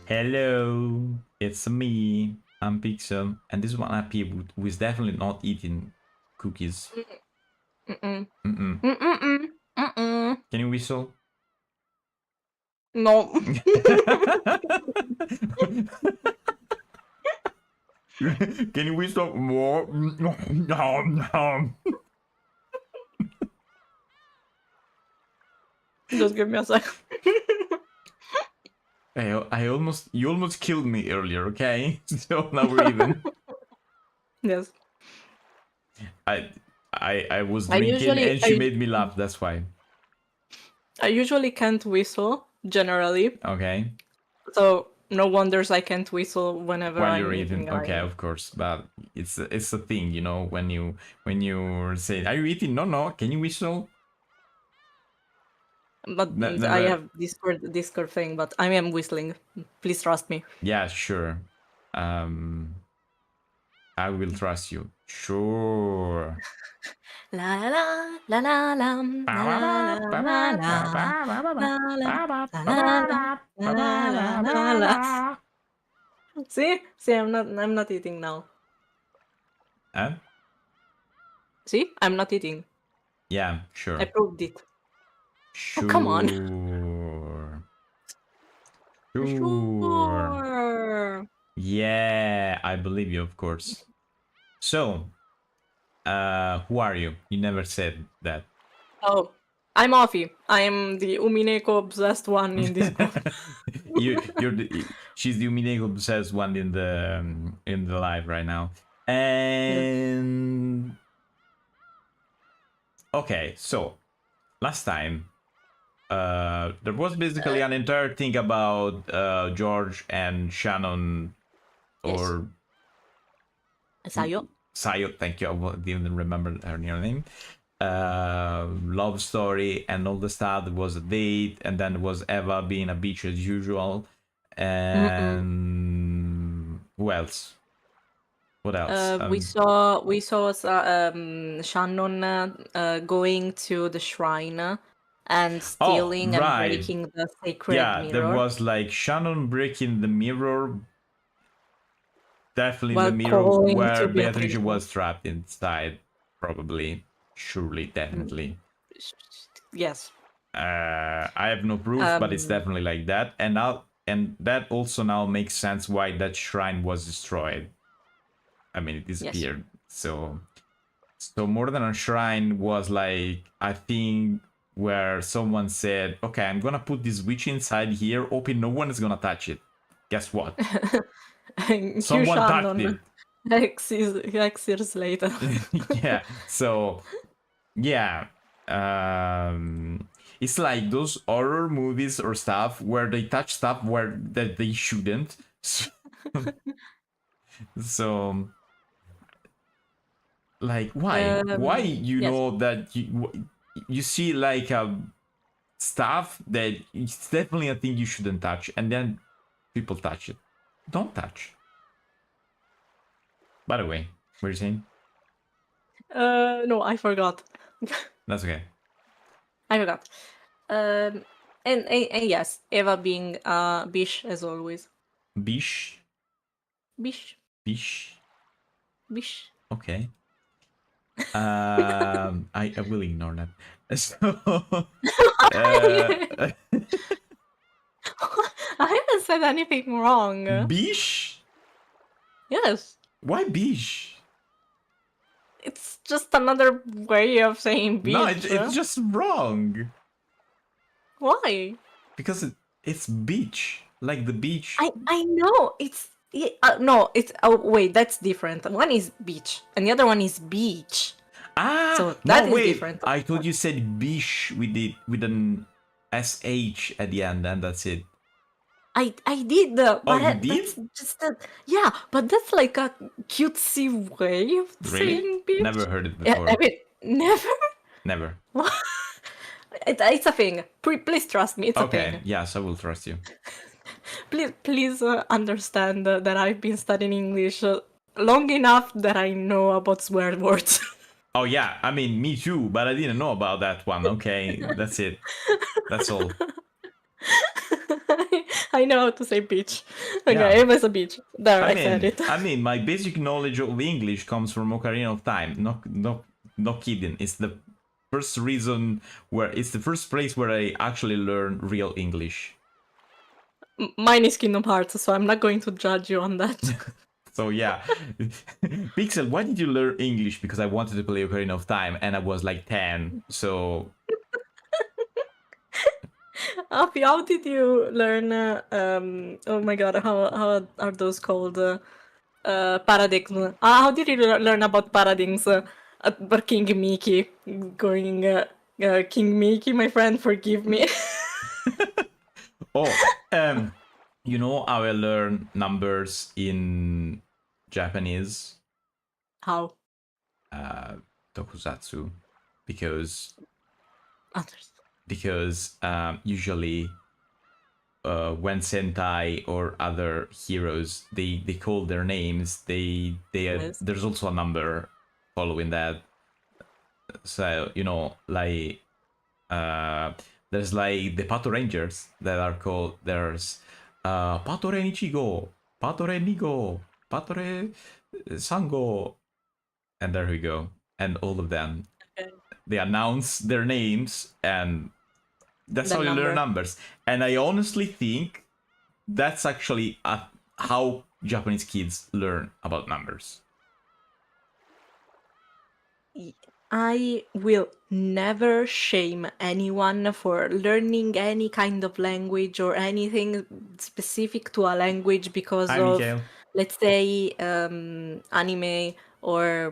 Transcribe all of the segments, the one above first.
Hello, it's me. I'm Pixel, and this one up here who is definitely not eating cookies. Mm-mm. Mm-mm. Mm-mm. Mm-mm. Can you whistle? No. Can you whistle more? Just give me a second. You almost killed me earlier, okay? So now we're even. Yes. I was I drinking usually and she made me laugh, that's why. I usually can't whistle generally, Okay. so no wonders I can't whistle whenever While you're I'm eating, eating. okay, of course, but it's a thing, you know, when you say, "Are you eating?" No, can you whistle? But I Never. have Discord thing, but I am whistling. Please trust me. Yeah, sure. I will trust you. Sure. La la la la la la la la la la la la la la. See, I'm not eating now. Huh? See, I'm not eating. Yeah, I sure. proved it. Oh, come on. Sure. Sure. Yeah, I believe you, of course. So, who are you? You never said that. Oh, I'm Offie. I'm the Umineko obsessed one in this group. She's the Umineko obsessed one in the live right now. Yes. And okay, so last time there was basically an entire thing about George and Shannon Yes. or Sayo. Sayo, thank you, I didn't even remember her name. Love story and all the stuff. There was a date, and then there was Eva being a bitch as usual. And who else? What else? We saw Shannon going to the shrine and Oh, stealing and right. breaking the sacred Yeah, there mirror was like Shannon breaking the mirror. Definitely the while mirror calling where to Beatrice Beatrice. was trapped inside. Probably. Surely, definitely. Yes. I have no proof, but it's definitely like that. And that also now makes sense why that shrine was destroyed. I mean, it Yes. disappeared. So more than a shrine was like, I think, where someone said, "Okay, I'm gonna put this witch inside here, hoping no one is gonna touch it." Guess what? Cue Someone touched Shannon it. X years later. Yeah. So yeah. It's like those horror movies or stuff where they touch stuff where that they shouldn't. So like, why you Yes. know that you see like stuff that it's definitely a thing you shouldn't touch, and then people touch it. Don't touch. By the way, what are you saying? No, I forgot. That's okay. I forgot. And yes, Eva being bish as always. Bish. Bish. Bish. Bish. Okay. I will ignore that. So, uh, I haven't said anything wrong. bish? Yes. Why bish? It's just another way of saying No, bitch. it's just wrong. Why? Because it's beach, like the beach. I know it's no, it's oh wait, that's different. One is beach and the other one is beach. Ah, So that no, is wait. different. I thought you said bish with an sh at the end, and that's it. I did, Oh, but you did? that's just yeah, but that's like a cutesy way of Really? saying bitch. Never heard it Yeah, before. I mean, never. Never. It's a thing. Please trust me. It's a Okay, thing. yes, I will trust you. Please understand that I've been studying English long enough that I know about swear words. Oh yeah, I mean me too, but I didn't know about that one. Okay, that's it. That's all. I know how to say beach. Okay, Yeah. it was a beach. There, I said it. I mean, my basic knowledge of English comes from Ocarina of Time. No kidding. It's the first reason where it's the first place where I actually learn real English. Mine is Kingdom Hearts, so I'm not going to judge you on that. So yeah, Pixel, why did you learn English? Because I wanted to play Ocarina of Time, and I was like 10. So Afi, how did you learn? Oh my god, how are those called? Paradigms. How did you learn about paradigms? About King Mickey going. King Mickey, my friend, forgive me. oh, you know how I learn numbers in Japanese? How? Tokusatsu, because Others. usually when Sentai or other heroes they call their names, Yes. there's also a number following that. So like there's like the Pato Rangers that are called. There's Patore Nichigo, Patore Nigo, Patore Sango, and there we go. And all of them, Okay. they announce their names, and that's The how you learn number. numbers. And I honestly think that's actually how Japanese kids learn about numbers. I will never shame anyone for learning any kind of language or anything specific to a language because Hi, of, Mikhail. let's say, anime or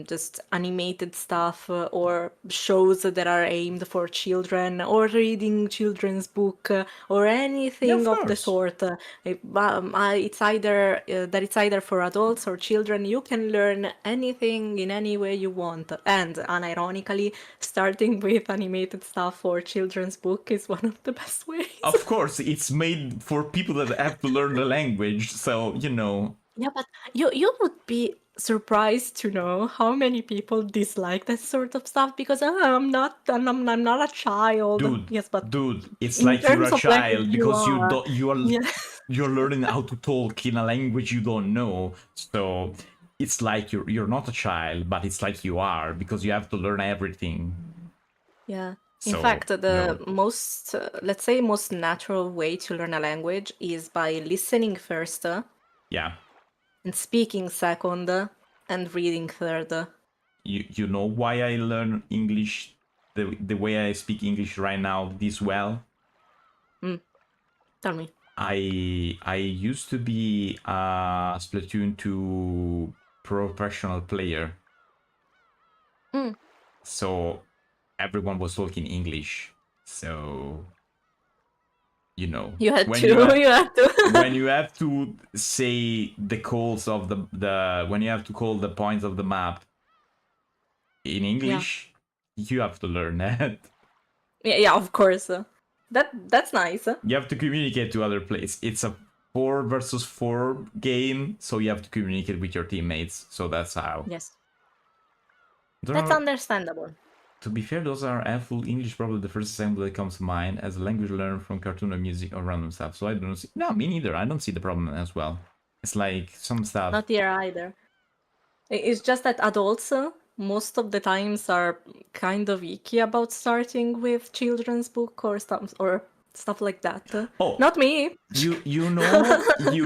just animated stuff or shows that are aimed for children or reading children's book or Yeah, anything of of the course. sort. It's either that it's either for adults or children. You can learn anything in any way you want. And unironically, starting with animated stuff for children's book is one of the best ways. Of course, it's made for people that have to learn the language, so Yeah, but you would be surprised to know how many people dislike that sort of stuff because I'm not a child. dude, Yes, but it's in like you're a terms of language, child you because are. Yeah. you're learning how to talk in a language you don't know. So it's like you're not a child, but it's like you are because you have to learn everything. Yeah. In So fact, the most, let's say, most natural way to learn a language is by listening first yeah, and speaking second and reading third. you know why I learn English the way I speak English right now this well. Tell me. I used to be a Splatoon 2 professional player, Mm. so everyone was talking English. So You had when to. you You had when to. you have to say the calls of the when you have to call the points of the map in Yeah. English, you have to learn that. Yeah, of course. That's nice. You have to communicate to other players. It's a 4 versus 4 game, so you have to communicate with your teammates. So that's how. Yes. There That's are, understandable. to be fair, those are full English. Probably the first example that comes to mind as a language learned from cartoon or music or random stuff. So I don't see. No, me neither. I don't see the problem as well. It's like some stuff. Not here either. It's just that adults, most of the times, are kind of icky about starting with children's book or stuff like that. Oh, Not me. you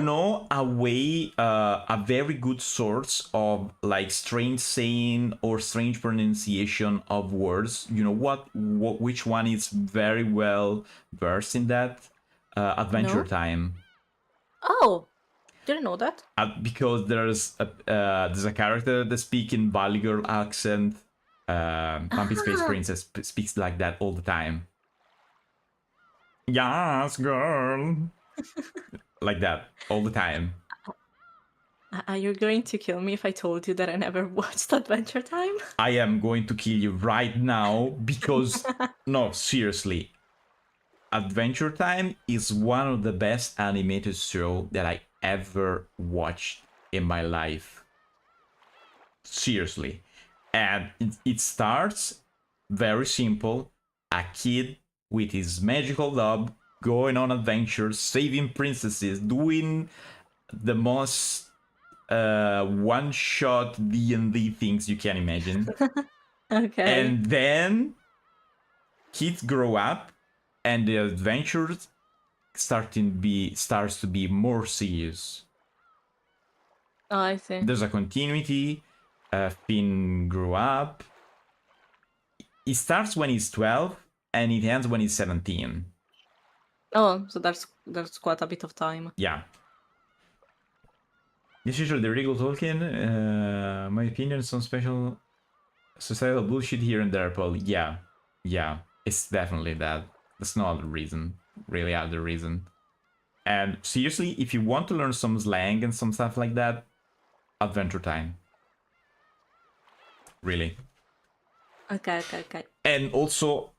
know a way, a very good source of like strange saying or strange pronunciation of words. You know what which one is very well versed in that? Adventure No? Time. Oh, didn't know that. Because there's a character that speaks in Valley Girl accent. Pumpy Space Ah, Princess speaks like that all the time. Yes, girl. Like that all the time. are you going to kill me if I told you that I never watched Adventure Time? I am going to kill you right now because, no, seriously, Adventure Time is one of the best animated show that I ever watched in my life. Seriously. And it starts very simple. A kid with his magical dog going on adventures, saving princesses, doing the most one-shot D&D things you can imagine. Okay. And then kids grow up and the adventures starts to be more serious. Oh, I see. There's a continuity. Finn grew up. It starts when he's 12 and it ends when he's 17. Oh, so there's quite a bit of time. Yeah. This is the regal Tolkien. My opinion, some special societal bullshit here and there, Paul. Yeah. It's definitely that. That's not the reason. Really other reason. And seriously, if you want to learn some slang and some stuff like that, Adventure Time. Really. Okay. And also,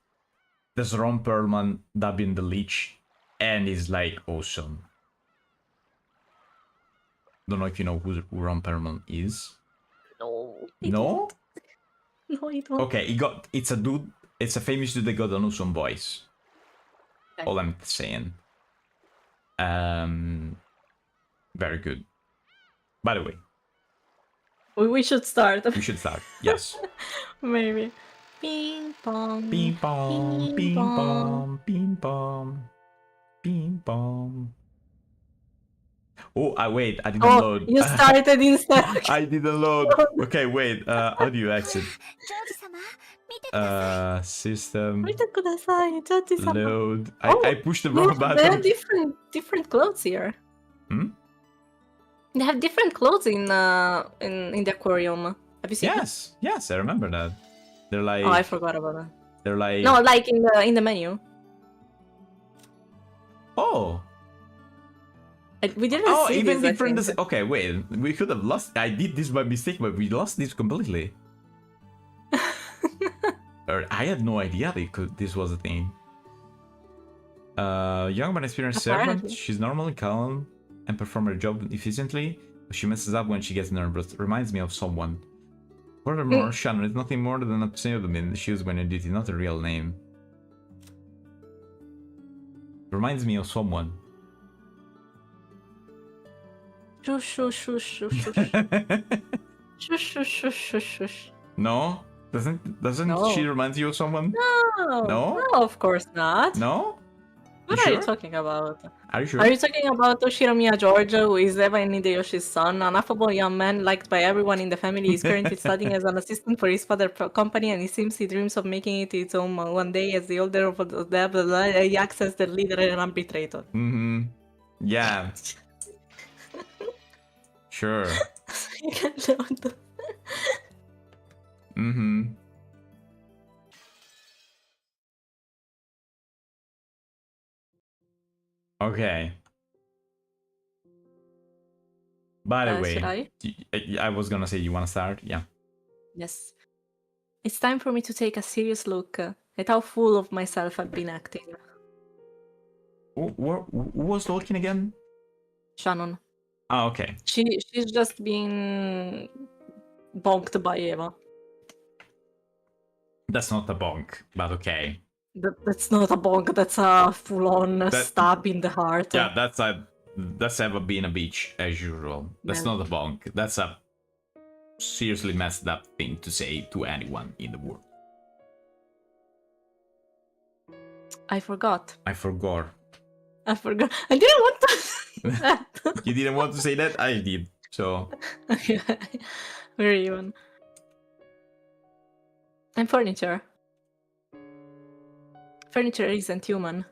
there's Ron Perlman dubbing the Lich, and it's like awesome. Don't know if you know who Ron Perlman is. No. No? No, I don't. Okay, it's a dude. It's a famous dude that got an awesome voice. Okay. All I'm saying. Very good. By the way, We should start. we should start. Yes. Maybe. Ping pong. Ping pong, ping pong, ping pong, ping pong. Oh, wait, I didn't load. You started instead. I didn't load. Okay, wait. How do you exit? System. 見てください、ジョージ様。 Load. Oh, I pushed the yeah, wrong they button. have different clothes here. Hmm? They have different clothes in the aquarium. Have you seen? Yes, I remember that. They're like. Oh, I forgot about that. They're like. No, like in the menu. Oh. We didn't Oh, see even this, different. I think. Okay, wait. We could have lost. I did this by mistake, but we lost this completely. Or I had no idea this was a thing. Young but experienced servant. Apparently. She's normally calm and perform her job efficiently, but she messes up when she gets nervous. Reminds me of someone. Furthermore, Shannon is nothing more than a pseudonym she used when in duty, not a real name. Reminds me of someone. Shush, shush, shush, shush, shush. Shush, shush, shush, shush, shush. No? Doesn't No. she remind you of someone? No. No? No, of course not. No? What You are you sure? talking about? Are you sure? Are you talking about Toshiromiya Georgia, who is Eva and Hideyoshi's son, an affable young man liked by everyone in the family? He's currently studying as an assistant for his father's company, and it seems he dreams of making it his own one day as the older of the he acts as the leader and arbitrator. Mm-hmm. Yeah. Sure. You can load. Mm-hmm. Okay. By the way, Should I? I was gonna say, you wanna start? Yeah. Yes. It's time for me to take a serious look at how full of myself I've been acting. Who was talking again? Shannon. Oh, okay. She's just been bonked by Eva. That's not a bonk, but okay. That's not a bonk, that's a full-on stab in the heart. Yeah, that's Eva being a bitch, as usual. That's Yeah. not a bonk. That's a seriously messed up thing to say to anyone in the world. I forgot. I forgot. I didn't want to say that. You didn't want to say that? I did. So, Okay. We're even. I'm furniture. Furniture isn't human.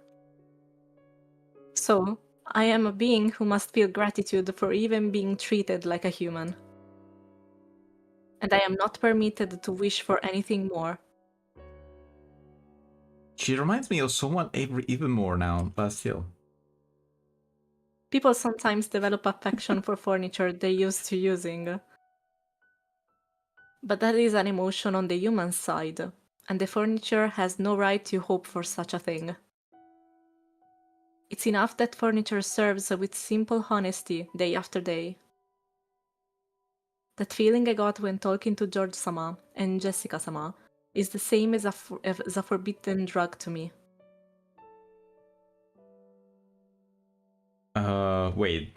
So, I am a being who must feel gratitude for even being treated like a human. And I am not permitted to wish for anything more. she reminds me of someone even more now, but still. People sometimes develop affection for furniture they're used to using. But that is an emotion on the human side, and the furniture has no right to hope for such a thing. It's enough that furniture serves with simple honesty day after day. That feeling I got when talking to George-sama and Jessica-sama is the same as a forbidden drug to me. Wait.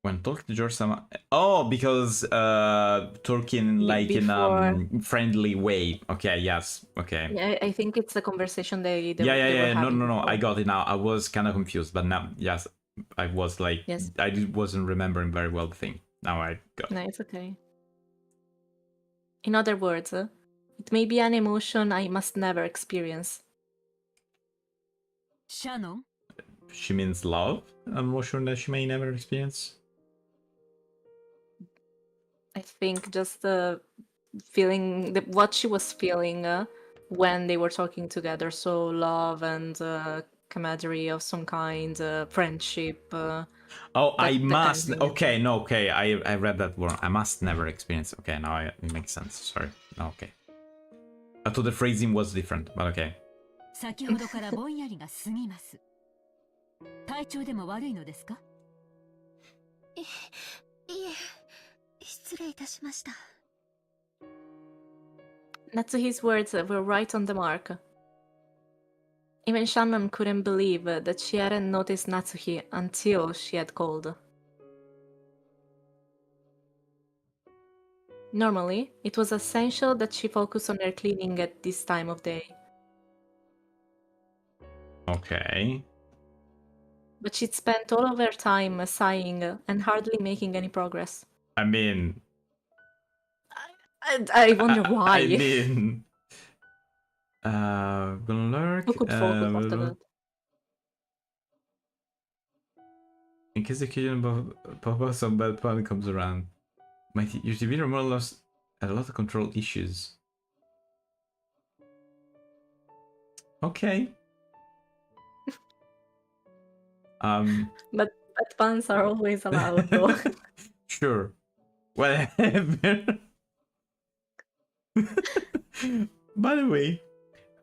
When talking to George-sama... Oh, because talking like Before. in friendly way. Okay, yes. Okay. Yeah, I think it's the conversation they Yeah, were yeah. No, having no, no. I before. got it now. I was kind of confused, but now, yes, I was like, Yes. wasn't remembering very well the thing. Now I got No, it. it's okay. In other words, it may be an emotion I must never experience. Shannon? She means love? An emotion that she may never experience? I think just the feeling, what she was feeling when they were talking together. So love and camaraderie of some kind, friendship. Oh, I that must. kind of Okay, no, okay. I read that wrong. I must never experience. Okay, now it makes sense. Sorry. No, okay. I thought the phrasing was different, but okay. 先ほどからぼんやりが過ぎます。体調でも悪いのですか？いえ、失礼いたしました。Natsuhi's words were right on the mark. Even Shannon couldn't believe that she hadn't noticed Natsuhi until she had called. Normally, it was essential that she focus on her cleaning at this time of day. Okay. But she'd spent all of her time sighing and hardly making any progress. I mean... I wonder why. I mean... gonna lurk. Who could focus after that? In case the kitchen pop some bad plan comes around. Your TV remote lost a lot of control issues. Okay. But bad puns are always allowed, though. Sure. Whatever. By the way,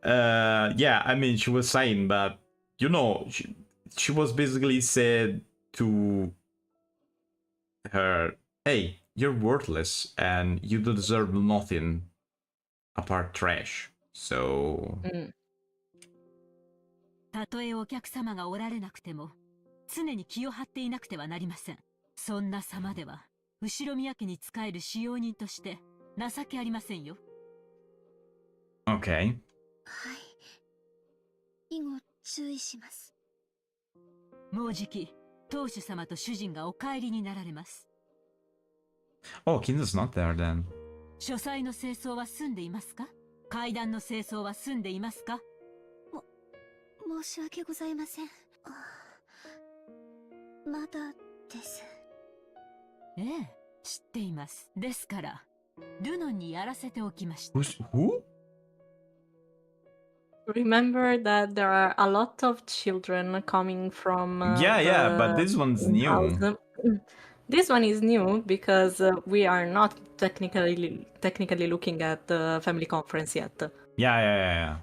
yeah, I mean, she was saying, but you know, she was basically said to her, hey, you're worthless and you deserve nothing apart trash. So... たとえお客様がおられなくても、常に気を張っていなくてはなりません。そんな様では、後ろ宮家に仕える使用人として情けありませんよ。Okay. はい。以後注意します。もうじき、当主様と主人がお帰りになられます。Oh, Kinza's not there then. 書斎の清掃は済んでいますか？階段の清掃は済んでいますか？申し訳ございません。まだです。ええ、知っています。ですから、ルノンにやらせておきました。Who? Remember that there are a lot of children coming from Yeah, but this one's new. house. This one is new because we are not technically looking at the family conference yet. Yeah.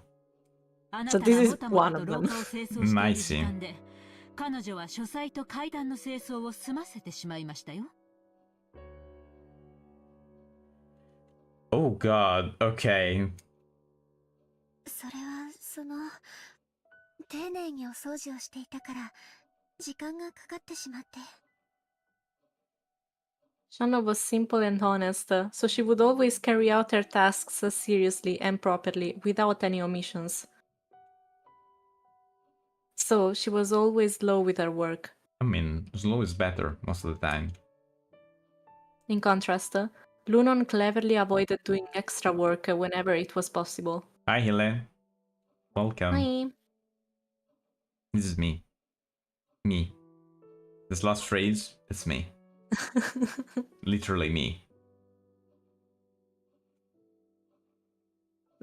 あな So た this が is もたも one た of と廊 them. 下を清掃している時間で、彼女は書斎と階段の清掃を済ませてしまいましたよ。Oh god, okay. それは丁寧にお掃除をしていたから時間がかかってしまって。Shanna was simple and honest, so she would always carry out her tasks seriously and properly, without any omissions. So she was always slow with her work. I mean, slow is better most of the time. In contrast, Lunon cleverly avoided doing extra work whenever it was possible. Hi, Hile. Welcome. Hi. This is me. Me. This last phrase, it's me. Literally me.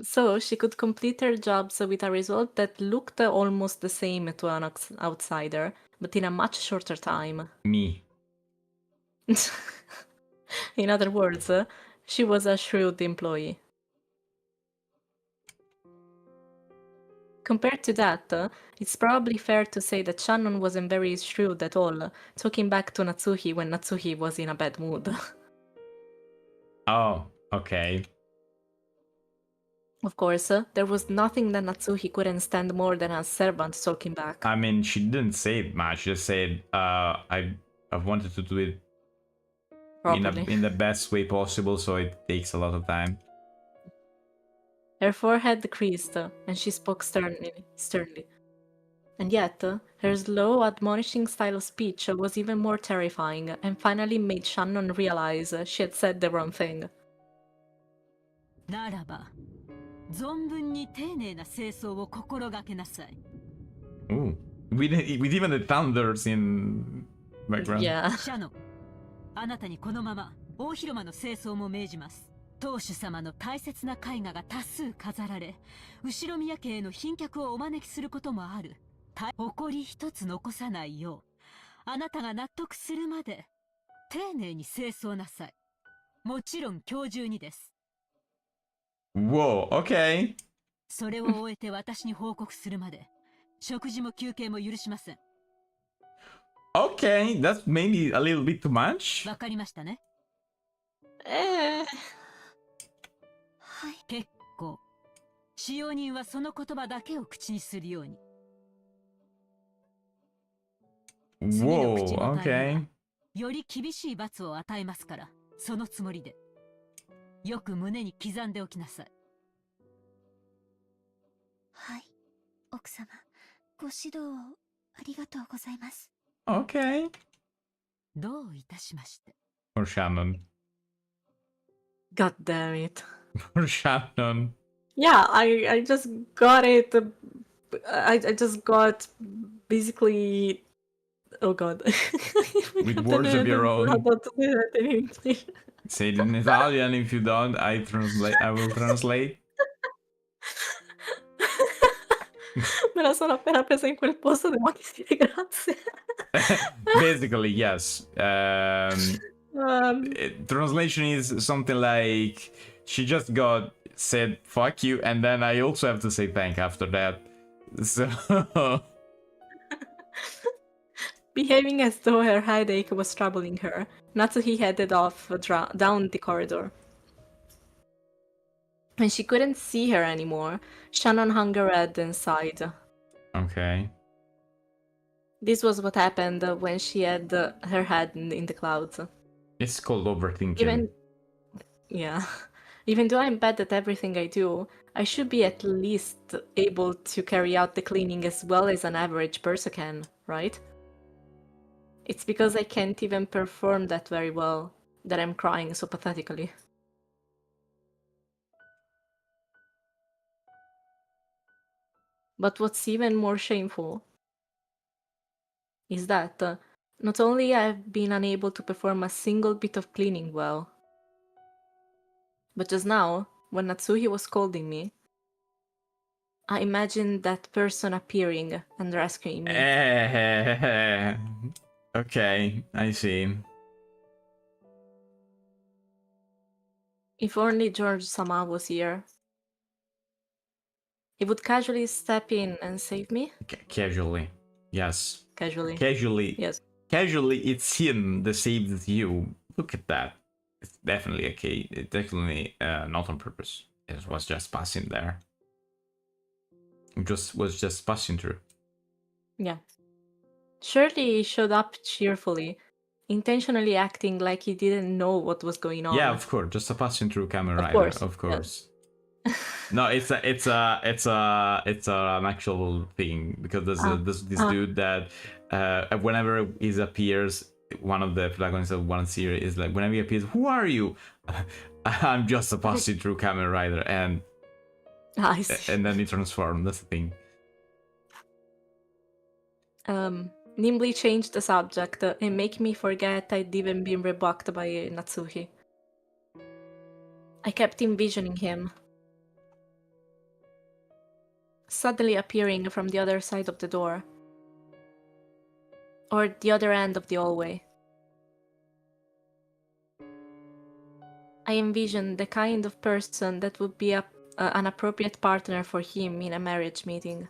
So she could complete her jobs with a result that looked almost the same to an outsider, but in a much shorter time. Me. In other words, she was a shrewd employee. Compared to that, it's probably fair to say that Shannon wasn't very shrewd at all, talking back to Natsuhi when Natsuhi was in a bad mood. Oh, okay. Of course, there was nothing that Natsuhi couldn't stand more than a servant talking back. I mean, she didn't say it much. She just said, I've wanted to do it Probably. in the best way possible, so it takes a lot of time. Her forehead creased, and she spoke sternly. And yet, her slow, admonishing style of speech was even more terrifying, and finally made Shannon realize she had said the wrong thing. ならば、存分に丁寧な清掃を心がけなさい。 Ooh. With even the thunders in background. Yeah. シャノン、あなたにこのまま大広間の清掃も命じます。当主様の大切な絵画が多数飾られ、後宮家への賓客をお招きすることもある。誇り一つ残さないよう、あなたが納得するまで丁寧に清掃なさい。もちろん今日中にです。 Whoa, okay. それを終えて私に報告するまで、食事も休憩も許しません。 Okay, that's maybe a little bit too much. わかりましたね。Eh. はい。結構。使用人はその言葉だけを口にするように。 Whoa, 次の口答えには okay. より厳しい罰を与えますから、そのつもりで。よく胸に刻んでおきなさい。はい。奥様、ご指導をありがとうございます。Okay. どういたしまして。 For Shannon. God damn it. For Shannon. Yeah, I just got it. I just got basically. Oh god. With words of your own. How to say that in English? Say it in Italian. If you don't, I will translate. Me la sono appena presa in quel posto, devo anche dire grazie. Basically, yes. Translation is something like she just got said fuck you, and then I also have to say thank after that. So Behaving as though her headache was troubling her, Natsuhi headed off down the corridor. When she couldn't see her anymore, Shannon hung her head and sighed. okay. This was what happened when she had her head in the clouds. It's called overthinking. Even though I'm bad at everything I do, I should be at least able to carry out the cleaning as well as an average person can, right? It's because I can't even perform that very well that I'm crying so pathetically. But what's even more shameful is that not only I've been unable to perform a single bit of cleaning well, but just now, when Natsuhi was scolding me, I imagined that person appearing and rescuing me. Okay, I see. If only George-sama was here. He would casually step in and save me? Casually. Yes. Casually. Casually. Yes. Casually, it's him that saved you. Look at that. It's definitely okay. It's definitely not on purpose. It was just passing there. It was just passing through. Yeah. Surely he showed up cheerfully, intentionally acting like he didn't know what was going on. Yeah, of course. Just a passing through camera rider. Course. Of course. No, it's an actual thing because there's this dude that whenever he appears, one of the protagonists of one series is like, whenever he appears, who are you? I'm just a passing through camera rider, and I see. and then he transforms. That's the thing. Nimbly changed the subject and make me forget I'd even been rebuffed by Natsuhi. I kept envisioning him, suddenly appearing from the other side of the door, or the other end of the hallway. I envisioned the kind of person that would be an appropriate partner for him in a marriage meeting.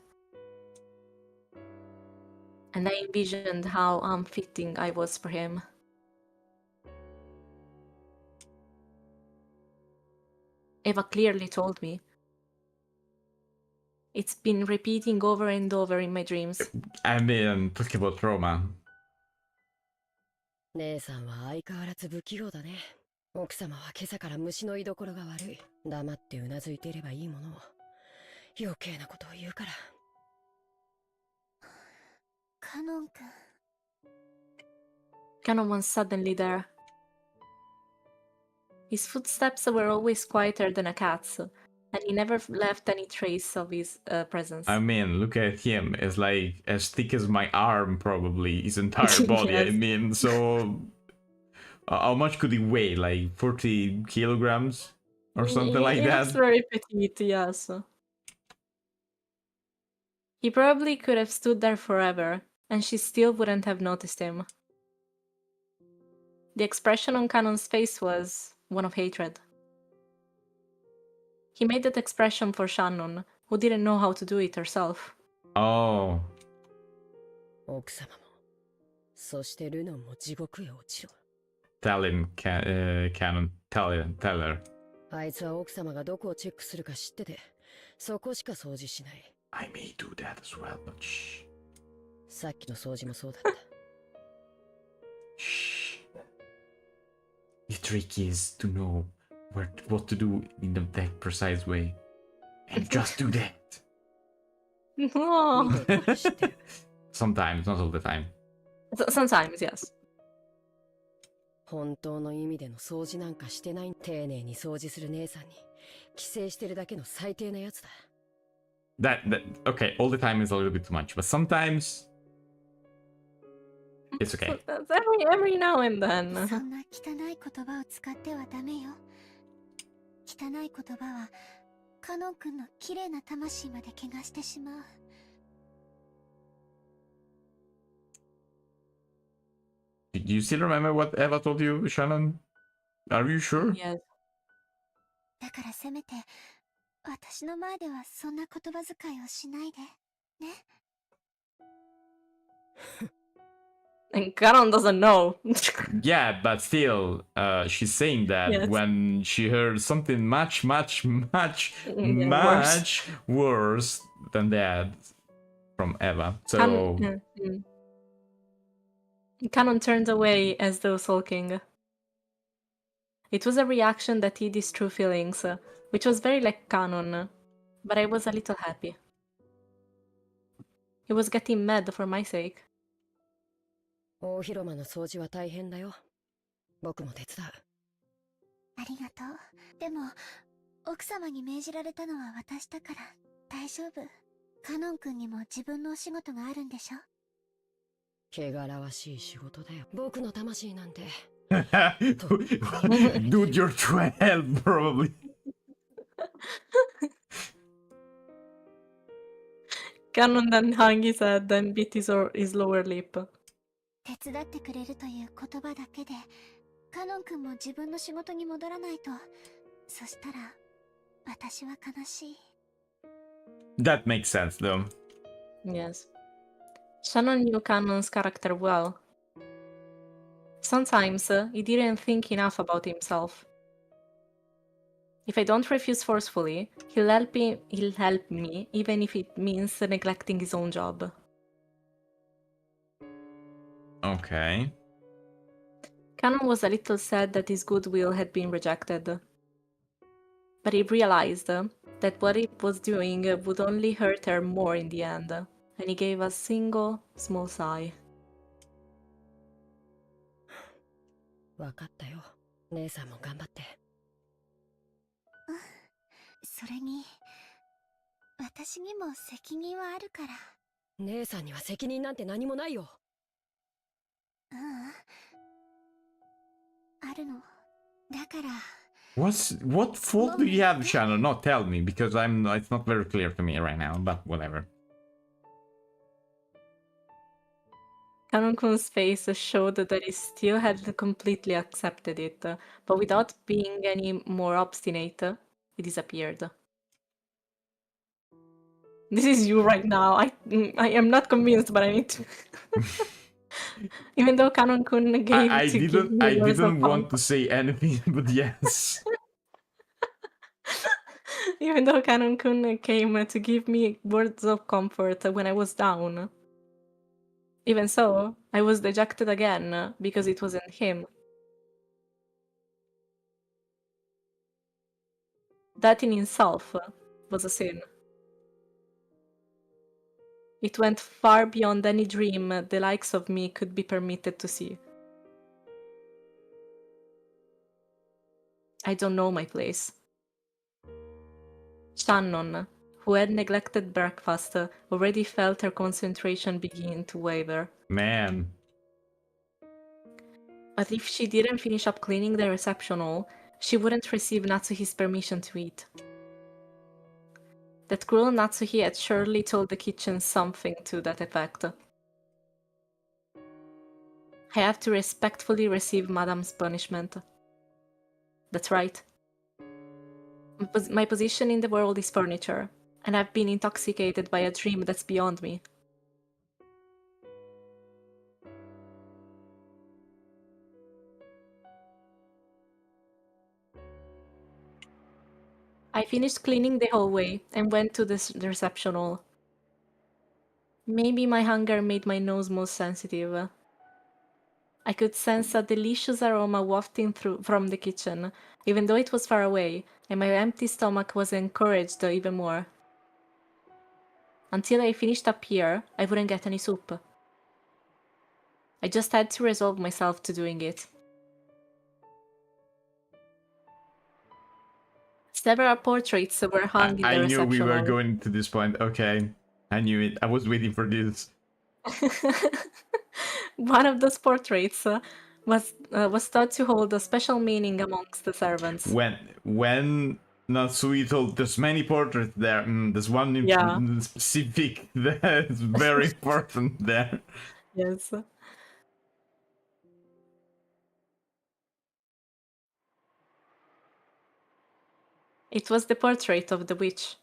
And I envisioned how unfitting I was for him. Eva clearly told me It's been repeating over and over in my dreams. I mean, talk about trauma. 姉さんは相変わらず不器用だね。奥様は今朝から虫の居所が悪い。黙ってうなずいていればいいものを余計なことを言うから。カノン君。 Canon was suddenly there. His footsteps were always quieter than a cat's, and he never left any trace of his presence. I mean, look at him. It's like as thick as my arm, probably his entire body. I Yes. mean, so how much could he weigh? Like 40 kilograms or something like He that? looks very petite, yes. He probably could have stood there forever, and she still wouldn't have noticed him. The expression on Canon's face was one of hatred. He made that expression for Shannon, who didn't know how to do it herself. Oh, 奥様も、そしてルノンも地獄へ落ちろ。 tell him, Canon. Tell her. あいつは奥様がどこをチェックするか知ってて、そこしか掃除しない。 I may do that as well, but shh. さっきの掃除もそうだった。 Shh. The trick is to know what to do in that precise way. And just do that. Oh, 見てるから知ってる。 Sometimes, not all the time. sometimes, yes. 本当の意味での掃除なんかしてない。丁寧に掃除する姉さんに寄生してるだけの最低なやつだ。 Okay, all the time is a little bit too much, but sometimes it's okay. So that's every now and then. そんな汚い言葉を使ってはダメよ。汚い言葉はカノン君の綺麗な魂まで汚してしまう。 Do you still remember what Eva told you, Shannon? Are you sure? Yes. だからせめて私の前ではそんな言葉遣いをしないでね。 And Canon doesn't know. Yeah, but still, she's saying that Yes. when she heard something much Yeah, worse than that from Eva. So Canon turned away as though sulking. It was a reaction that hid his true feelings, which was very like Canon, but I was a little happy. He was getting mad for my sake. 大広間の掃除は大変だよ。僕も手伝う。ありがとう。でも奥様に命じられたのは私だから大丈夫。カノン君にも自分のお仕事があるんでしょ。汚らわしい仕事だよ。僕の魂なんて。 dude, you're trying to help, probably. Canon then hung his head and bit his lower lip. 手伝ってくれるという言葉だけでカノン君も自分の仕事に戻らないと。そしたら私は悲しい。 That makes sense, though. Yes. Shannon knew Canon's character well. Sometimes he didn't think enough about himself. If I don't refuse forcefully, he'll help me even if it means neglecting his own job. Okay. Canon was a little sad that his goodwill had been rejected. But he realized that what he was doing would only hurt her more in the end, and he gave a single, small sigh. わかったよ。姉さんも頑張って。それに私にも責任はあるから。姉さんには責任なんて何もないよ。うん。あるの。だから。 What fault do you have, Shannon? No, tell me, because it's not very clear to me right now, but whatever. Canon-kun's face showed that he still had completely accepted it, but without being any more obstinate, he disappeared. This is you right now. I am not convinced, but I need to. Even though Canon-kun gave I to give me didn't words of want comfort. to say anything, but yes. Even though Canon-kun came to give me words of comfort when I was down. Even so, I was dejected again because it wasn't him. That in itself was a sin. It went far beyond any dream the likes of me could be permitted to see. I don't know my place. Shannon, who had neglected breakfast, already felt her concentration begin to waver. Man. But if she didn't finish up cleaning the reception hall, she wouldn't receive Natsuhi's permission to eat. That cruel Natsuhi had surely told the kitchen something to that effect. I have to respectfully receive Madame's punishment. That's right. My position in the world is furniture, and I've been intoxicated by a dream that's beyond me. I finished cleaning the hallway and went to the reception hall. Maybe my hunger made my nose more sensitive. I could sense a delicious aroma wafting through from the kitchen, even though it was far away, and my empty stomach was encouraged even more. Until I finished up here, I wouldn't get any soup. I just had to resolve myself to doing it. Several portraits were hung in the I knew reception we were hall. going to this point. Okay. I knew it. I was waiting for this. One of those portraits was thought to hold a special meaning amongst the servants. When Natsui told there's many portraits there, there's one Yeah. specific that's very important there. Yes. It was the portrait of the witch.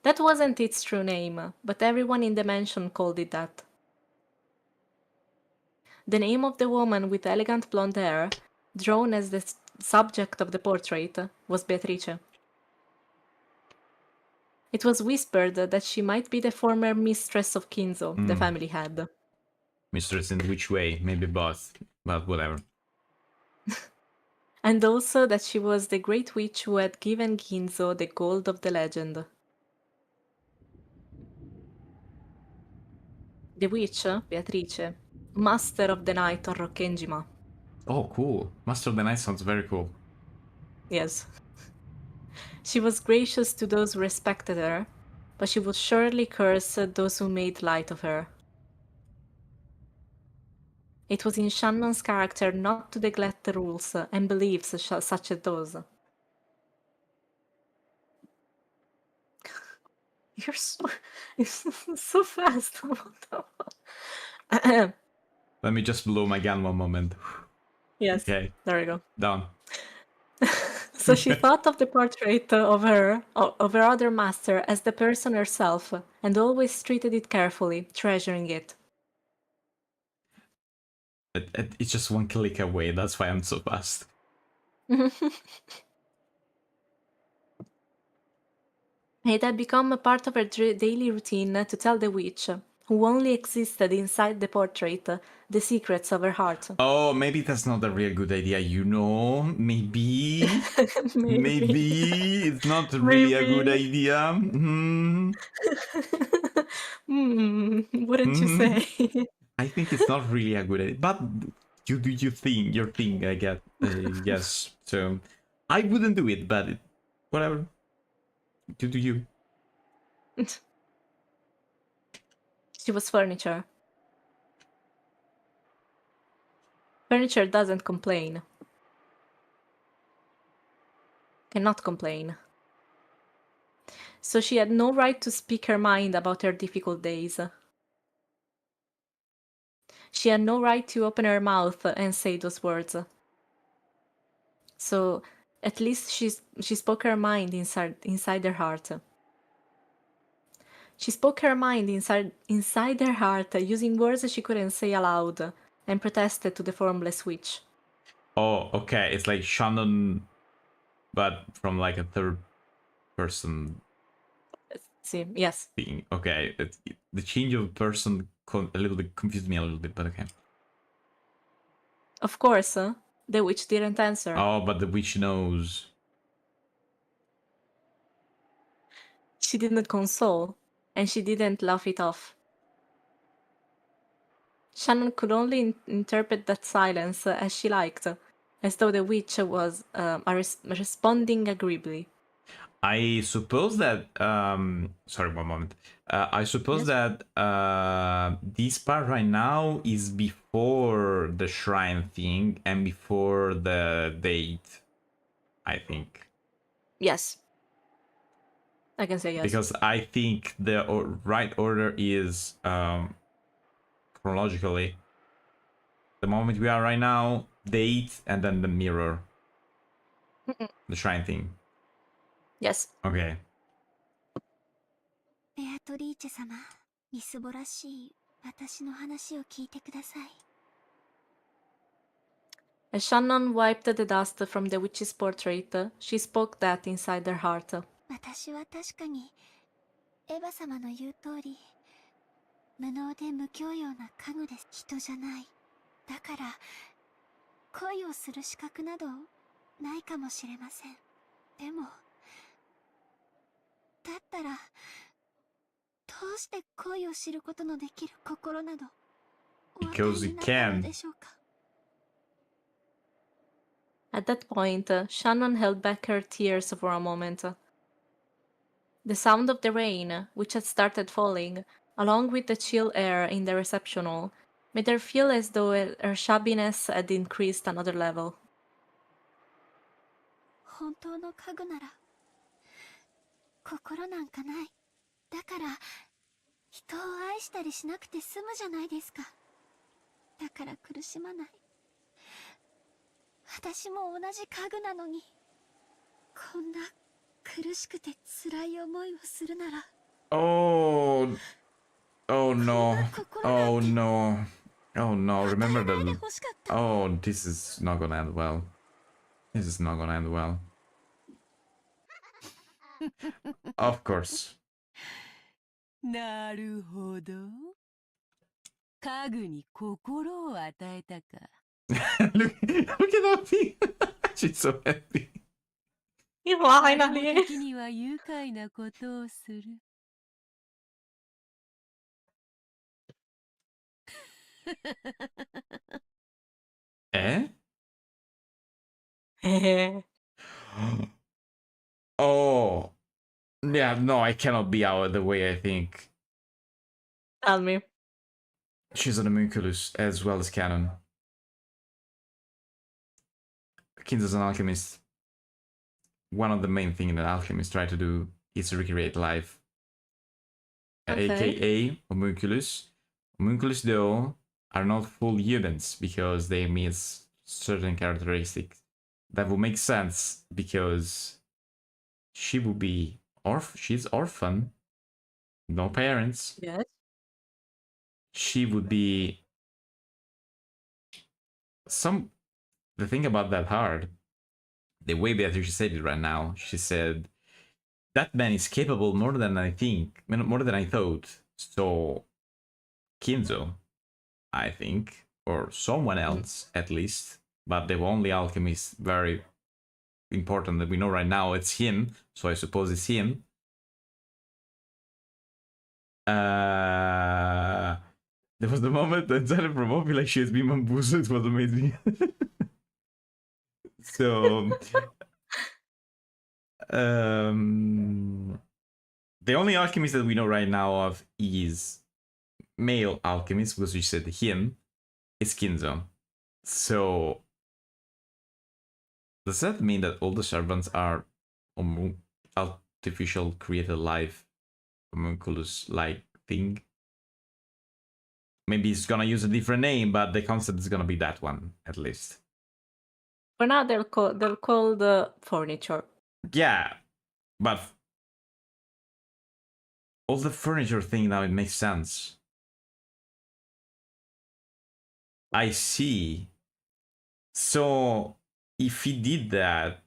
That wasn't its true name, but everyone in the mansion called it that. The name of the woman with elegant blonde hair, drawn as the subject of the portrait, was Beatrice. It was whispered that she might be the former mistress of Kinzo the family had. Mistress in which way? Maybe both, but whatever. And also that she was the great witch who had given Ginzo the gold of the legend. The witch, Beatrice, master of the night on Rokkenjima. Oh, cool. Master of the Night sounds very cool. Yes. She was gracious to those who respected her, but she would surely curse those who made light of her. It was in Shannon's character not to neglect the rules and beliefs such as those. You're so fast. Let me just blow my gun one moment. Yes, Okay, there we go. done. So she thought of the portrait of her other master as the person herself, and always treated it carefully, treasuring it. It's just one click away, that's why I'm so fast. It had become a part of her daily routine to tell the witch, who only existed inside the portrait, the secrets of her heart. Oh, maybe that's not a real good idea, you know? Maybe. Maybe it's not really a good idea. Wouldn't you say? I think it's not really a good idea, but you do your thing, I guess. So I wouldn't do it, but whatever. You do you. She was furniture. Furniture doesn't complain. Cannot complain. So she had no right to speak her mind about her difficult days. She had no right to open her mouth and say those words. So at least she spoke her mind inside her heart. She spoke her mind inside her heart, using words she couldn't say aloud, and protested to the formless witch. Oh, okay. It's like Shannon but from like a third person See, yes. thing. Okay, the change of person a little bit confused me a little bit, but okay. Of course, the witch didn't answer. Oh, but the witch knows. She didn't console, and she didn't laugh it off. Shannon could only interpret that silence as she liked, as though the witch was responding agreeably. I suppose that sorry, one moment. I suppose Yes. that this part right now is before the shrine thing and before the date, I think. Yes. I can say yes. Because I think the right order is chronologically the moment we are right now, date, and then the mirror, the shrine thing. Yes. Okay. ベアトリーチェ様、みすぼらしい私の話を聞いてください。 As Shannon wiped the dust from the witch's portrait, she spoke that inside her heart. 私は確かにエヴァ様の言う通り無能で無教養な家具です。人じゃない。だから恋をする資格などないかもしれません。でもだったらどうして恋を知ることのできる心などお与え Because に you なったの can. でしょうか。 At that point, Shannon held back her tears for a moment. The sound of the rain, which had started falling, along with the chill air in the reception hall, made her feel as though her shabbiness had increased another level. 本当の家具なら心なんかない。だから人を愛したりしなくて済むじゃないですか。だから苦しまない。私も同じ家具なのにこんな苦しくて辛い思いをするなら Oh. Oh no. Oh no. Oh no. Remember 与えないで the. 欲しかった。 Oh, this is not gonna end well. This is not gonna end well. Of course. なるほど。家具に心を与えたか。look at Happy. She's so happy. 的には愉快なことをする。Eh? へへ Oh. Yeah, no, I cannot be out the way I think. Tell me. She's an homunculus as well as canon. Kin's an alchemist. One of the main things that alchemists try to do is recreate life. Okay. AKA homunculus. Homunculus, though, are not full humans because they miss certain characteristics. That would make sense because she would be she's orphan, no parents. Yes. She would be the thing about that hard, the way Beatrice said it right now, she said that man is capable more than I think, more than I thought. So Kinzo, I think, or someone else at least, but the only alchemist very important that we know right now, it's him. So I suppose it's him. There was the moment that Zara from Ovi, like she has been bamboozled. It was amazing. So the only alchemist that we know right now of is male alchemist, because we said him, is Kinzo. So does that mean that all the servants are artificial created life homunculus like thing? Maybe it's gonna use a different name, but the concept is gonna be that one at least. For now, they're called furniture. Yeah, but all the furniture thing now, it makes sense. I see. So if he did that,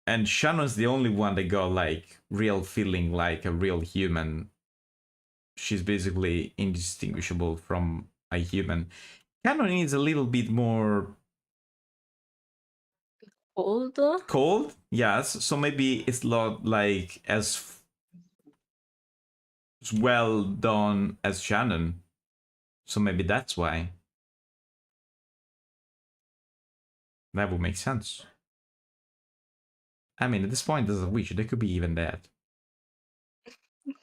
And Shannon's the only one that got like real feeling like a real human. She's basically indistinguishable from a human. Shannon is a little bit more Old? cold, yes. So maybe it's not like as well done as Shannon. So maybe that's why. That would make sense. I mean, at this point, there's a witch. They could be even dead.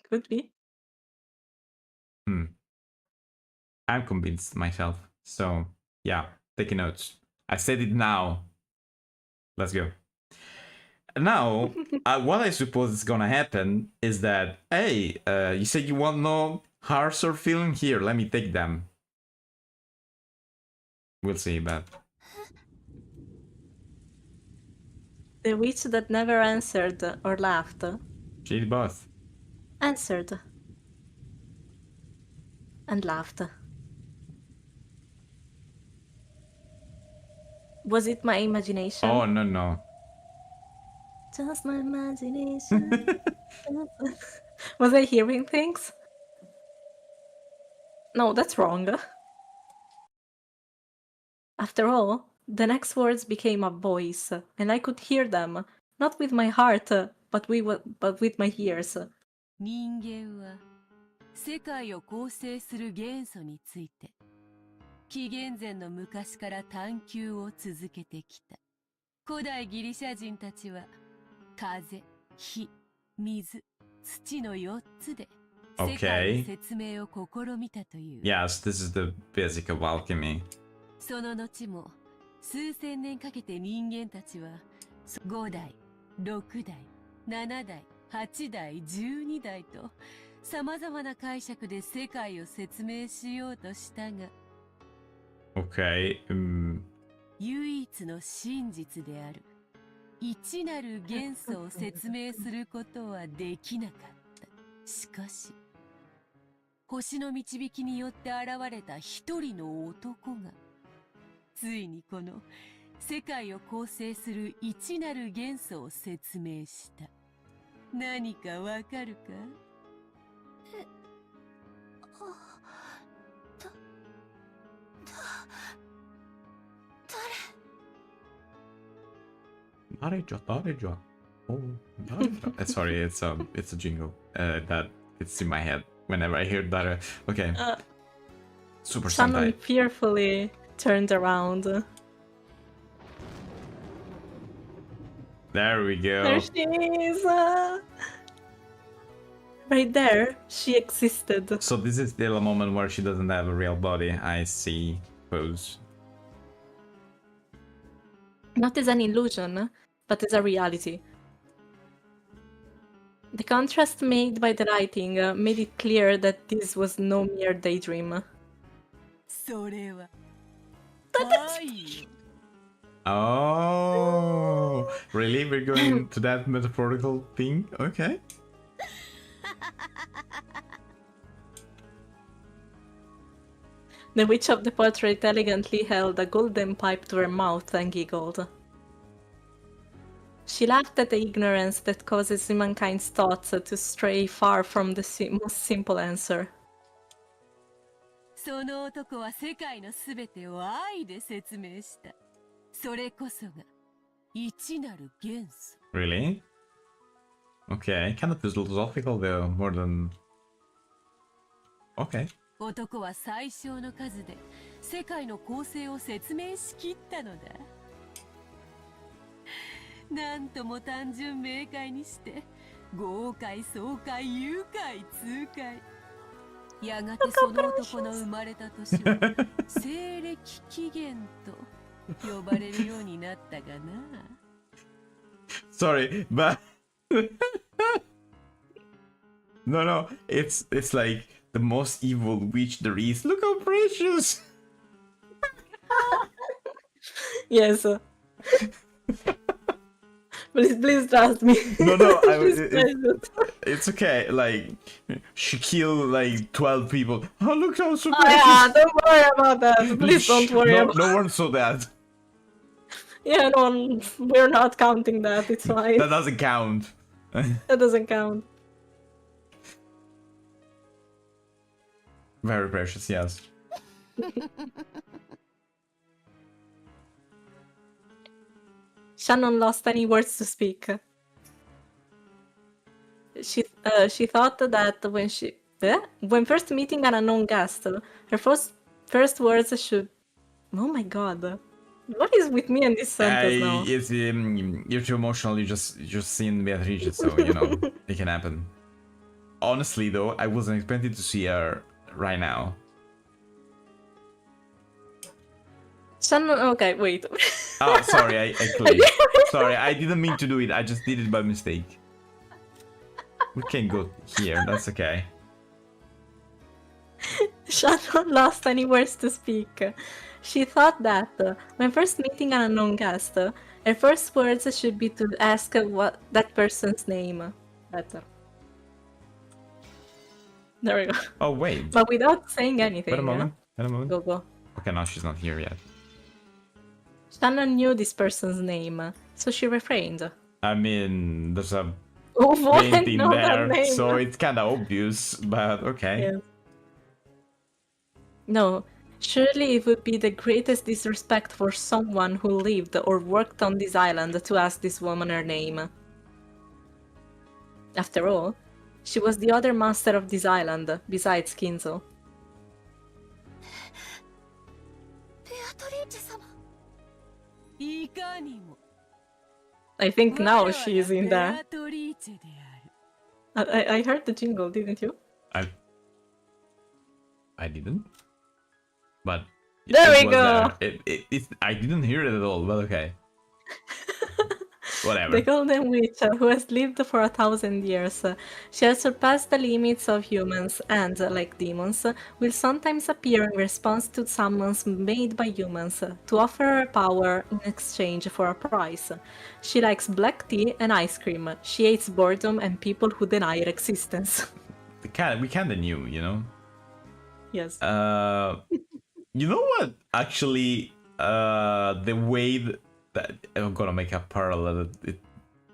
Could be. I'm convinced myself. So, yeah, taking notes. I said it now. Let's go. Now, what I suppose is gonna happen is that, hey, you said you want no hearts or feeling? Here, let me take them. We'll see, but... The witch that never answered or laughed She did both. answered and laughed. Was it my imagination? Oh, no, no. Just my imagination. Was I hearing things? No, that's wrong. After all, the next words became a voice, and I could hear them, not with my heart, but with my ears. 人間は世界を構成する元素について紀元前の昔から探求を続けてきた。古代ギリシャ人たちは風、火、水、土の4つで世界の説明を試みたという。Yes, this is the basic of alchemy. その後も数千年かけて人間たちは5代、6代、7代、8代、12代と様々な解釈で世界を説明しようとしたが、Okay. 唯一の真実である一なる元素を説明することはできなかった。しかし、星の導きによって現れた一人の男が、ついにこの世界を構成する一なる元素を説明した。何かわかるか？Dareja. Oh, Dareja. Sorry, it's a jingle that it's in my head whenever I hear Dare. Okay. Super Shannon Sentai. fearfully turned around. There we go. There she is! Right there, she existed. So this is still a moment where she doesn't have a real body. I see. Pose. Not as an illusion, but as a reality. The contrast made by the lighting made it clear that this was no mere daydream. それは。 Oh, really? We're going to that metaphorical thing? Okay. The witch of the portrait elegantly held a golden pipe to her mouth and giggled. She laughed at the ignorance that causes humankind's thoughts to stray far from the most simple answer. その男は世界のすべてを愛で説明した。それこそが一なる元素。 Really? Okay, kind of philosophical though, more than... Okay. 男は最小の数で世界の構成を説明しきったのだ。なんとも単純明快にして豪快爽快愉快痛快。やがてその男の生まれた年は西暦紀元と呼ばれるようになったがな。Sorry, but... No, it's like the most evil witch there is. Look how precious! Yes. Please trust me. No, She's precious. it's okay. Like, she killed like 12 people. Oh, look how so Oh precious! yeah, don't worry about that. Please don't worry No, about no one saw that. Yeah, no, we're not counting that. It's fine. That doesn't count. That doesn't count. Very precious, yes. Shannon lost any words to speak. She thought that when first meeting an unknown guest, her first words should. Oh my god, what is with me and this sentence now? It's you're too emotional. You just seen Beatrice, so you know it can happen. Honestly, though, I wasn't expecting to see her right now. Shannon, okay, wait. Oh, sorry, I clicked. Sorry, I didn't mean to do it. I just did it by mistake. We can go here. That's okay. Shannon lost any words to speak. She thought that when first meeting an unknown guest, her first words should be to ask what that person's name. Better. There we go. Oh wait. But without saying anything. Wait a moment. Wait a moment. Go. Okay, now she's not here yet. Shannon knew this person's name, so she refrained. I mean, there's a Oh, boy, paint in know that there, name. so it's kind of obvious, but okay. Yeah. No, surely it would be the greatest disrespect for someone who lived or worked on this island to ask this woman her name. After all, she was the other master of this island, besides Kinzo. ベアトリーチェ様。いかにも I think 我 now ら she is は in ベ there. アトリーチェである I heard the jingle, didn't you? I didn't. But There we was go. there. I didn't hear it at all, but okay. Whatever. The Golden Witch, who has lived for 1,000 years, she has surpassed the limits of humans and, like demons, will sometimes appear in response to summons made by humans to offer her power in exchange for a price. She likes black tea and ice cream. She hates boredom and people who deny her existence. We kind of knew, you know. Yes. You know what? Actually, the way that I'm gonna make a parallel that it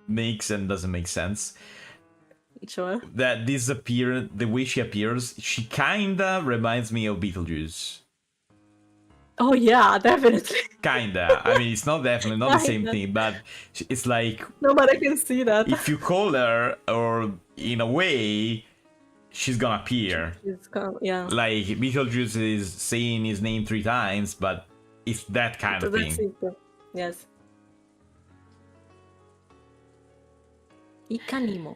makes and doesn't make sense. Sure. That the way she appears, she kinda reminds me of Beetlejuice. Oh yeah, definitely. Kinda. I mean, it's not definitely not the same Kinda. thing, but it's like No, but I can see that. if you call her, or in a way, she's gonna appear. Yeah. Like Beetlejuice is saying his name 3 times, but it's that kind of That's thing. it. Yes. いかにも。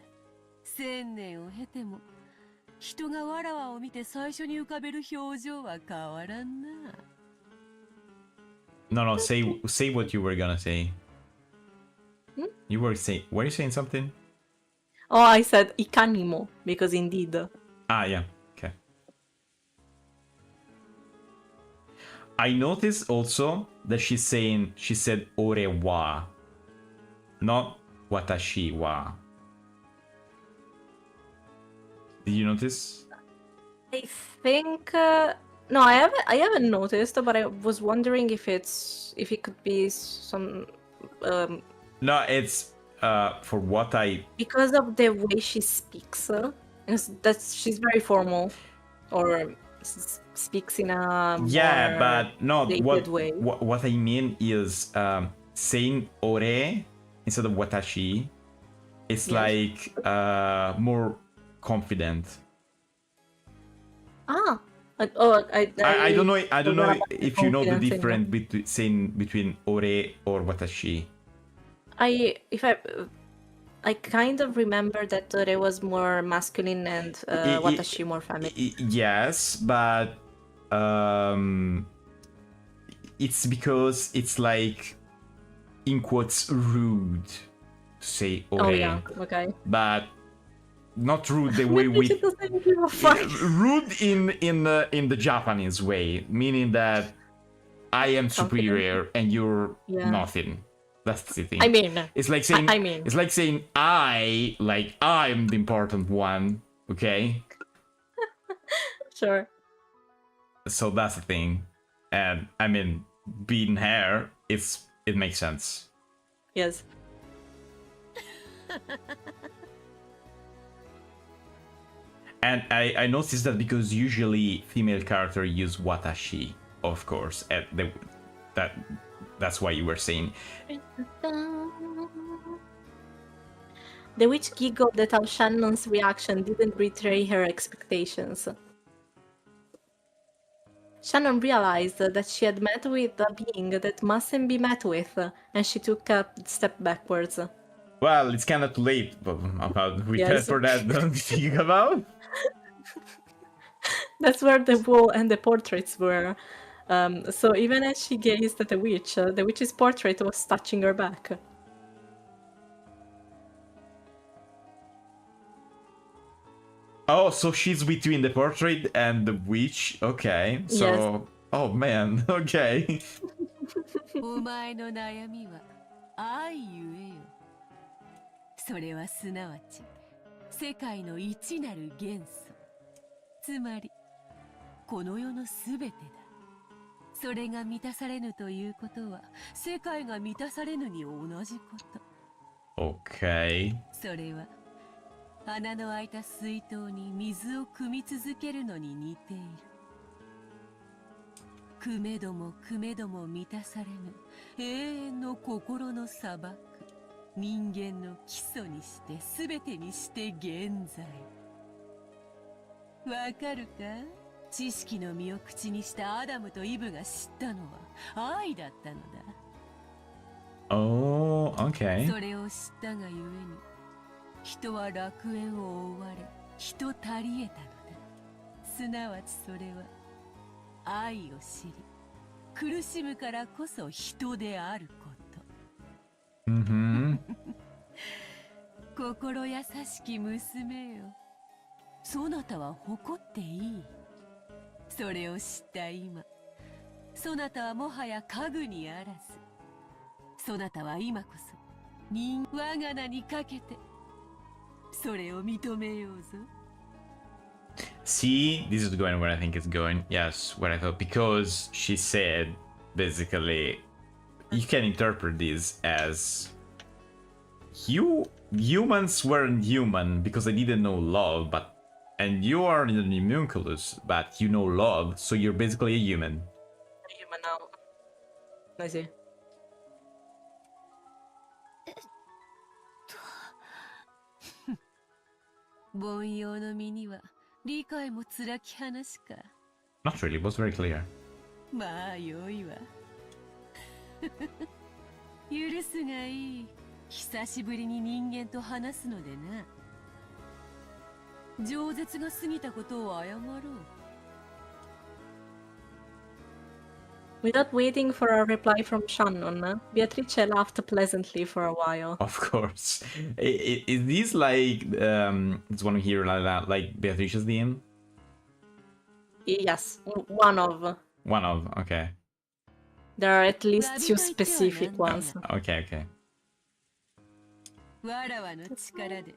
千年を経ても人がわらわを見て最初に浮かべる表情は変わらんな No, say what you were gonna say. You were you saying something? Oh, I said いかにも because indeed. Ah, yeah. Okay. I noticed also that she said ore wa, not watashi wa. Did you notice? I think no, I haven't noticed, but I was wondering if it could be some No, it's for what I because of the way she speaks. She's very formal, or speaks in a yeah, more but no. dated way. What I mean is saying ore instead of watashi. It's Yes. like more confident. Ah, I I don't know. I don't know forgot about if you know the confidence in difference between ore or watashi. I kind of remember that Tore was more masculine and Watashi more feminine. Yes, but it's because it's like in quotes rude to say ore. Oh yeah, okay. But not rude the way we She doesn't give a fuck. rude in the Japanese way, meaning that I am superior and you're Yeah. nothing. That's the thing. I mean, it's like saying I mean, it's like saying I'm the important one. Okay, sure. so that's the thing. And I mean, being her, it's It makes sense. Yes. And I noticed that because usually female character use watashi, of course. And that's why you were saying. The witch giggled at how Shannon's reaction didn't betray her expectations. Shannon realized that she had met with a being that mustn't be met with, and she took a step backwards. Well, it's kind of too late about Yes. for that. Don't think about. That's where the wall and the portraits were. So even as she gazed at the witch's portrait was touching her back. Oh, so she's between the portrait and the witch. Okay, so Yes. oh man, okay. お前の悩みは愛ゆえよ。それはすなわち世界の一なる元素。つまりこの世のすべてだ。それが満たされぬということは世界が満たされぬに同じこと。Okay. それは穴の開いた水筒に水を汲み続けるのに似ている。くめどもくめども満たされぬ永遠の心の砂漠。人間の基礎にして全てにして現在。わかるか？知識の実を口にしたアダムとイブが知ったのは愛だったのだ。Oh, okay. それを知ったがゆえに人は楽園を覆われ人たり得たのだ。すなわちそれは愛を知り苦しむからこそ人であること。Mm-hmm. 心優しき娘よ、そなたは誇っていい。それを知った今、そなたはもはや家具にあらず。そなたは今こそ我が名にかけてそれを認めようぞ。 See, this is going where I think it's going. Yes, what I thought, because she said basically you can interpret this as humans weren't human because they didn't know love, and you are an homunculus, but you know love, so you're basically a human. Human now. I see. 凡庸の身には理解も辛き話か。 Not really, it was very clear. まあよいわ。許すがいい。久しぶりに人間と話すのでな。饒舌が過ぎたことを謝ろう。 Without waiting for a reply from Shannon, Beatrice laughed pleasantly for a while. Of course. Is this like this one here like Beatrice's DM? Yes, one of. One of, okay. There are at least two specific ones. Okay, okay. わらわの力で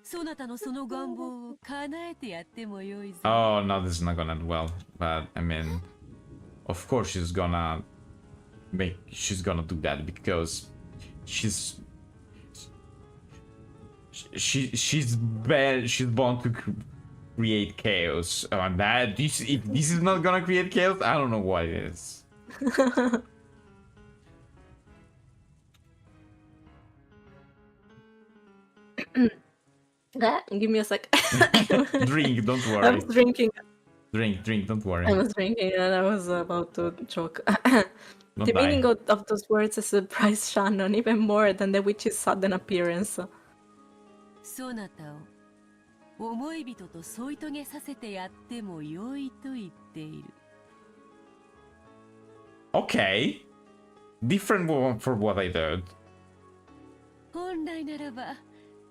そなたのその願望を叶えてやってもよいぞ。 Oh no, this is not gonna end well. But I mean, of course she's gonna do that because she's born to create chaos. And that if this is not gonna create chaos, I don't know what it is. Give me a sec. Drink, don't I worry. was drinking. Drink, don't worry. I was drinking and I was about to choke. Don't The die. meaning of those words surprised Shannon even more than the witch's sudden appearance. そなたを思い人と添い遂げさせてやってもよいと言っている。 Okay. Different one for what I did. 本来ならば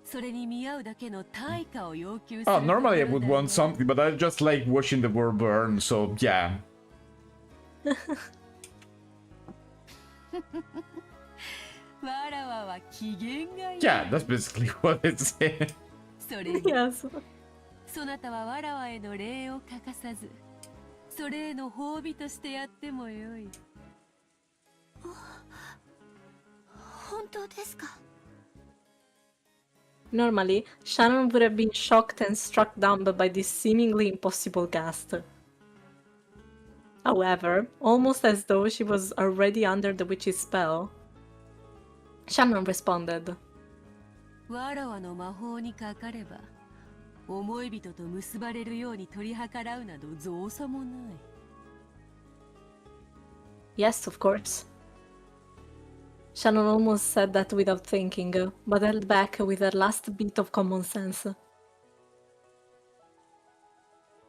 それに見合うだけの対価を要求する。 Oh, normally I would want something, but I just like watching the world burn, so yeah. わらわは機嫌がいい。 Yeah, that's basically what it said. それに Yes. そなたはわらわへの礼を欠かさず、それへの褒美としてやってもよい。本当ですか？ Normally, Shannon would have been shocked and struck dumb by this seemingly impossible guest. However, almost as though she was already under the witch's spell, Shannon responded, わらわの魔法にかかれば思い人と結ばれるように取り計らうなど造作もない。 Yes, of course. Shannon almost said that without thinking, but held back with her last bit of common sense.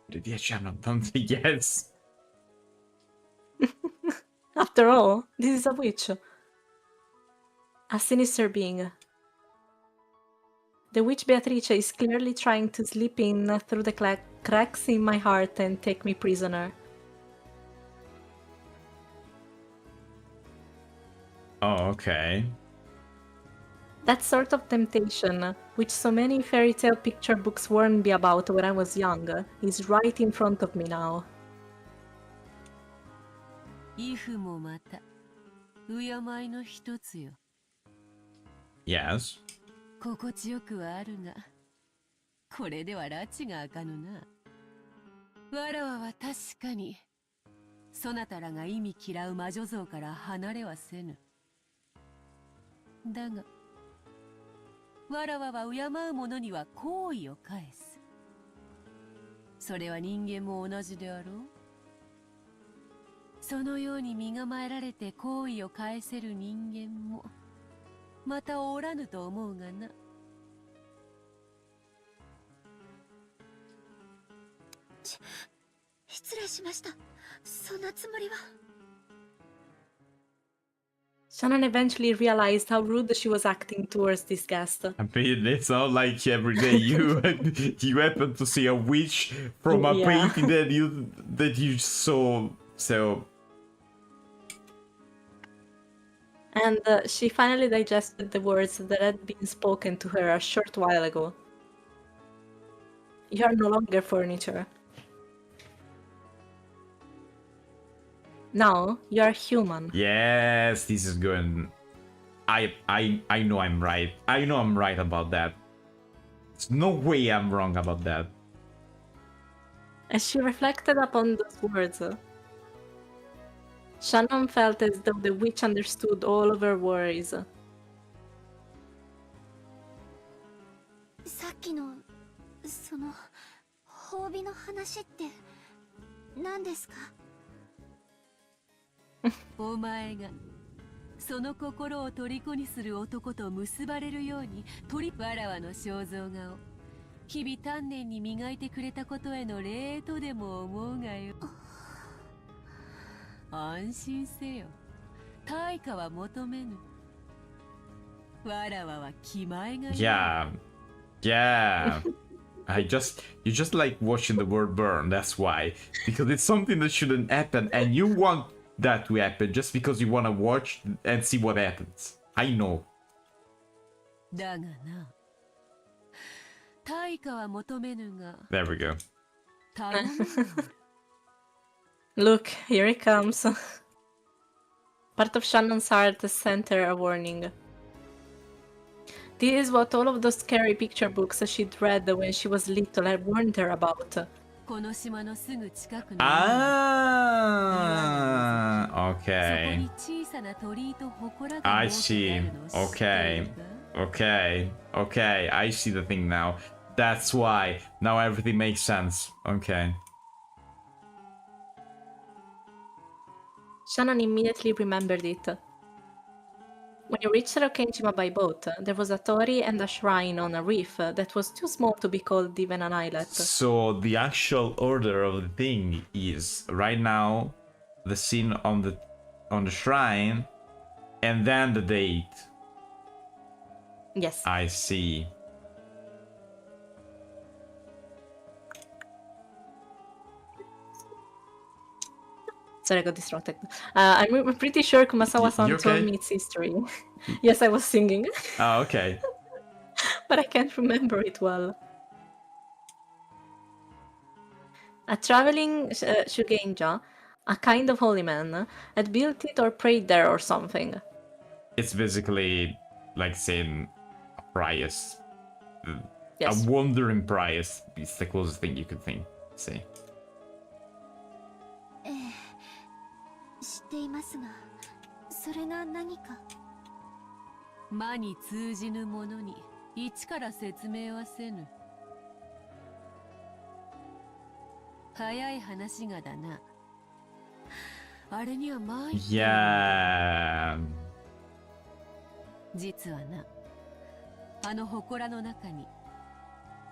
Yeah, Shannon, don't say yes. After all, this is a witch. A sinister being. The witch Beatrice is clearly trying to slip in through the cracks in my heart and take me prisoner. Oh, okay. That sort of temptation, which so many fairy tale picture books warned me about when I was young, is right in front of me now. イフもまた敬いの一つよ。 Yes. 心地よくはあるが、これでは拉致があかぬな。わらわは確かに、そなたらが意味嫌う魔女像から離れはせぬ。だが、わらわは敬う者には好意を返す。それは人間も同じであろう。そのように身構えられて好意を返せる人間も、またおらぬと思うがな。失礼しました。そんなつもりは。Shannon eventually realized how rude she was acting towards this guest. I mean, it's not like every day you you happen to see a witch from a Yeah. painting that you saw. So And she finally digested the words that had been spoken to her a short while ago. You are no longer furniture. Now you are human. yes, this is good. I know I'm right. I know I'm right about that. There's no way I'm wrong about that. As she reflected upon those words, Shannon felt as though the witch understood all of her worries. さっきのその褒美の話って何ですか？お前がその心を虜にする男と結ばれるようにわらわの肖像画を日々丹念に磨いてくれたことへの礼とでも思うがよ。安心せよ。対価は求めぬ。わらわは気前がいい。Yeah. Yeah. You just like watching the world burn, that's why. Because it's something that shouldn't happen and you want that to happen just because you want to watch and see what happens. I know. だがな。対価は求めぬが。 There we go. 頼むよ。 Look, here it comes. Part of Shannon's heart sent her a warning. This is what all of those scary picture books she'd read when she was little had warned her about. この島のすぐ近くの Ah, そこ okay. に小さな鳥居と祠が I 設けてあ see. るのを知ってい Okay. るか？ Okay. Okay. I see the thing now. That's why. Now everything makes sense. Okay. Shannon immediately remembered it. When you reached Rokenjima by boat, there was a torii and a shrine on a reef that was too small to be called even an islet. So the actual order of the thing is right now the scene on the shrine and then the date. Yes. I see. Sorry, I got distracted. I'm pretty sure Kumasawa-san You told okay? me its history. Yes, I was singing, Oh, okay. but I can't remember it well. A traveling shugenja, a kind of holy man, had built it or prayed there or something. It's basically like saying a price. Yes. A wandering price is the closest thing you could say. ええ、知っていますが、それが何か。魔に通じぬものに一から説明はせぬ。早い話がだな。あれには参った。Yeah. 実はな、あの祠の中に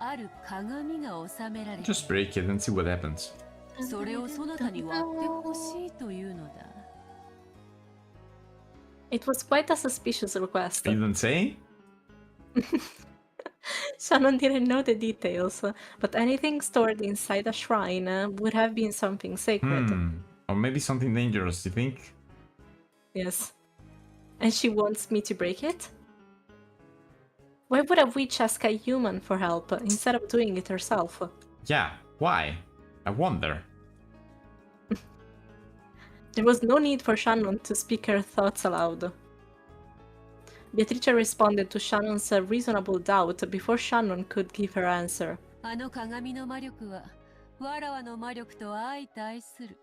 ある鏡が収められている。 Just break it and see what happens. それをそなたに割ってほしいというのだ。It was quite a suspicious request. You don't say? Shannon didn't know the details, but anything stored inside a shrine would have been something sacred. Or maybe something dangerous, you think? Yes. And she wants me to break it? Why would a witch ask a human for help instead of doing it herself? Yeah, why? I wonder. There was no need for Shannon to speak her thoughts aloud. Beatrice responded to Shannon's reasonable doubt before Shannon could give her answer. あの鏡の魔力は、わらわの魔力と相対する。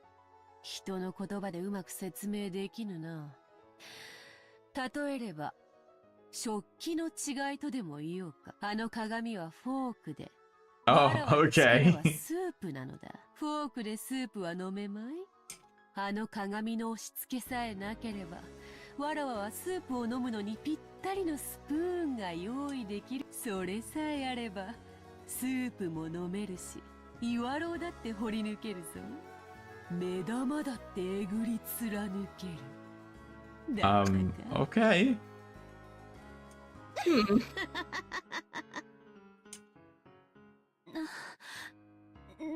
人の言葉でうまく説明できぬな。例えれば、食器の違いとでも言おうか。あの鏡はフォークで。 Oh, わらわの力 okay. はスープなのだ。フォークでスープは飲めまい？あの鏡の押し付けさえなければ、わらわはスープを飲むのにぴったりのスプーンが用意できる。それさえあれば、スープも飲めるし、岩ろうだって掘り抜けるぞ。目玉だってえぐり貫ける。だったか。 Okay.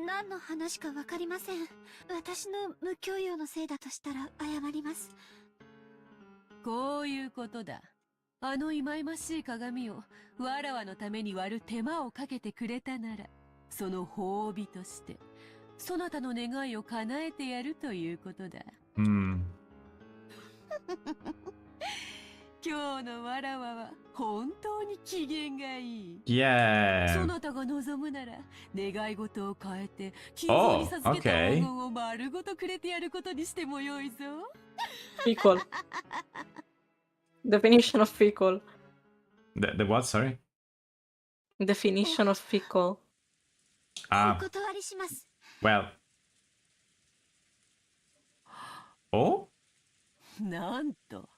何の話かわかりません。私の無教養のせいだとしたら謝ります。こういうことだ。あの忌々しい鏡をわらわのために割る手間をかけてくれたなら、その褒美として、そなたの願いを叶えてやるということだ。今日のわらわは本当に機嫌がいい。Yeah. そなたが望むなら願い事を変えて金蔵に授けた黄金を丸ごとくれてやることにしてもよいぞ。Fecal. Definition of fecal. The what? Sorry? Definition of fecal. お Ah, 断りします。 well. Oh? なんと。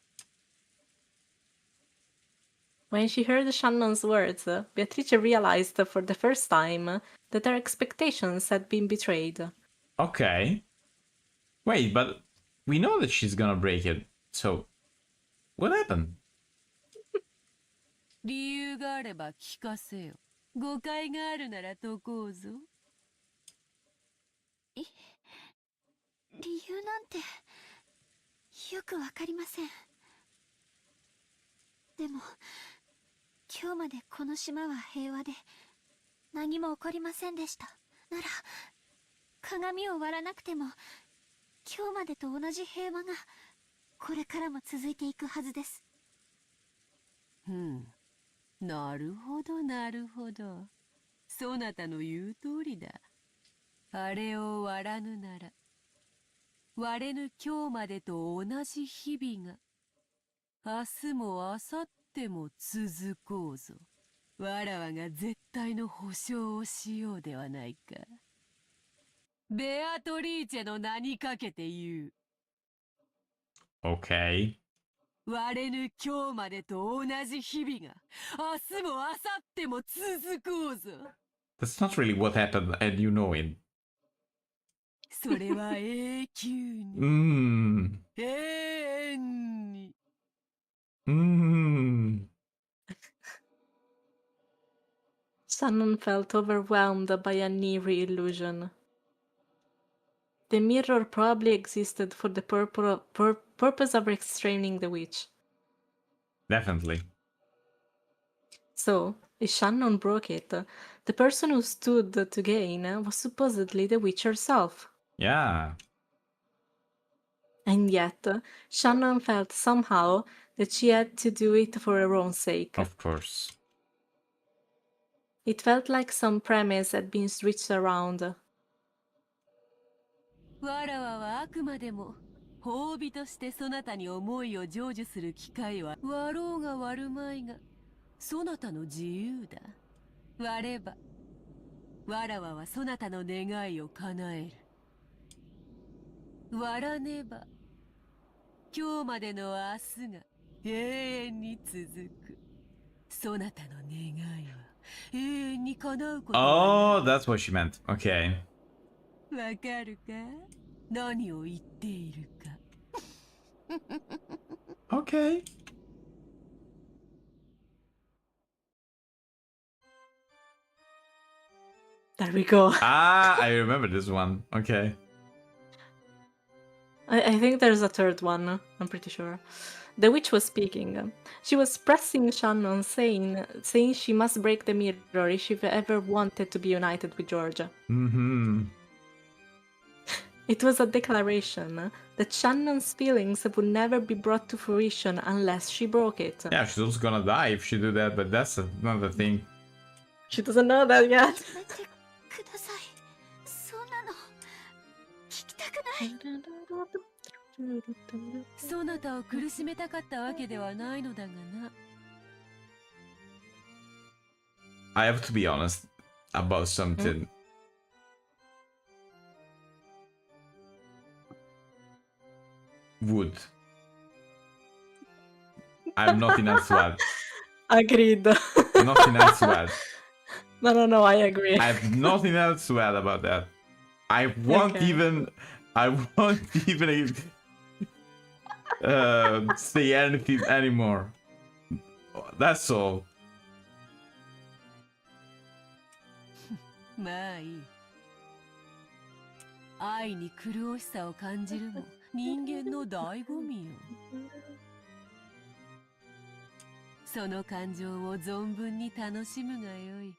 When she heard Shannon's words, Beatrice realized for the first time that her expectations had been betrayed. Okay. Wait, but we know that she's gonna break it. So, what happened? 理由があれば聞かせよ。誤解があるなら解こうぞ。理由なんてよくわかりません。でも今日までこの島は平和で何も起こりませんでした。なら鏡を割らなくても今日までと同じ平和がこれからも続いていくはずです。なるほどなるほど。そなたの言う通りだ。あれを割らぬなら、割れぬ今日までと同じ日々が明日も明後日も続こうぞ。わらわが絶対の保証をしようではないか。ベアトリーチェの名にかけて言う。 Okay. 割れぬ今日までと同じ日々が明日も明後日も続こうぞ。 That's not really what happened, and you know it. それは永久に、 永遠に。 Shannon felt overwhelmed by an eerie illusion. The mirror probably existed for the purpose of restraining the witch. Definitely. So, if Shannon broke it, the person who stood to gain was supposedly the witch herself. Yeah. And yet, Shannon felt somehow that she had to do it for her own sake. Of course. It felt like some premise had been switched around. わらわはあくまでも褒美としてそなたに思いを成就する機会は割ろうが割るまいがそなたの自由だ。割ればわらわはそなたの願いを叶える。割らねば今日までの明日が永遠に続く。そなたの願いは永遠に叶うことはない。 Oh, that's what she meant. Okay. わかるか？何を言っているか。Okay. There we go. Ah, I remember this one. Okay. I think there's a third one, I'm pretty sure. The witch was speaking. She was pressing Shannon, saying she must break the mirror if she ever wanted to be united with Georgia. Mm-hmm. It was a declaration that Shannon's feelings would never be brought to fruition unless she broke it. Yeah, she's also gonna die if she do that, but that's another thing. She doesn't know that yet. 待ってください。そんなの聞きたくない。そなたを苦しめたかったわけではないのだがな。 I have to be honest about something. Wood. I'm nothing else to add. Agreed. Nothing else to add. No, I agree. I have nothing else to add about that. I won't Okay. even say anything anymore. That's all. まあいい。愛に苦しさを感じるも人間の醍醐味よ。その感情を存分に楽しむがよい。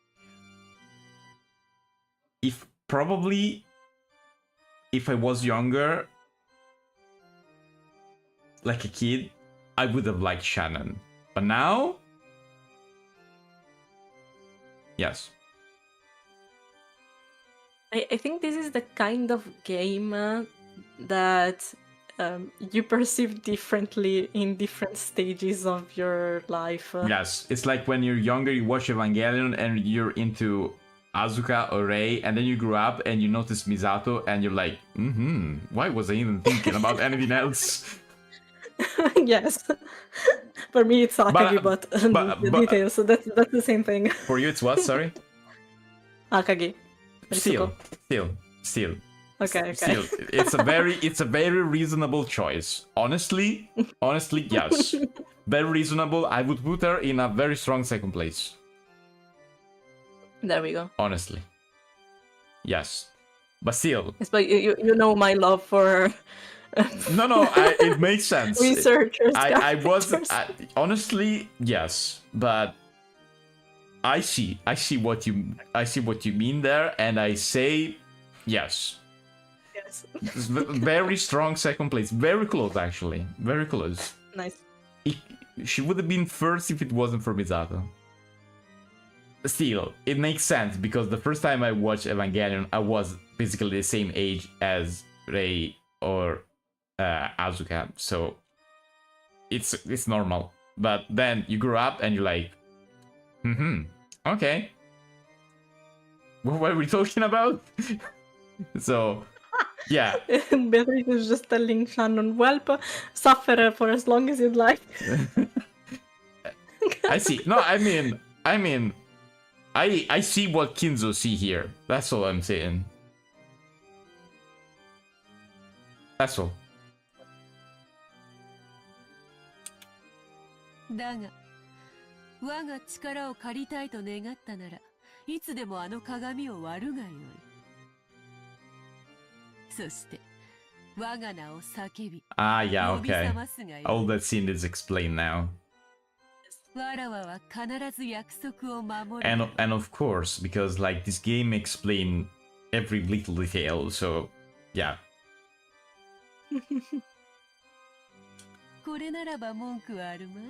If I was younger, like a kid, I would have liked Shannon. But now, yes. I think this is the kind of game that you perceive differently in different stages of your life. Yes, it's like when you're younger, you watch Evangelion and you're into Asuka or Rei, and then you grow up and you notice Misato and you're like, why was I even thinking about anything else? Yes. For me, it's Akagi, but, but- the but- details. So that's the same thing. For you, it's what? Sorry? Akagi. Still. Okay. Still, it's a very reasonable choice. Honestly, yes. Very reasonable. I would put her in a very strong second place. There we go. Honestly. Yes. But still. It's like you know my love for No, it makes sense. researchers. I was characters. honestly, yes, but I see what you mean there, and I say yes. Yes. Very strong second place, very close actually, very close. Nice. She would have been first if it wasn't for Misato. Still, it makes sense because the first time I watched Evangelion, I was basically the same age as Rei or Asuka, so it's normal. But then you grow up and you're like, okay. What were we talking about? So, yeah. Beatrice is just telling Shannon, "Welp, suffer for as long as you'd like." I see. No, I mean, I see what Kinzo see here. That's all I'm saying. That's all. だが我が力を借りたいと願ったならいつでもあの鏡を割るがよい。そして我が名を叫び Ah, yeah, 呼び okay. 覚ますがよい。 All that scene is explained now. わらわは必ず約束を守る。 And of course, because like this game explain every little detail, so yeah. これならば文句はあるまい。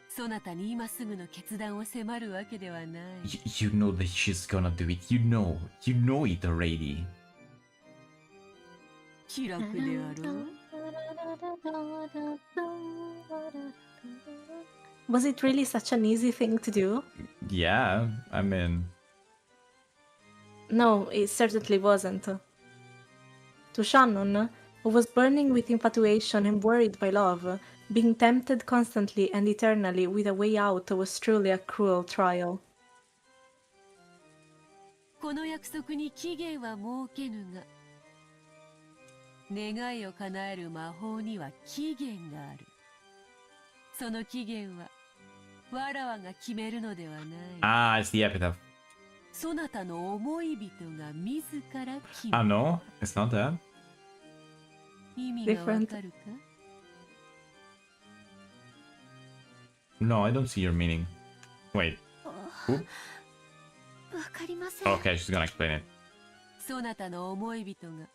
そなたに今すぐの決断を迫るわけではない。You know that she's gonna do it. You know it already. 気楽であろう。Was it really such an easy thing to do? Yeah, I mean, No, it certainly wasn't. To Shannon, who was burning with infatuation and worried by love, being tempted constantly and eternally with a way out was truly a cruel trial. この約束に期限は設けぬが、願いを叶える魔法には期限がある。その期限はわらわが決めるのではない。it's the epitaph. そなたの思い人が自ら決める。No, it's not that. 意味がわかるか？ No, I don't see your meaning. Wait. わかりません。 Okay, she's gonna explain it. そなたの思い人が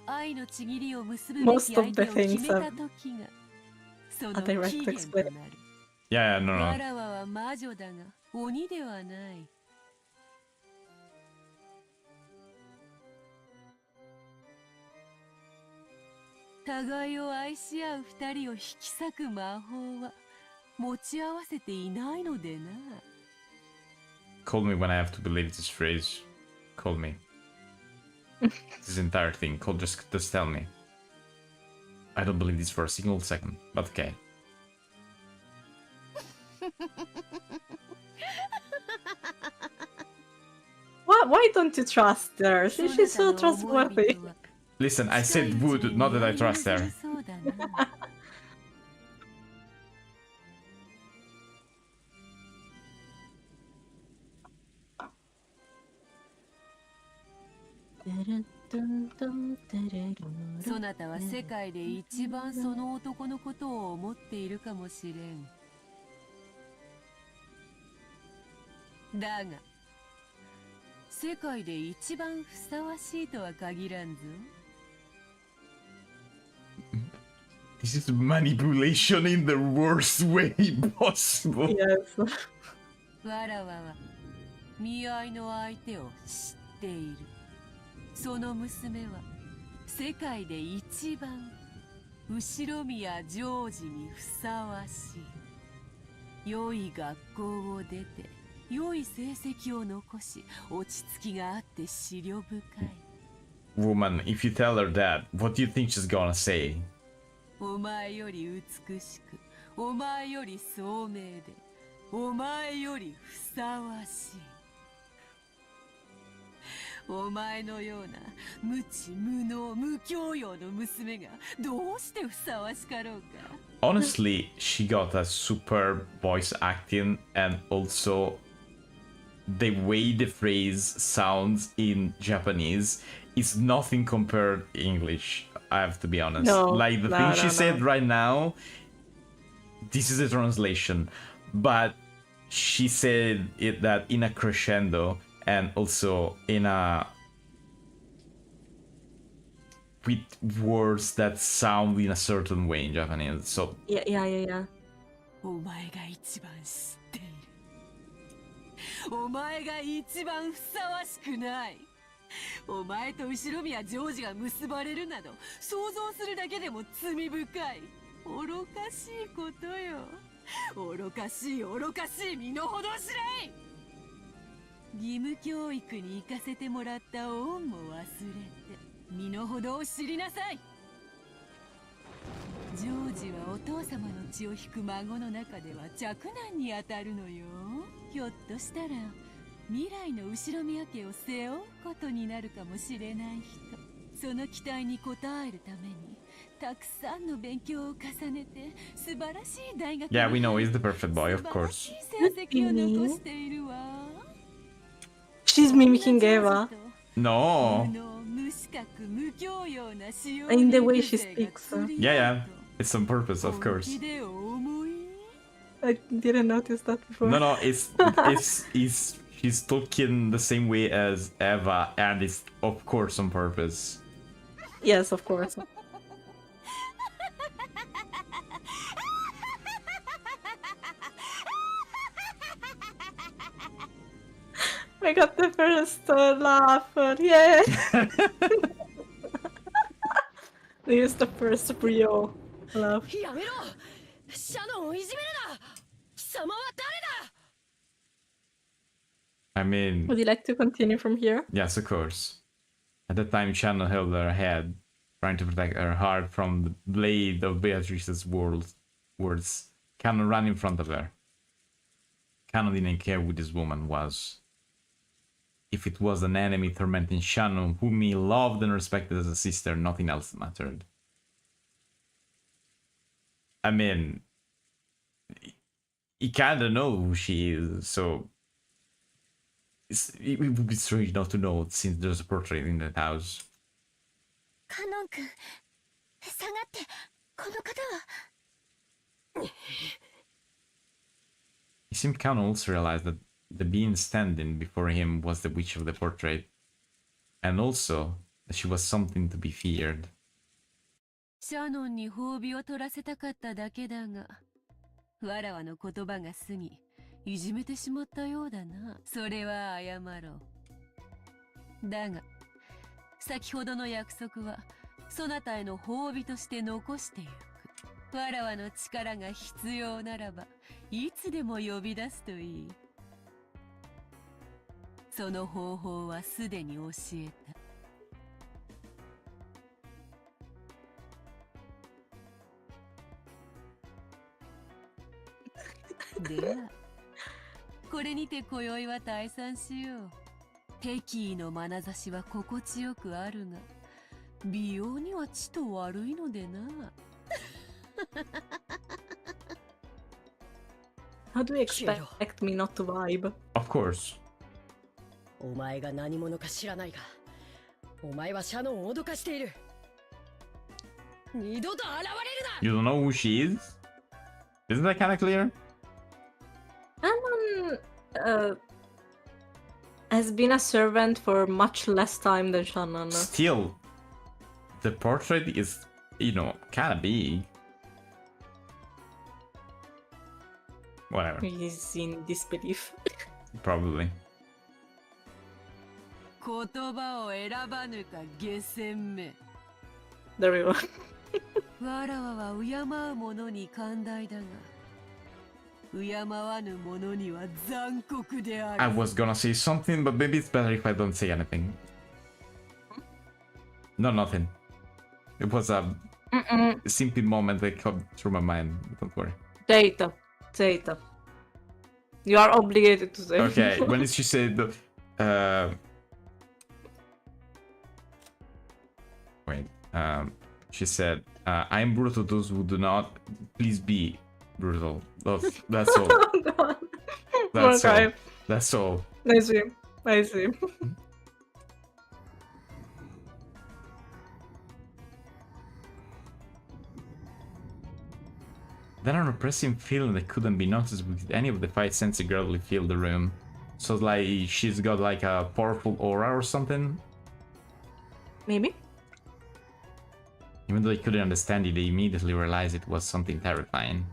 愛のちぎりを結ぶべ Most き of 相 the 手を決 things めた are 時がそ a の direct 期限と explain. なる。 Yeah, no, わ no. らわは魔女だが鬼ではない。互いを愛し合う二人を引き裂く魔法は持ち合わせていないのでな。 Call me when I have to believe this phrase. Call me. This entire thing. Just tell me. I don't believe this for a single second, but okay. Why don't you trust her? She's so trustworthy. Listen, I said would, not that I trust her. そうだな。そなたは世界で一番その男のことを思っているかもしれん。だが世界で一番ふさわしいとは限らんぞ。 This is manipulation in the worst way possible. Yes. わらわは見合いの相手を知っている。その娘は世界で一番後宮ジョージにふさわしい。良い学校を出て良い成績を残し落ち着きがあって思慮深い。 Woman, if you tell her that, what do you think she's gonna say? お前より美しく、お前より聡明で、お前よりふさわしい。お前のような無知無能無教養の娘がどうしてふさわしかろうか。 Honestly, she got a superb voice acting, and also the way the phrase sounds in Japanese is nothing compared to English. I have to be honest. No, Like the no, thing no, she said no. right now, this is a translation, but she said it that in a crescendo and also in a with words that sound in a certain way in Japanese. So Yeah. お前が一番知っている。お前が一番ふさわしくない。お前と後宮ジョージが結ばれるなど想像するだけでも罪深い。愚かしいことよ。愚かしい身の程知れい。義務教育に行かせてもらった恩も忘れて身の程を知りなさい。ジョージはお父様の血を引く孫の中では嫡男にあたるのよ。ひょっとしたら未来の後宮家を背負うことになるかもしれない人。その期待に応えるためにたくさんの勉強を重ねて素晴らしい大学に yeah, we know he's the perfect boy, of 素晴ら course. しい成績を残しているわ。 She's mimicking Eva. No. In the way she speaks. Yeah. It's on purpose, of course. I didn't notice that before. No, it's she's talking the same way as Eva, and it's of course on purpose. Yes, of course. I got the first laugh. Yeah. This is the first real laugh. やめろシャノンをいじめるな貴様は誰だ I mean, Would you like to continue from here? yes, of course. At that time, Shannon held her head, trying to protect her heart from the blade of Beatrice's words. Cannon ran in front of her. Cannon didn't care who this woman was. If it was an enemy tormenting Shannon, whom he loved and respected as a sister, nothing else mattered. I mean, he kinda know who she is, so it would be strange not to know since there's a portrait in that house. カノン君下がってこの方は It seemed Cannon also realized that the being standing before him was the witch of the portrait, and also that she was something to be feared. シャノンに褒美を取らせたかっただけだが、わらわの言葉が過ぎ、いじめてしまったようだな。それは謝ろう。だが、先ほどの約束は、そなたへの褒美として残してゆく。わらわの力が必要ならば、いつでも呼び出すといい。その方法はすでに教えた。ではこれにて今宵は退散しよう。敵意の眼差しは心地よくあるが、美容にはちと悪いのでな。How do you expect me not to vibe? Of course. お前が何者か知らないが、お前はシャノンを脅かしている。二度と現れるな You don't know who she is? Isn't that kinda clear? Shannon has been a servant for much less time than Shannon. Still, the portrait is, kinda big. Whatever. He's in disbelief. Probably. 言葉を選ばぬか下船め。 There we go. わらわは敬う者に寛大だが、敬わぬ者には残酷である。 I was gonna say something, but maybe it's better if I don't say anything. No, nothing. It was a simple moment that came through my mind. Don't worry. Data. You are obligated to say. Okay, when she said, she said, "I'm brutal to those who do not. Please be brutal." That's all. Oh god. That's Okay. all. That's all. I see. Then an oppressive feeling that couldn't be noticed with any of the five senses gradually filled the room. So like she's got like a powerful aura or something. Maybe. Even though they couldn't understand it, they immediately realized it was something terrifying.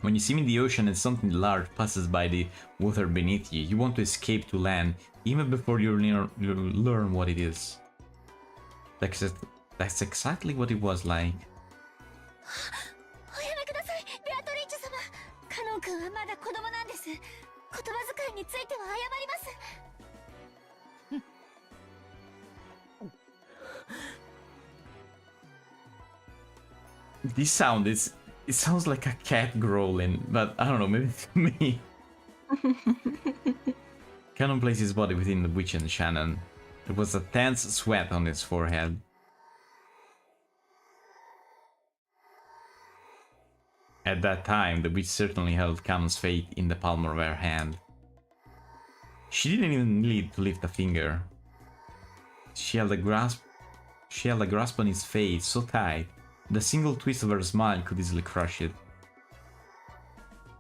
When you swim in the ocean and something large passes by the water beneath you, you want to escape to land, even before you learn what it is. That's exactly what it was like. おやめくださいベアトリーチェ様。カノン君はまだ子供なんです。言葉遣いについては謝ります。 This sound it sounds like a cat growling, but I don't know, maybe it's me. Cannon placed his body within the witch and Shannon. There was a tense sweat on his forehead. At that time, the witch certainly held Cannon's fate in the palm of her hand. She didn't even need to lift a finger. She held a grasp on his face so tight that a single twist of her smile could easily crush it.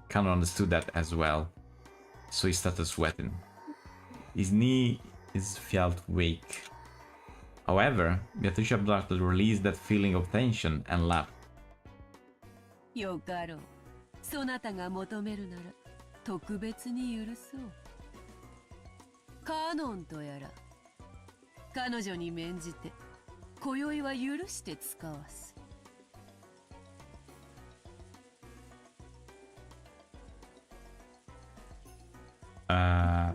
Cannon understood that as well, so he started sweating. His knees felt weak. However, Beatrice abruptly released that feeling of tension and laughed. よかろう。そなたが求めるなら特別に許そう。カノンとやら彼女に免じて今宵は許して使わす。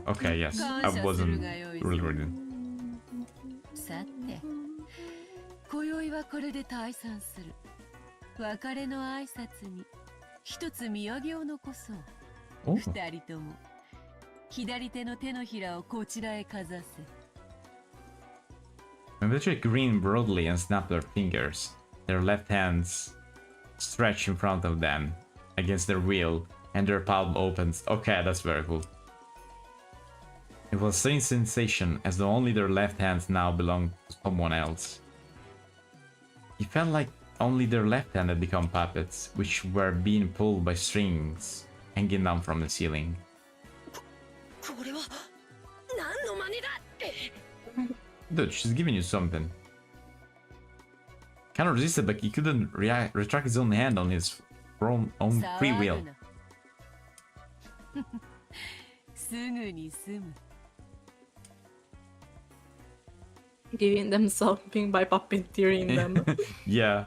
Okay, yes. I wasn't really reading. さて、今宵はこれで退散する。別れの挨拶に一つ土産を残そう。 Oh. 二人とも左手の手のひらをこちらへかざせ。 When they grin broadly and snap their fingers, their left hands stretch in front of them against their will, and their palm opens. Okay, that's very cool. It was a strange sensation, as though only their left hands now belonged to someone else. It felt like only their left hand had become puppets, which were being pulled by strings hanging down from the ceiling. これは何の真似だ。 Dude, she's giving you something. Kind of resisted, but he couldn't retract his own hand on his own free will. すぐに済む。 Giving them something by puppeteering them. Yeah.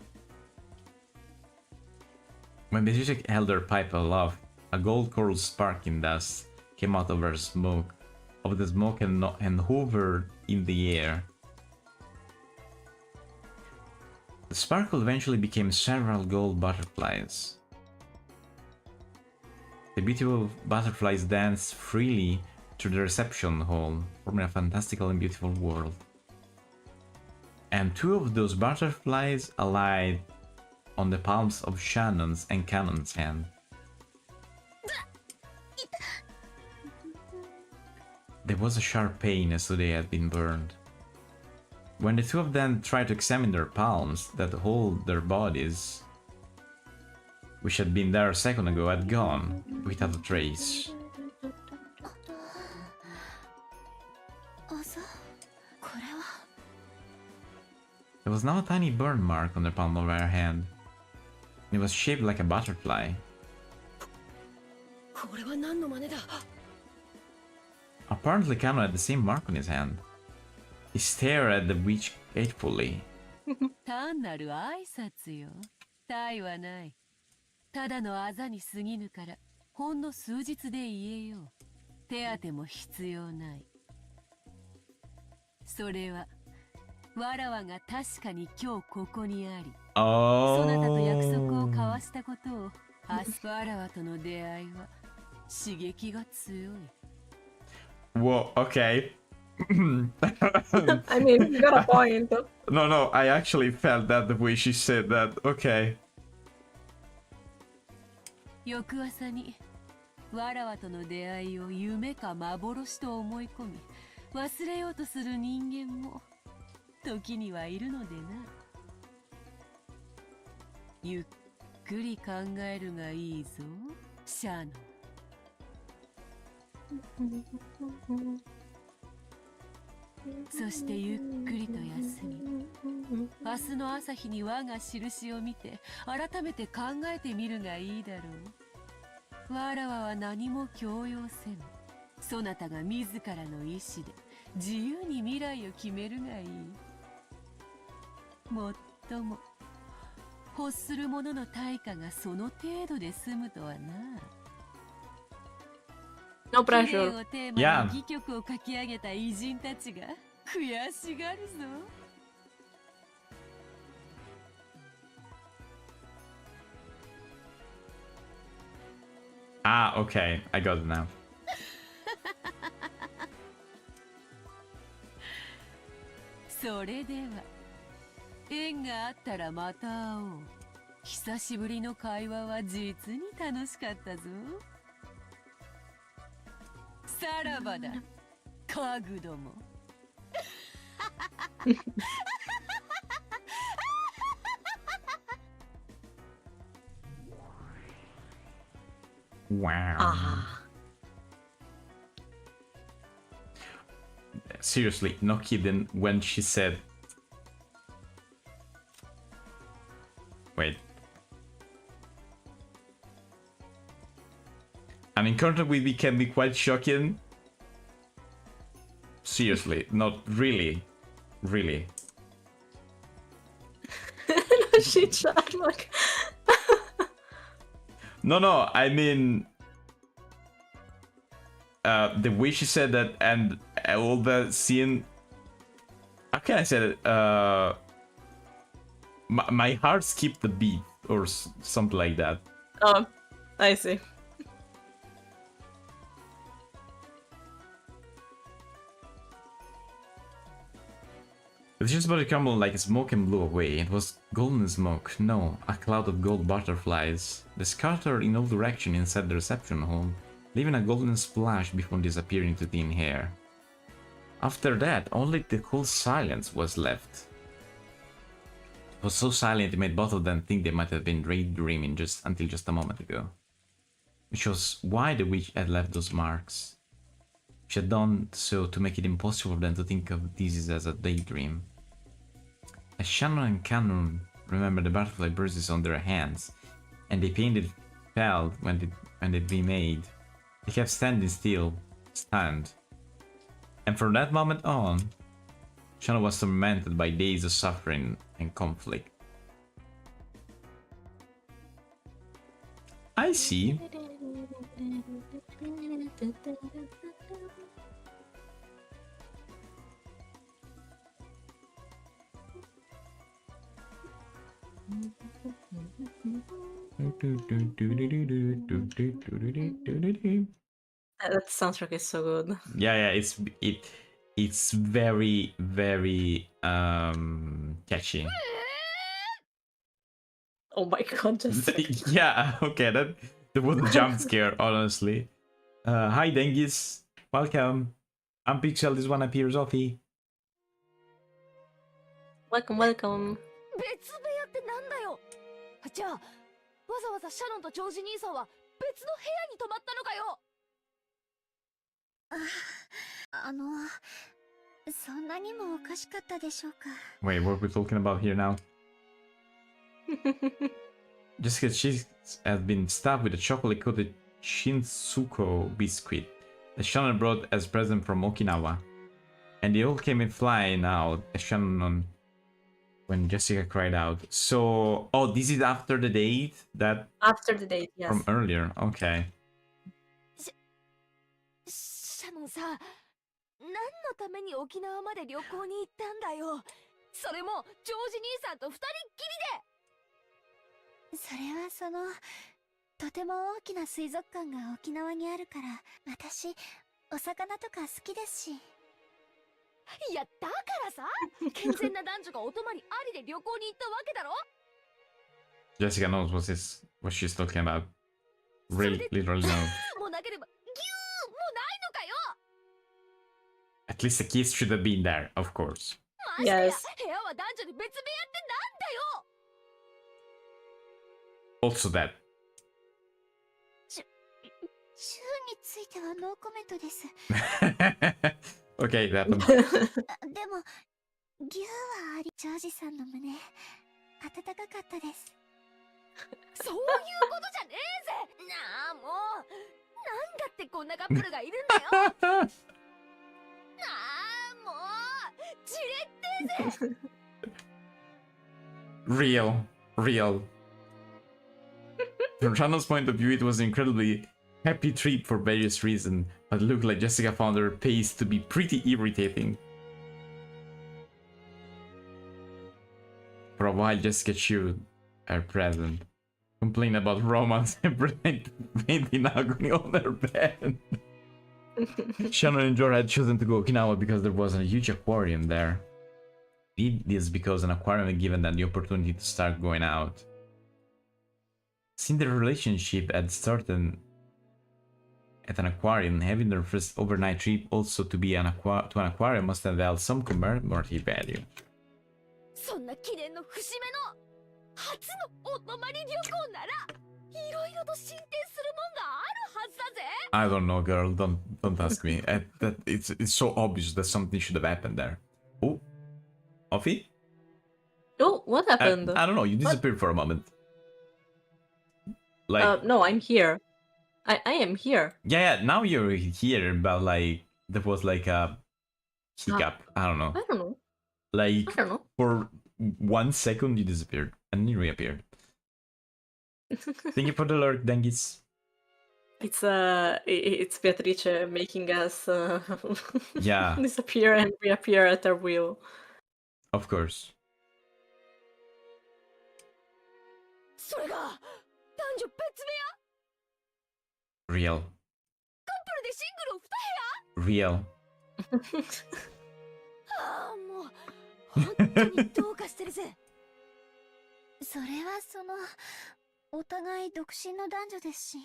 When Bezushek held her pipe aloft, a gold coral sparking dust came out of the smoke and hovered in the air. The sparkle eventually became several gold butterflies. The beautiful butterflies danced freely through the reception hall, forming a fantastical and beautiful world. And two of those butterflies alighted on the palms of Shannon's and Cannon's hand. There was a sharp pain as though they had been burned. When the two of them tried to examine their palms that hold their bodies, which had been there a second ago, had gone without a trace. あざ、これは There was now a tiny burn mark on the palm of her hand. It was shaped like a butterfly. これは何の真似だ。 Apparently Kano had the same mark on his hand. He stared at the witch hatefully. 単なる挨拶よ。他はない。ただのあざに過ぎぬから、ほんの数日で言えよう。手当ても必要ない。それは、わらわが確かに今日ここにあり、そなたと約束を交わしたことを、アスパラワとの出会いは刺激が強い。 Whoa, okay. I mean, you got a point. No, I actually felt that the way she said that. Okay. 翌朝にわらわとの出会いを夢か幻と思い込み忘れようとする人間も時にはいるのでな。ゆっくり考えるがいいぞ、シャノ。そしてゆっくりと休み、明日の朝日に我が印を見て改めて考えてみるがいいだろう。わらわは何も強要せぬ。そなたが自らの意志で自由に未来を決めるがいい。もっとも欲する者の対価がその程度で済むとはな。 No 綺麗 pressure. をテーマに戯曲を書き上げた偉人たちが悔しがるぞ。 Ah, okay. I got it now. それでは縁があったらまた会おう。久しぶりの会話は実に楽しかったぞ。さらばだ、家具ども。 Wow. Ah. Seriously, no kidding, when she said... Wait. An encounter with me can be quite shocking. seriously, not really, really. No, she tried, like... No, I mean, the way she said that and all the scene. How can I say it? My heart skipped the beat or something like that. Oh, I see. It was just about to crumble like smoke and blew away. It was golden smoke. No, a cloud of gold butterflies. They scattered in all directions inside the reception hall, leaving a golden splash before disappearing into thin air. After that, only the cold silence was left. It was so silent it made both of them think they might have been daydreaming until just a moment ago. Which was why the witch had left those marks. She had done so to make it impossible for them to think of this as a daydream. As Shannon and Canon remembered the butterfly bruises on their hands, and the pain they felt when they'd been made, they kept standing still, stunned. And from that moment on, Shannon was tormented by days of suffering and conflict. I see. That soundtrack is so good. Yeah, it's very catchy. Oh my god, just... Yeah, okay, that was a jump scare, honestly. Hi Dengis, welcome. I'm Pixel, this one appears Sophie. Welcome, welcome. 別部屋ってなんだよ。じゃあわざわざシャロンとジョージ兄さんは別の部屋に泊まったのかよ。そんなにもおかしかったでしょうか。 Wait, what are we talking about here now? Jessica Cheese has been stuffed with a chocolate-coated Shinsuko biscuit that Shannon brought as a present from Okinawa. And they all came in flying out as Shannon when Jessica cried out. So, oh, this is after the date that After the date, yes. from earlier. Okay. シャノンさ、何のために沖縄まで旅行に行ったんだよ。それもジョージ兄さんと二人っきりで。それはとても大きな水族館が沖縄にあるから、私お魚とか好きですし。いやだからさ、健全な男女がお泊まりありで旅行に行ったわけだろ。Jessica knows what she's talking about. Really, literally knows. もうなければギューもうないのかよ。 At least the kids should have been there, of course. ましてや、 Yes. 部屋は男女で別部屋ってなんだよ。 Also that. 週についてはノーコメントです。 Okay, that one. でも牛はあり、ジョージさんの胸温かかったです。そういうことじゃねえぜ。なあもう、なんだってこんなカップルがいるんだよ。なあもう、じれってぜ。 Real. From Shannon's point of view, it was an incredibly happy trip for various reasons, but it looked like Jessica found her pace to be pretty irritating. For a while, Jessica chewed her present, complained about romance and painting agony on her bed. Shannon and Jorah had chosen to go to Okinawa because there was a huge aquarium there. Did this because an aquarium had given them the opportunity to start going out. Since their relationship had started at an aquarium, having their first overnight trip also to be to an aquarium must have held some commemorative value. そんな記念の節目の初のお泊まり旅行なら、いろいろと進展するもんがあるはずだぜ。 I don't know, girl. Don't ask me. It's so obvious that something should have happened there. Oh, Offie? Oh, what happened? I don't know. You disappeared for a moment. Like, No, I'm here. I am here. yeah. Now you're here, but like there was like a hiccup. I don't know. I don't know. Like I don't know. for 1 second you disappeared and then you reappeared. Thank you for the lurk, Dengis. It's Beatrice making us Yeah, disappear and reappear at our will. of course. それが男女別部屋 Real. カップルでシングルを2 Real. ああもう本当にどうかしてるぜそれはお互い独身の男女ですし。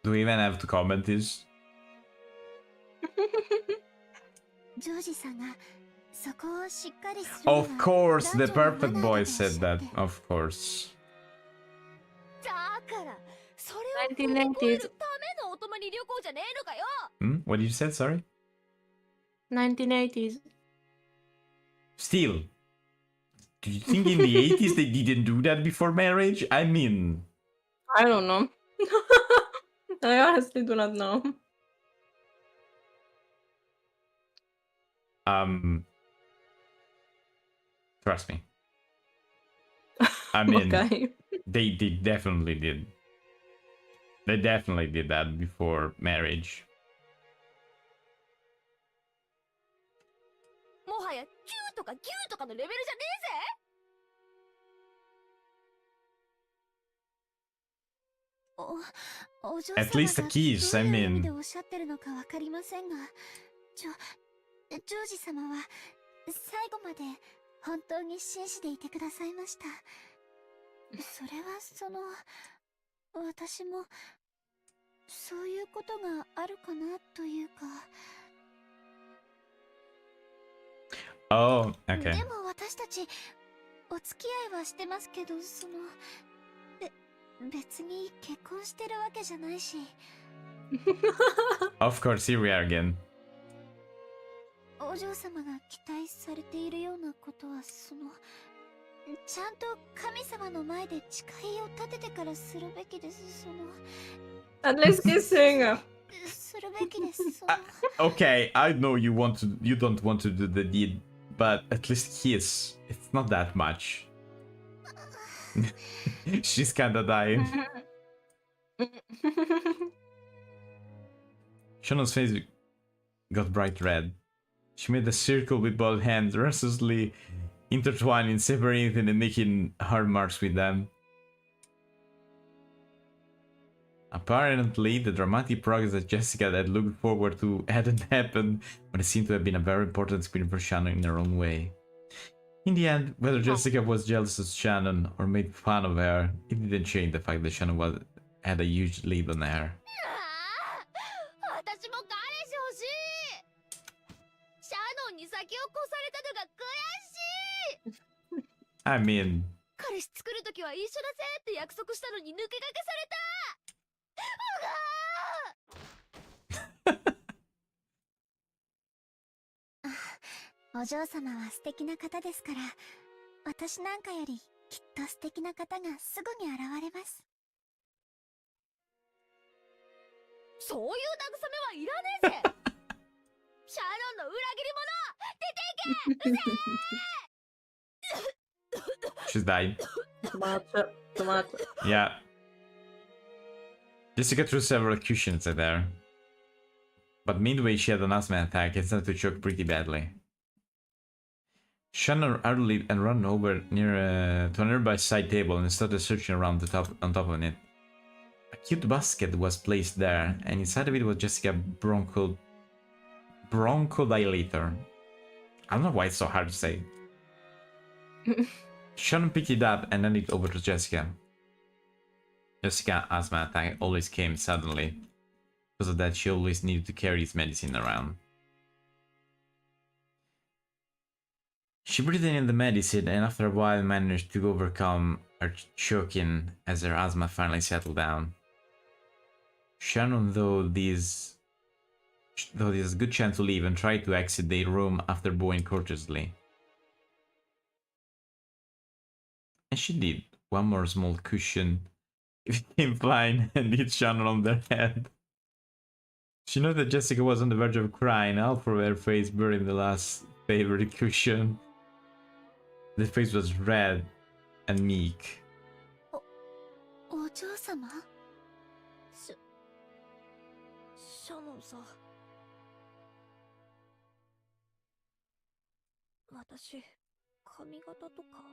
Do we even have to comment this? ジョージさんがそこをしっかりするには Of course, the 男女の perfect マナー boy だとおっしゃ said って that. Of course. だからそれを 1990s 乗り越えるためのお泊まり旅行じゃねえのかよ What did you say? Sorry? 1980s. Still. Do you think in the 80s they didn't do that before marriage? I mean... I don't know. I honestly do not know. Trust me. I mean, Okay. they definitely did. They definitely did that before marriage. もはやキューとかギューとかのレベルじゃねお嬢 At 様 least a が kiss, どう I いう意味 mean... でおっしゃってるのかわかりませんが、ジョージ様は最後まで本当に紳士でいてくださいました。それは私もそういうことがあるかなというか。Oh, okay. でも私たちお付き合いはしてますけど、別に結婚してるわけじゃないし。Of course, here we are again. お嬢様が期待されているようなことはちゃんと神様の前で誓いを立ててからするべきです。At least kissing. するべきです。Okay, I know you don't want to do the deed, but at least kiss. It's not that much. She's kinda dying. Shannon's face got bright red. She made a circle with both hands, restlessly intertwining, separating and making hard marks with them. Apparently, the dramatic progress that Jessica had looked forward to hadn't happened, but it seemed to have been a very important experience for Shannon in her own way. In the end, whether Jessica was jealous of Shannon or made fun of her, it didn't change the fact that Shannon had a huge lead on her. 私も彼氏欲しいシャノンに先を越されたのが悔しい I mean... 彼氏作るときは一緒だぜって約束したのに抜け駆けされたお嬢様は素敵な方ですから、私なんかよりきっと素敵な方がすぐに現れます。そういう慰めはいらねえぜシャノンの裏切り者出ていけ She's died. Tomato. Yeah. Jessica threw several cushions at her. But midway she had an asthma attack and started to choke pretty badly. Shannon hurried and ran over to a nearby side table and started searching around on top of it. A cute basket was placed there, and inside of it was Jessica's bronchodilator. I don't know why it's so hard to say. Shannon picked it up and handed it over to Jessica. Jessica's asthma attack always came suddenly. Because of that, she always needed to carry his medicine around. She breathed in the medicine and after a while managed to overcome her choking as her asthma finally settled down. Shannon, though this is a good chance to leave and tried to exit the room after bowing courteously. And she did. One more small cushion came flying and hit Shannon on their head. She knew that Jessica was on the verge of crying, half of her face buried in the last favorite cushion. The face was red and meek. お嬢様シャノンさん。私、髪型とか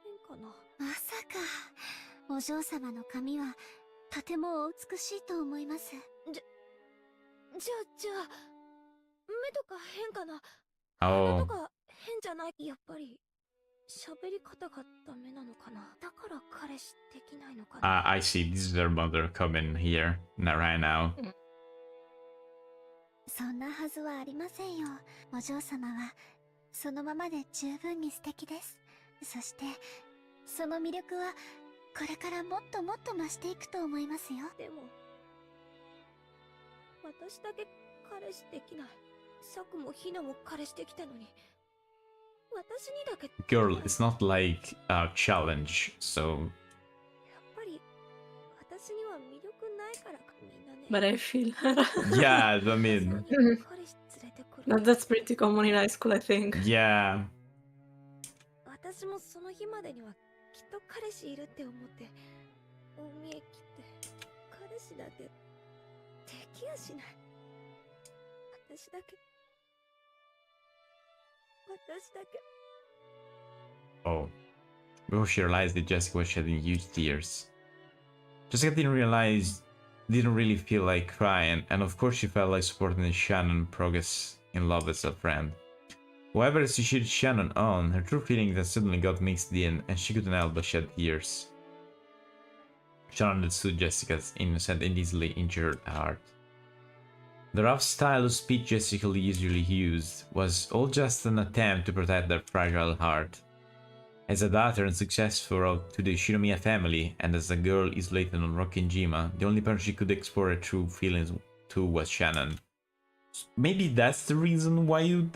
変かな。まさか、お嬢様の髪はとてもお美しいと思います。じゃあ、目とか変かな。鼻とか変じゃない。やっぱり喋り方がダメなのかな。だから彼氏できないのかな。I see. This is her mother coming here right now. そんなはずはありませんよ。お嬢様はそのままで十分に素敵です。そしてその魅力はこれからもっともっと増していくと思いますよ。でも私だけ彼氏できない。サクもヒナも彼氏できたのに私にだけ。 Girl, it's not like a challenge, so やっぱり私には魅力ないからか。みんなね。 But I feel yeah, I mean, 彼氏連れてくる。 that's pretty common in high school, I think. yeah. 私もその日までにはきっと彼氏いるって思って海へ来て、彼氏だってできやしない。私だけ。 Oh. Before she realized that Jessica was shedding huge tears. Jessica didn't really feel like crying, and of course she felt like supporting Shannon progress in love as a friend. However, as she cheered Shannon on, her true feelings had suddenly got mixed in, and she couldn't help but shed tears. Shannon understood Jessica's innocent and easily injured heart. The rough style of speech Jessica usually used was all just an attempt to protect her fragile heart. As a daughter and successor to the Shinomiya family, and as a girl isolated on Rokkenjima, the only person she could explore her true feelings to was Shannon. Maybe that's the reason why you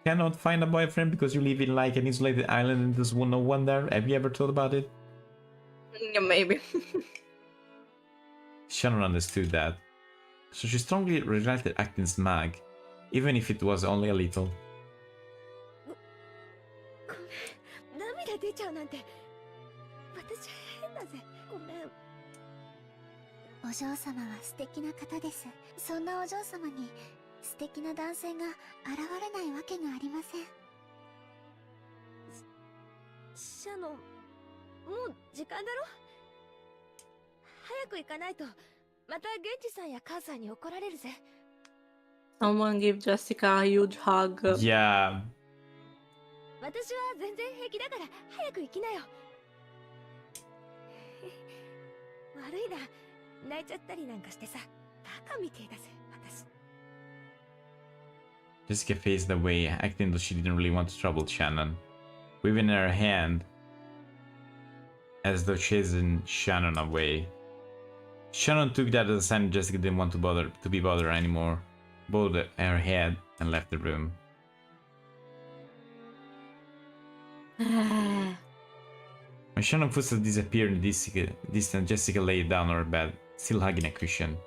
cannot find a boyfriend, because you live in like an isolated island and there's no one there? Have you ever thought about it? Yeah, maybe. Shannon understood that. So she strongly regretted acting smug, even if it was only a little. 涙出ちゃうなんて私変だぜ。ごめん。お嬢様は素敵な方です。そんなお嬢様に素敵な男性が現れないわけがありません。シャノン、もう時間だろ。早く行かないとまた現地さんや母さんに怒られるぜ。 Someone give Jessica a huge hug. Yeah. 私は全然平気だから早く行きなよ。悪いな、泣いちゃったりなんかしてさ、バカみてえだぜ、私。 Jessica faced away, acting though she didn't really want to trouble Shannon, waving her hand as though chasing Shannon away. Shannon took that as a sign Jessica didn't want to be bothered anymore, bowed her head and left the room. When Shannon's footsteps disappeared in the distance, Jessica lay down on her bed, still hugging a cushion.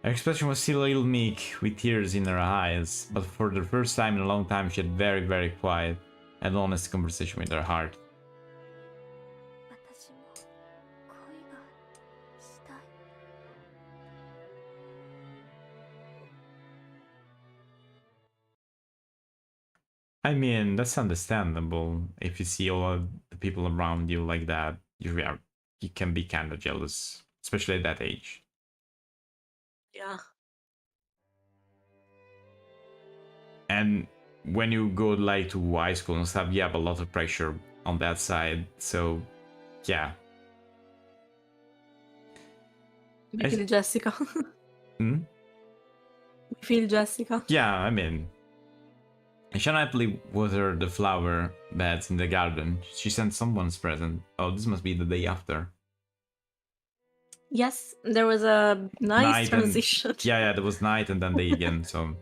Her expression was still a little meek, with tears in her eyes, but for the first time in a long time she had very, very quiet and honest conversation with her heart. 私も恋がしたい。 I mean, that's understandable. If you see all of the people around you like that, you can be kind of jealous, especially at that age. Yeah. And when you go like to high school and stuff, you have a lot of pressure on that side. So, yeah. We feel Jessica. Hmm? We feel Jessica. Yeah, I mean, Shannon happily watered the flower beds in the garden. She sent someone's present. Oh, this must be the day after. Yes, there was a nice transition. Yeah, there was night and then day again, so...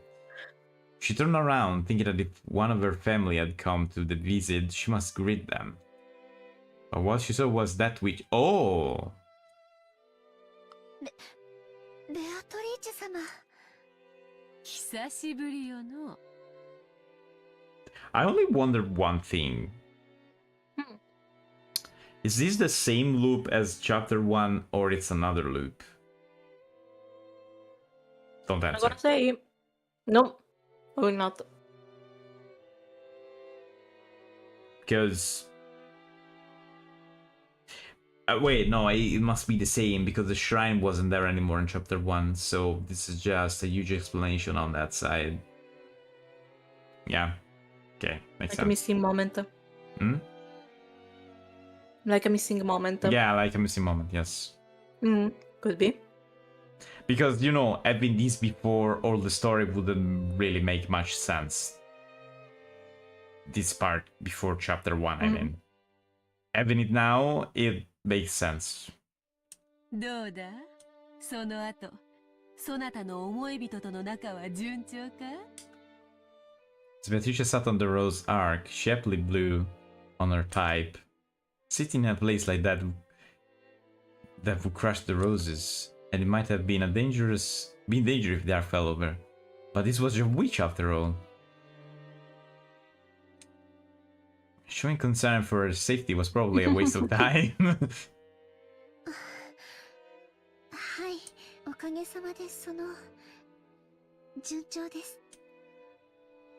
She turned around, thinking that if one of her family had come to the visit, she must greet them. But what she saw was that witch. Oh! ベアトリーチェ様。久しぶりよの。 I only wondered one thing. Hmm. Is this the same loop as chapter 1 or it's another loop? Don't I'm answer. gonna say no, will not. Because... wait, no, it must be the same because the shrine wasn't there anymore in chapter 1, so this is just a huge explanation on that side. Yeah. Okay, makes Like a sense. missing moment. Hmm? Like a missing moment. Yeah, like a missing moment, yes. Could be. Because, you know, having this before all the story wouldn't really make much sense. This part before chapter 1, I mean. Having it now, it makes sense. どうだその後、そなたの思い人との仲は順調か As Beatrice sat on the rose arc, she happily blew on her pipe. Sitting in a place like that would crush the roses, and it might have been dangerous if the arc fell over. But this was a witch after all. Showing concern for her safety was probably a waste of time. はい、おかげさまで順調です。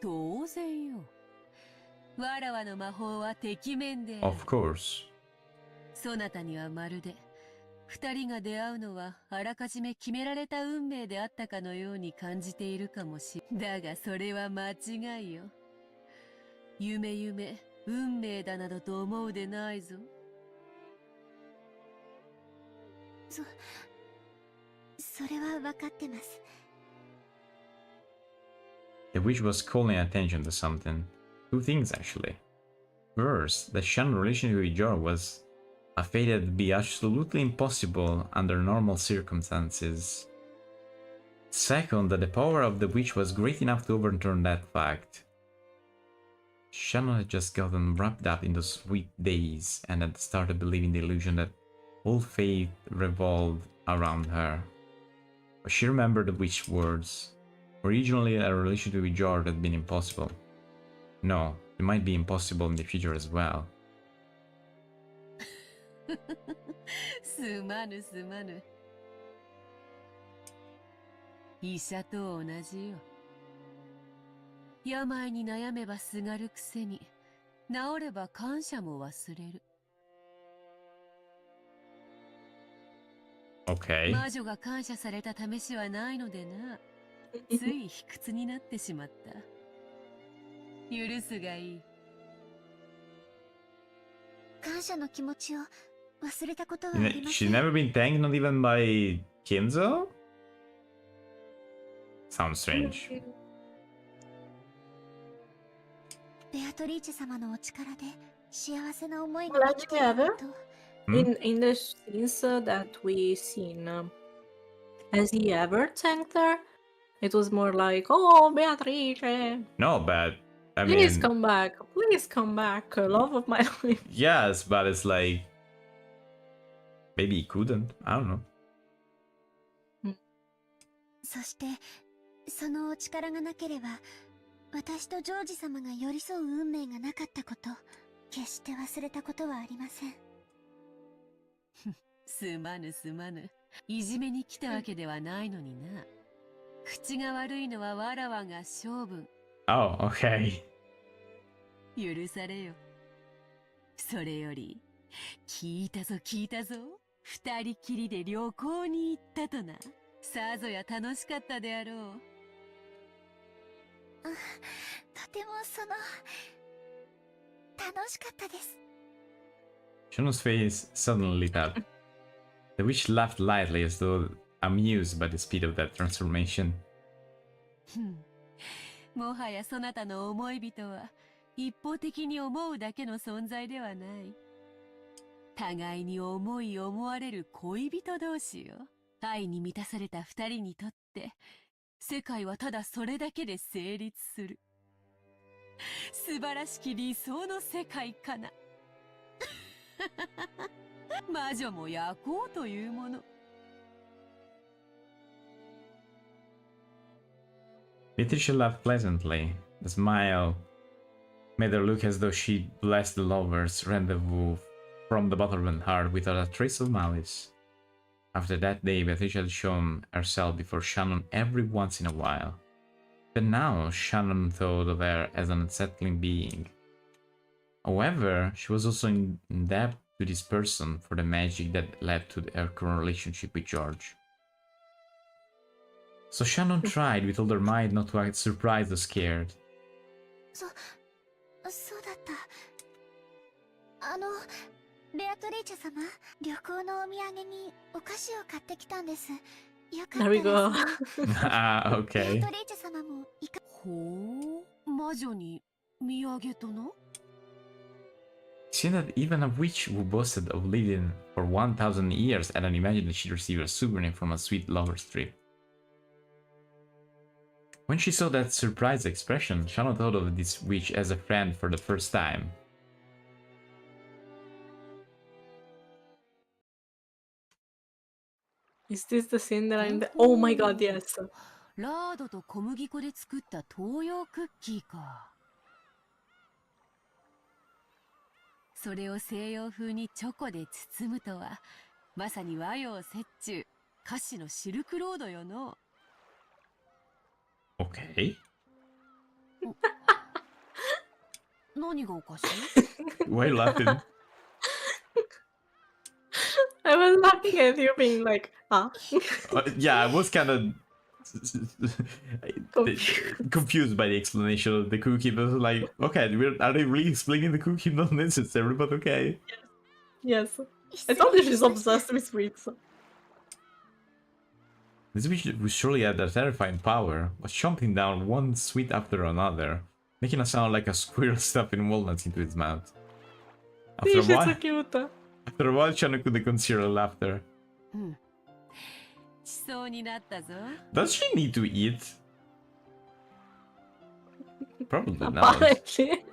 当然よ。わらわの魔法はてきめんで。Of course. そなたにはまるで、二人が出会うのはあらかじめ決められた運命であったかのように感じているかもしれ。だがそれは間違いよ。夢、運命だなどと思うでないぞ。それは分かってます。The witch was calling attention to something. Two things, actually. First, the Shannon relationship with Jor was a fate that would be absolutely impossible under normal circumstances. Second, that the power of the witch was great enough to overturn that fact. Shannon had just gotten wrapped up in those sweet days and had started believing the illusion that all fate revolved around her. But she remembered the witch's words. Originally, a relationship with George had been impossible. No, it might be impossible in the future as well. すまぬ。医者と同じよ。病に悩めばすがるくせに、治れば感謝も忘れる。Okay. 魔女が感謝された試しはないのでな。つい卑屈になってしまった。許すがいい。感謝の気持ちを忘れたことはありませ She's ん。 never been thanked, not even by Kinzo? Sounds strange. ベアトリーチェ様のお力で幸せな思い Well, ができていること。In the scenes that we seen, has he ever thanked her? It was more like, oh, Beatrice, No, but I please mean, please come back, love of my life. yes, but it's like maybe he couldn't. I don't know. そしてそのお力がなければ私とジョージ様が寄り添う運命がなかったこと決して忘れたことはありません。すまぬ。いじめに来たわけではないのにな。口が悪いのはわらわが性分。 Oh, okay. 許されよ。それより、聞いたぞ。二人きりで旅行に行ったとな。さぞや楽しかったであろう。とても楽しかったです。 Shannon's face suddenly lit up. The witch laughed lightly as though amused by the speed of that transformation. もはやそなたの思い人は一方的に思うだけの存在ではない。互いに思われる恋人同士よ。愛に満たされた二人にとって世界はただそれだけで成立する。素晴らしき理想の世界かな。魔女も焼こうというもの。Beatrice laughed pleasantly. The smile made her look as though she'd blessed the lovers' rendezvous from the bottom of her heart without a trace of malice. After that day, Beatrice had shown herself before Shannon every once in a while. But now Shannon thought of her as an unsettling being. However, she was also in debt to this person for the magic that led to her current relationship with George. So Shannon tried with all her might not to act surprised or scared. そうだった。ベアトリーチェ様、旅行のお土産にお菓子を買ってきたんです。よかった There we です go. ね。 Ah, ベア okay. トリーチェ様もいかほう、魔女に土産とな。Seeing that even a witch who boasted of living for 1,000 years hadn't imagined that she'd receive a souvenir from a sweet lover's trip. When she saw that surprised expression, Shannon thought of this witch as a friend for the first time. Is this the scene that I'm... Oh my god, yes. ラードと小麦粉で作った東洋クッキーか。それを西洋風にチョコで包むとは、まさに和洋折衷、菓子のシルクロードよの。Okay. 何がおかしい？ Why are you laughing? I was laughing at you being like, huh? Yeah, I was kind of confused by the explanation of the cookie, but I was like, okay, are they really explaining the cookie? Not necessary, but okay. Yes. I told you she's obsessed with sweets. This witch who surely had a terrifying power was chomping down one sweet after another, making a sound like a squirrel stuffing walnuts into its mouth. After a She's so while, cute. after a while, Shannon couldn't conceal her laughter. しそうになったぞ。Does she need to eat? Probably not. Apparently.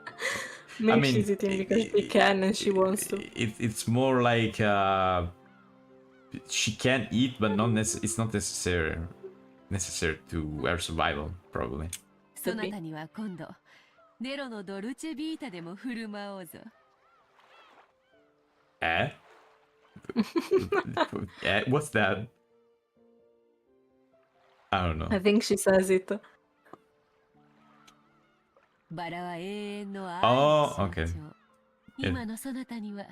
Maybe I mean, she's eating because she can and she wants to. It's more like she can eat, but it's not necessary to her survival, probably. そなたには今度、ネロのドルチェビータでも振る舞おうぞ。Eh? Eh? What's that? I don't know. I think she says it. バラは永遠の愛 Oh, の okay. 象徴。今のそなたには、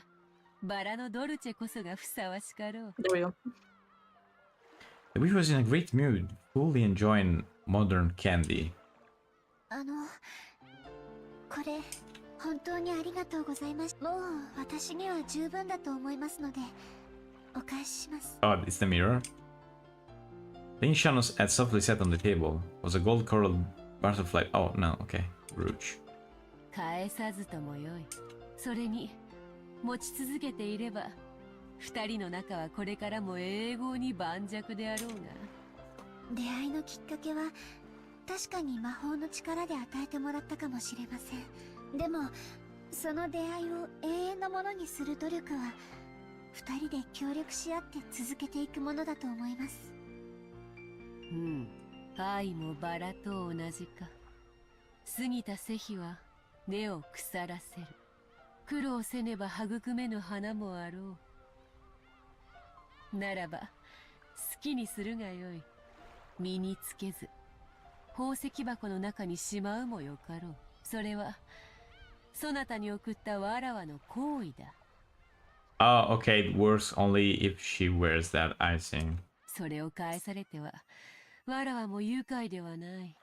バラのドルチェこそがふさわしかろう。There we go. The witch was in a great mood, fully enjoying modern candy. これ本当にありがとうございます。もう私には十分だと思いますのでお返しします。 Oh, it's the mirror. Then Shannon had softly sat on the table. Was a gold coral butterfly. Oh, no, okay. Brooch. 返さずともよい。それに、持ち続けていれば、二人の仲はこれからも永劫に盤石であろうが。出会いのきっかけは確かに魔法の力で与えてもらったかもしれません。でもその出会いを永遠のものにする努力は二人で協力し合って続けていくものだと思います。うん、愛もバラと同じか。過ぎた世日は根を腐らせる。苦労せねば育めぬ花もあろう。ならば好きにするがよい。身につけず宝石箱の中にしまうもよかろう。それはそなたに送ったわらわの行為だ。Oh, okay. It works only if she wears that icing. それを返されてはわらわも愉快ではない。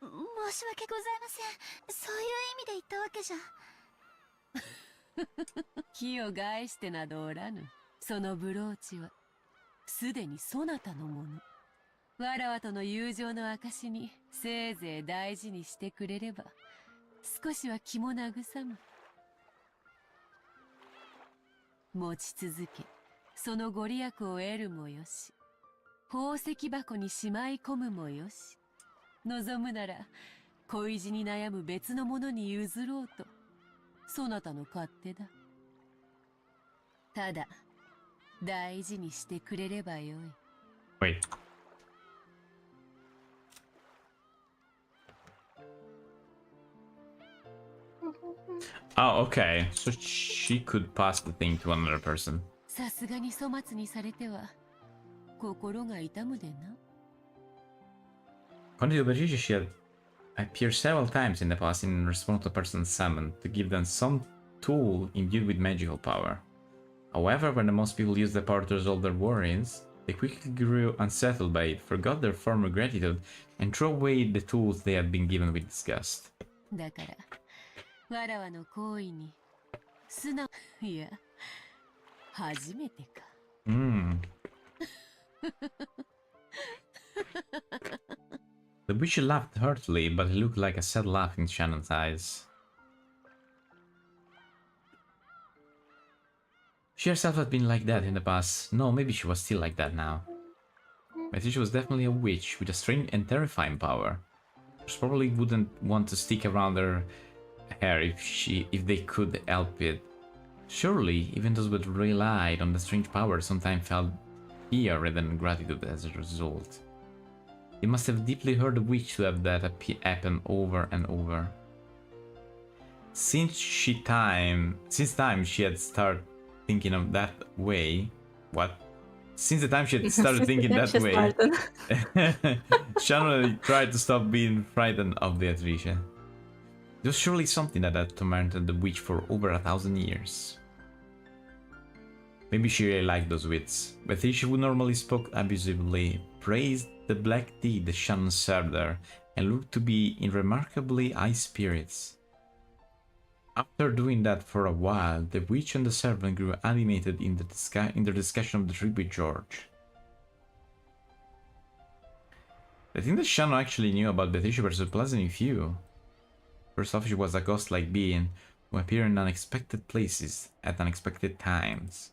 申し訳ございません。そういう意味で言ったわけじゃ。気を害してなどおらぬ。そのブローチはすでにそなたのもの。わらわとの友情の証にせいぜい大事にしてくれれば少しは気も慰む。持ち続け、そのご利益を得るもよし、宝石箱にしまい込むもよし、望むなら恋路に悩む別の者に譲ろうとそなたの勝手だ。ただ、大事にしてくれればよい。Wait. Oh, okay. So she could pass the thing to another person. さすがに粗末にされては心が痛むでな。According to Patricia, she had appeared several times in the past in response to a person summoned to give them some tool imbued with magical power. However, when the most people used the power to resolve their worries, they quickly grew unsettled by it, forgot their former gratitude, and threw away the tools they had been given with disgust. だからわらわの行為に素直いや初めてか。Hmm. The witch laughed heartily, but it looked like a sad laugh in Shannon's eyes. She herself had been like that in the past. No, maybe she was still like that now. But she was definitely a witch with a strange and terrifying power. She probably wouldn't want to stick around her hair if they could help it. Surely, even those who relied on the strange power sometimes felt fear rather than gratitude as a result. It must have deeply hurt the witch to have that happen over and over. Since time she had started thinking of that way, Since the time she had started thinking that way, Shannon tried to stop being frightened of Beatrice. There was surely something that had tormented the witch for over 1,000 years. Maybe she really liked those wits. Beatrice, who normally spoke abusively, praised the black tea that Shannon served her and looked to be in remarkably high spirits. After doing that for a while, the witch and the servant grew animated in the discussion of the trip with George. The thing that Shannon actually knew about Beatrice were surprisingly few. First off, she was a ghost-like being who appeared in unexpected places at unexpected times.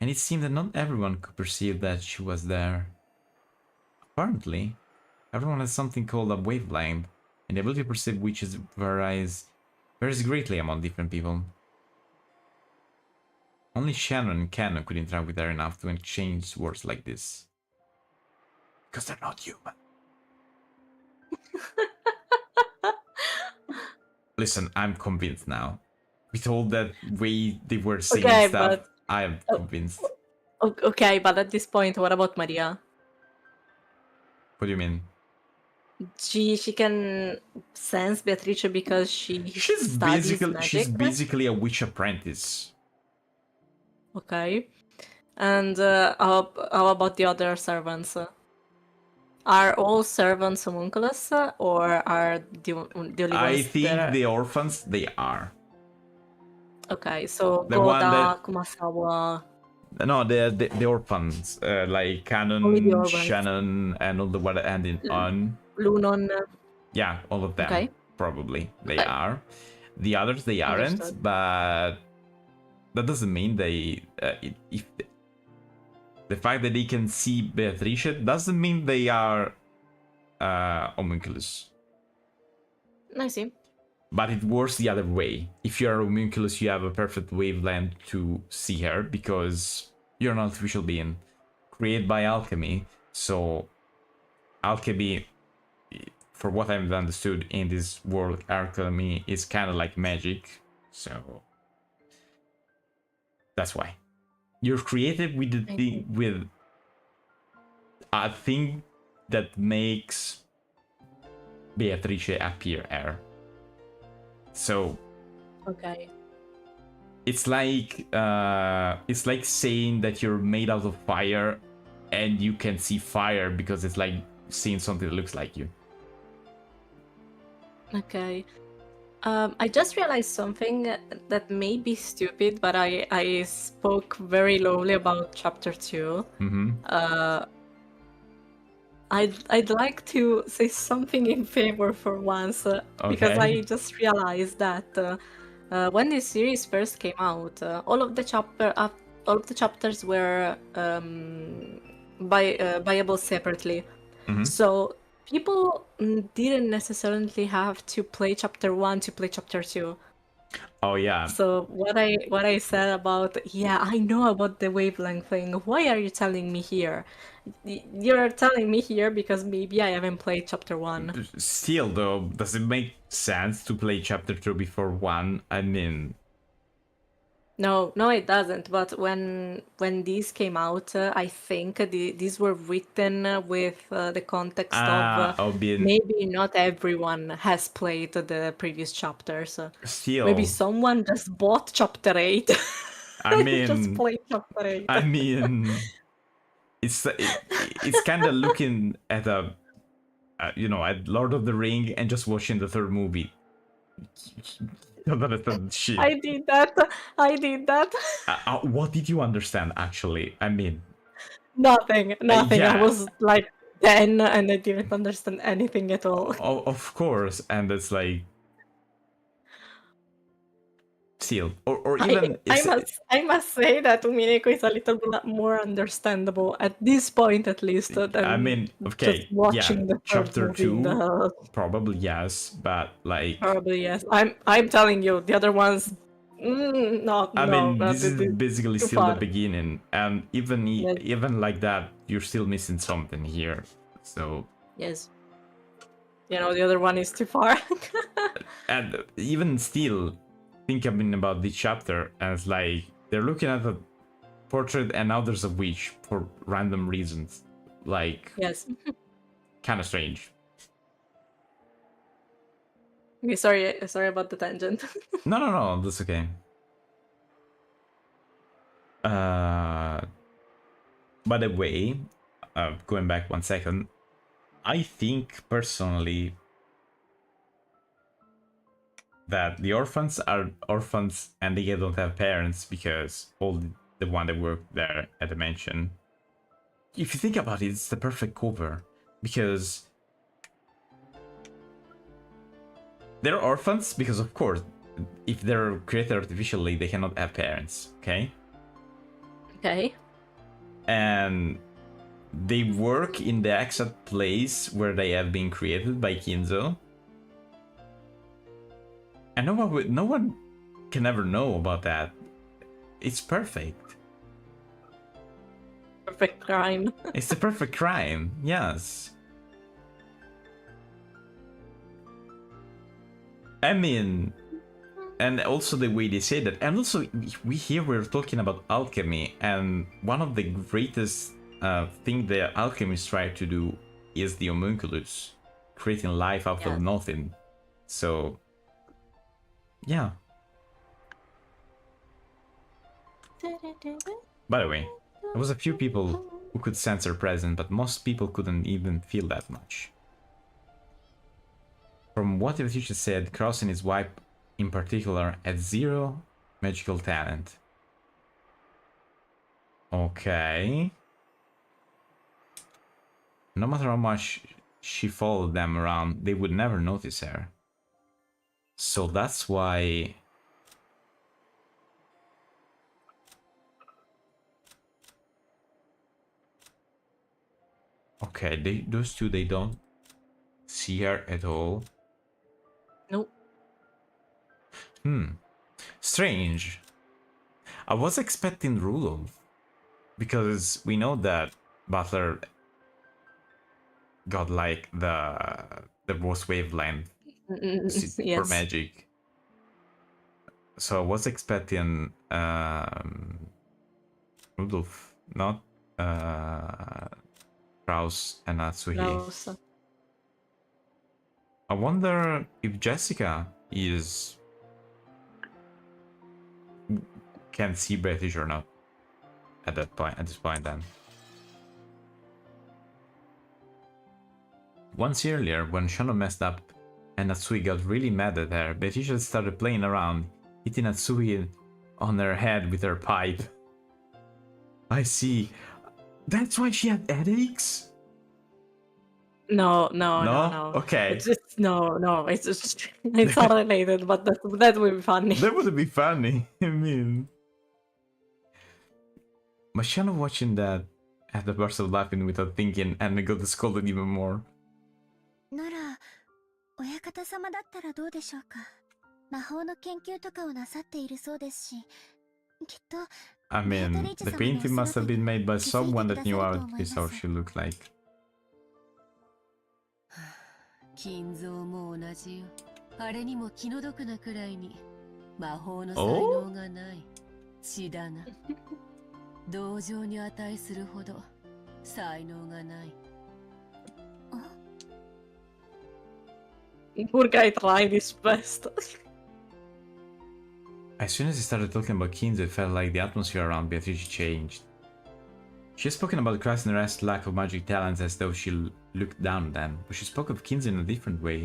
And it seemed that not everyone could perceive that she was there. Apparently, everyone has something called a wavelength, and the ability to perceive witches varies greatly among different people. Only Shannon and Canon could interact with her enough to exchange words like this. Because they're not human. Listen, I'm convinced now. With all that way they were saying Okay, stuff, but I am convinced. Okay, but at this point, what about Maria? What do you mean? She can sense Beatrice because she studies magic. She's basically a witch apprentice. Okay. And how about the other servants? Are all servants homunculus, or are the only I ones think that are... the orphans, they are. Okay, so The one Goda, that- Kumasawa... No, the orphans, like Only the Canon, orphans. Shannon, and all the one ending on. Lunon... Yeah, all of them. Okay. Probably. They Okay. are. The others, they aren't, Understood. but that doesn't mean they... the fact that they can see Beatrice doesn't mean they are homunculus. I see. But it works the other way. If you're a homunculus, you have a perfect wavelength to see her, because you're an artificial being created by alchemy. So alchemy, for what I've understood in this world, alchemy is kind of like magic. So that's why. You're created with with a thing that makes Beatrice appear here. So Okay. it's like saying that you're made out of fire and you can see fire because it's like seeing something that looks like you. Okay. I just realized something that may be stupid, but I spoke very lowly about chapter 2. Mm-hmm. I'd like to say something in favor for once, because Okay. I just realized that when this series first came out, all of the chapters were buyable separately. Mhm. So people didn't necessarily have to play chapter 1 to play chapter 2. Oh yeah. So what I said about, yeah, I know about the wavelength thing. Why are you telling me here? You're telling me here because maybe I haven't played chapter 1. Still though, does it make sense to play chapter 2 before 1? I mean, No, no, it doesn't. But when these came out, I think these were written with the context of I've been maybe not everyone has played the previous chapters. Maybe still. someone just bought chapter 8 I and just mean, played chapter 8. I mean, it's kind of looking at at Lord of the Ring and just watching the third movie. Don't understand shit. I did that. I did that. What did you understand actually? I mean, Nothing. Nothing. I yeah. was like 10 and I didn't understand anything at all. Of course, and it's like still, or even I must say that Umineko is a little bit more understandable at this point, at least, than I mean, just okay, yeah, watching the third chapter movie in 2, the. probably yes, but like, Probably yes. I'm telling you, the other ones, no, I no, mean, no, this is basically too still the far. beginning, and even Yes. even like that, you're still missing something here. So, Yes. You know, the other one is too far. and even still, thinking about this chapter, and it's like they're looking at a portrait and now there's a witch for random reasons, like Yes. kind of strange. Okay, sorry about the tangent. No, that's okay. By the way, going back 1 second, I think personally that the orphans are orphans and they don't have parents because all the one that work there at the mansion. If you think about it, it's the perfect cover because they're orphans because of course if they're created artificially they cannot have parents, okay? Okay. And they work in the exact place where they have been created by Kinzo. And no one can ever know about that. It's perfect. Perfect crime. It's the perfect crime, yes. I mean, and also the way they say that, and also we're talking about alchemy, and one of the greatest thing the alchemists try to do is the homunculus, creating life out of nothing. So, yeah. By the way, there was a few people who could sense her presence, but most people couldn't even feel that much. From what the teacher said, Kraus and his wife in particular had zero magical talent. Okay. No matter how much she followed them around, they would never notice her. So that's why... Okay, those two, they don't see her at all. Nope. Strange. I was expecting Rudolph, because we know that Butler got like the worst wavelength for Yes. magic. So I was expecting Rudolph, not Kraus and Natsuhi. Klaus. I wonder if Jessica can see British or not at this point then. Once earlier, when Shano messed up and Natsui got really mad at her, Betisha started playing around, hitting Natsui on her head with her pipe. I see. That's why she had headaches? No. Okay. It's just no. It's just it's not related, but that would be funny. That would be funny. I mean, Mashano watching that had the burst of laughing without thinking and got scolded even more. なら、親方様だったらどうでしょうか。魔法の研究とかをなさっているそうですし、きっと I mean, the painting must have been made by someone that knew how she looked like. 金蔵も同じよ。あれにも気の毒なくらいに魔法の才能がない。血だな。同情に値するほど才能がない。Poor guy tried his best. As soon as he started talking about Kinzo, it felt like the atmosphere around Beatrice changed. She had spoken about Christ and the rest's lack of magic talents as though she looked down on them, but she spoke of Kinzo in a different way.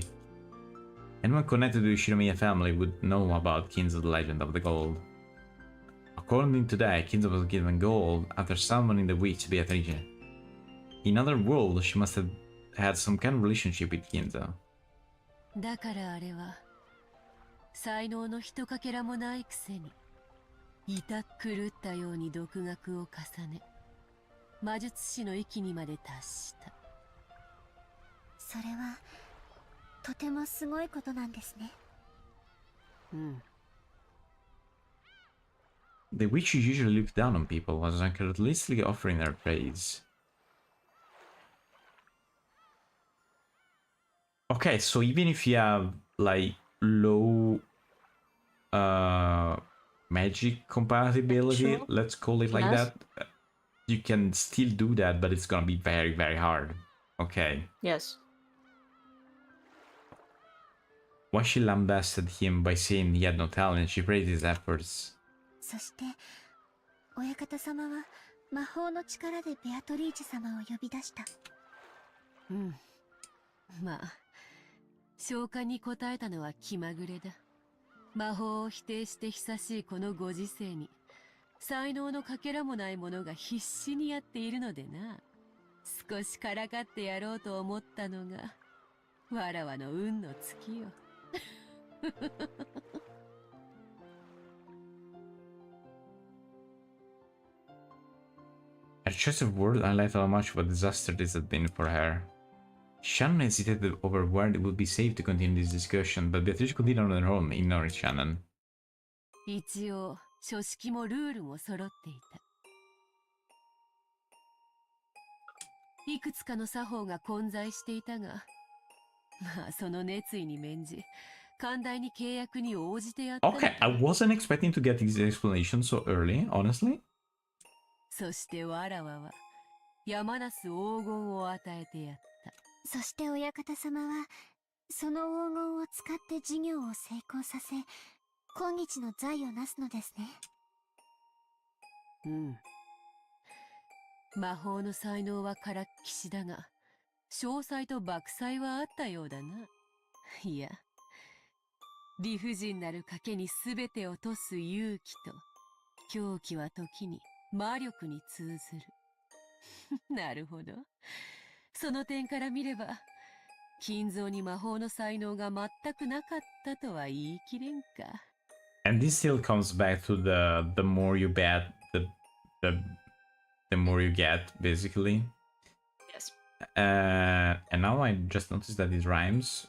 Anyone connected to the Shinomiya family would know about Kinzo, the legend of the gold. According to that, Kinzo was given gold after summoning the witch Beatrice. In other worlds, she must have had some kind of relationship with Kinzo. だからあれは才能のひとかけらもないくせにいた狂ったように独学を重ね魔術師の域にまで達した。それはとてもすごいことなんですね。うん。The witch who usually looked down on people was uncharacteristically offering her praise. Okay, so even if you have like low magic compatibility, Sure. let's call it like Yes. that, you can still do that, but it's gonna be very, very hard. Okay. Yes. While she lambasted him by saying he had no talent, she praised his efforts. そして親方様は魔法の力でベアトリーチ様を呼び出した。うん。まあ召喚に応えたのは気まぐれだ。魔法を否定して久しいこのご時世に才能のかけらもない者が必死にやっているのでな。少しからかってやろうと思ったのがわらわの運の尽きよ。At choice of words, I liked how much of a disaster this had been for her. Shannon hesitated over where it would be safe to continue this discussion, but Beatrice continued on her own, ignoring Shannon. 一応書式もルールも揃っていた。いくつかの作法が混在していたが、まあその熱意に免じ、寛大に契約に応じてやった。Okay, I wasn't expecting to get this explanation so early, honestly. そしてわらわは山なす黄金を与えてやった。そして親方様はその黄金を使って事業を成功させ今日の財をなすのですね。うん。魔法の才能はからっきしだが、詳細と莫細はあったようだな。いや、理不尽なる賭けに全てを賭す勇気と、狂気は時に魔力に通ずる。なるほど。その点から見れば、金蔵に魔法の才能が全くなかったとは言い切れんか。And this still comes back to the more you bet, the more you get, basically. Yes. And now I just noticed that it rhymes.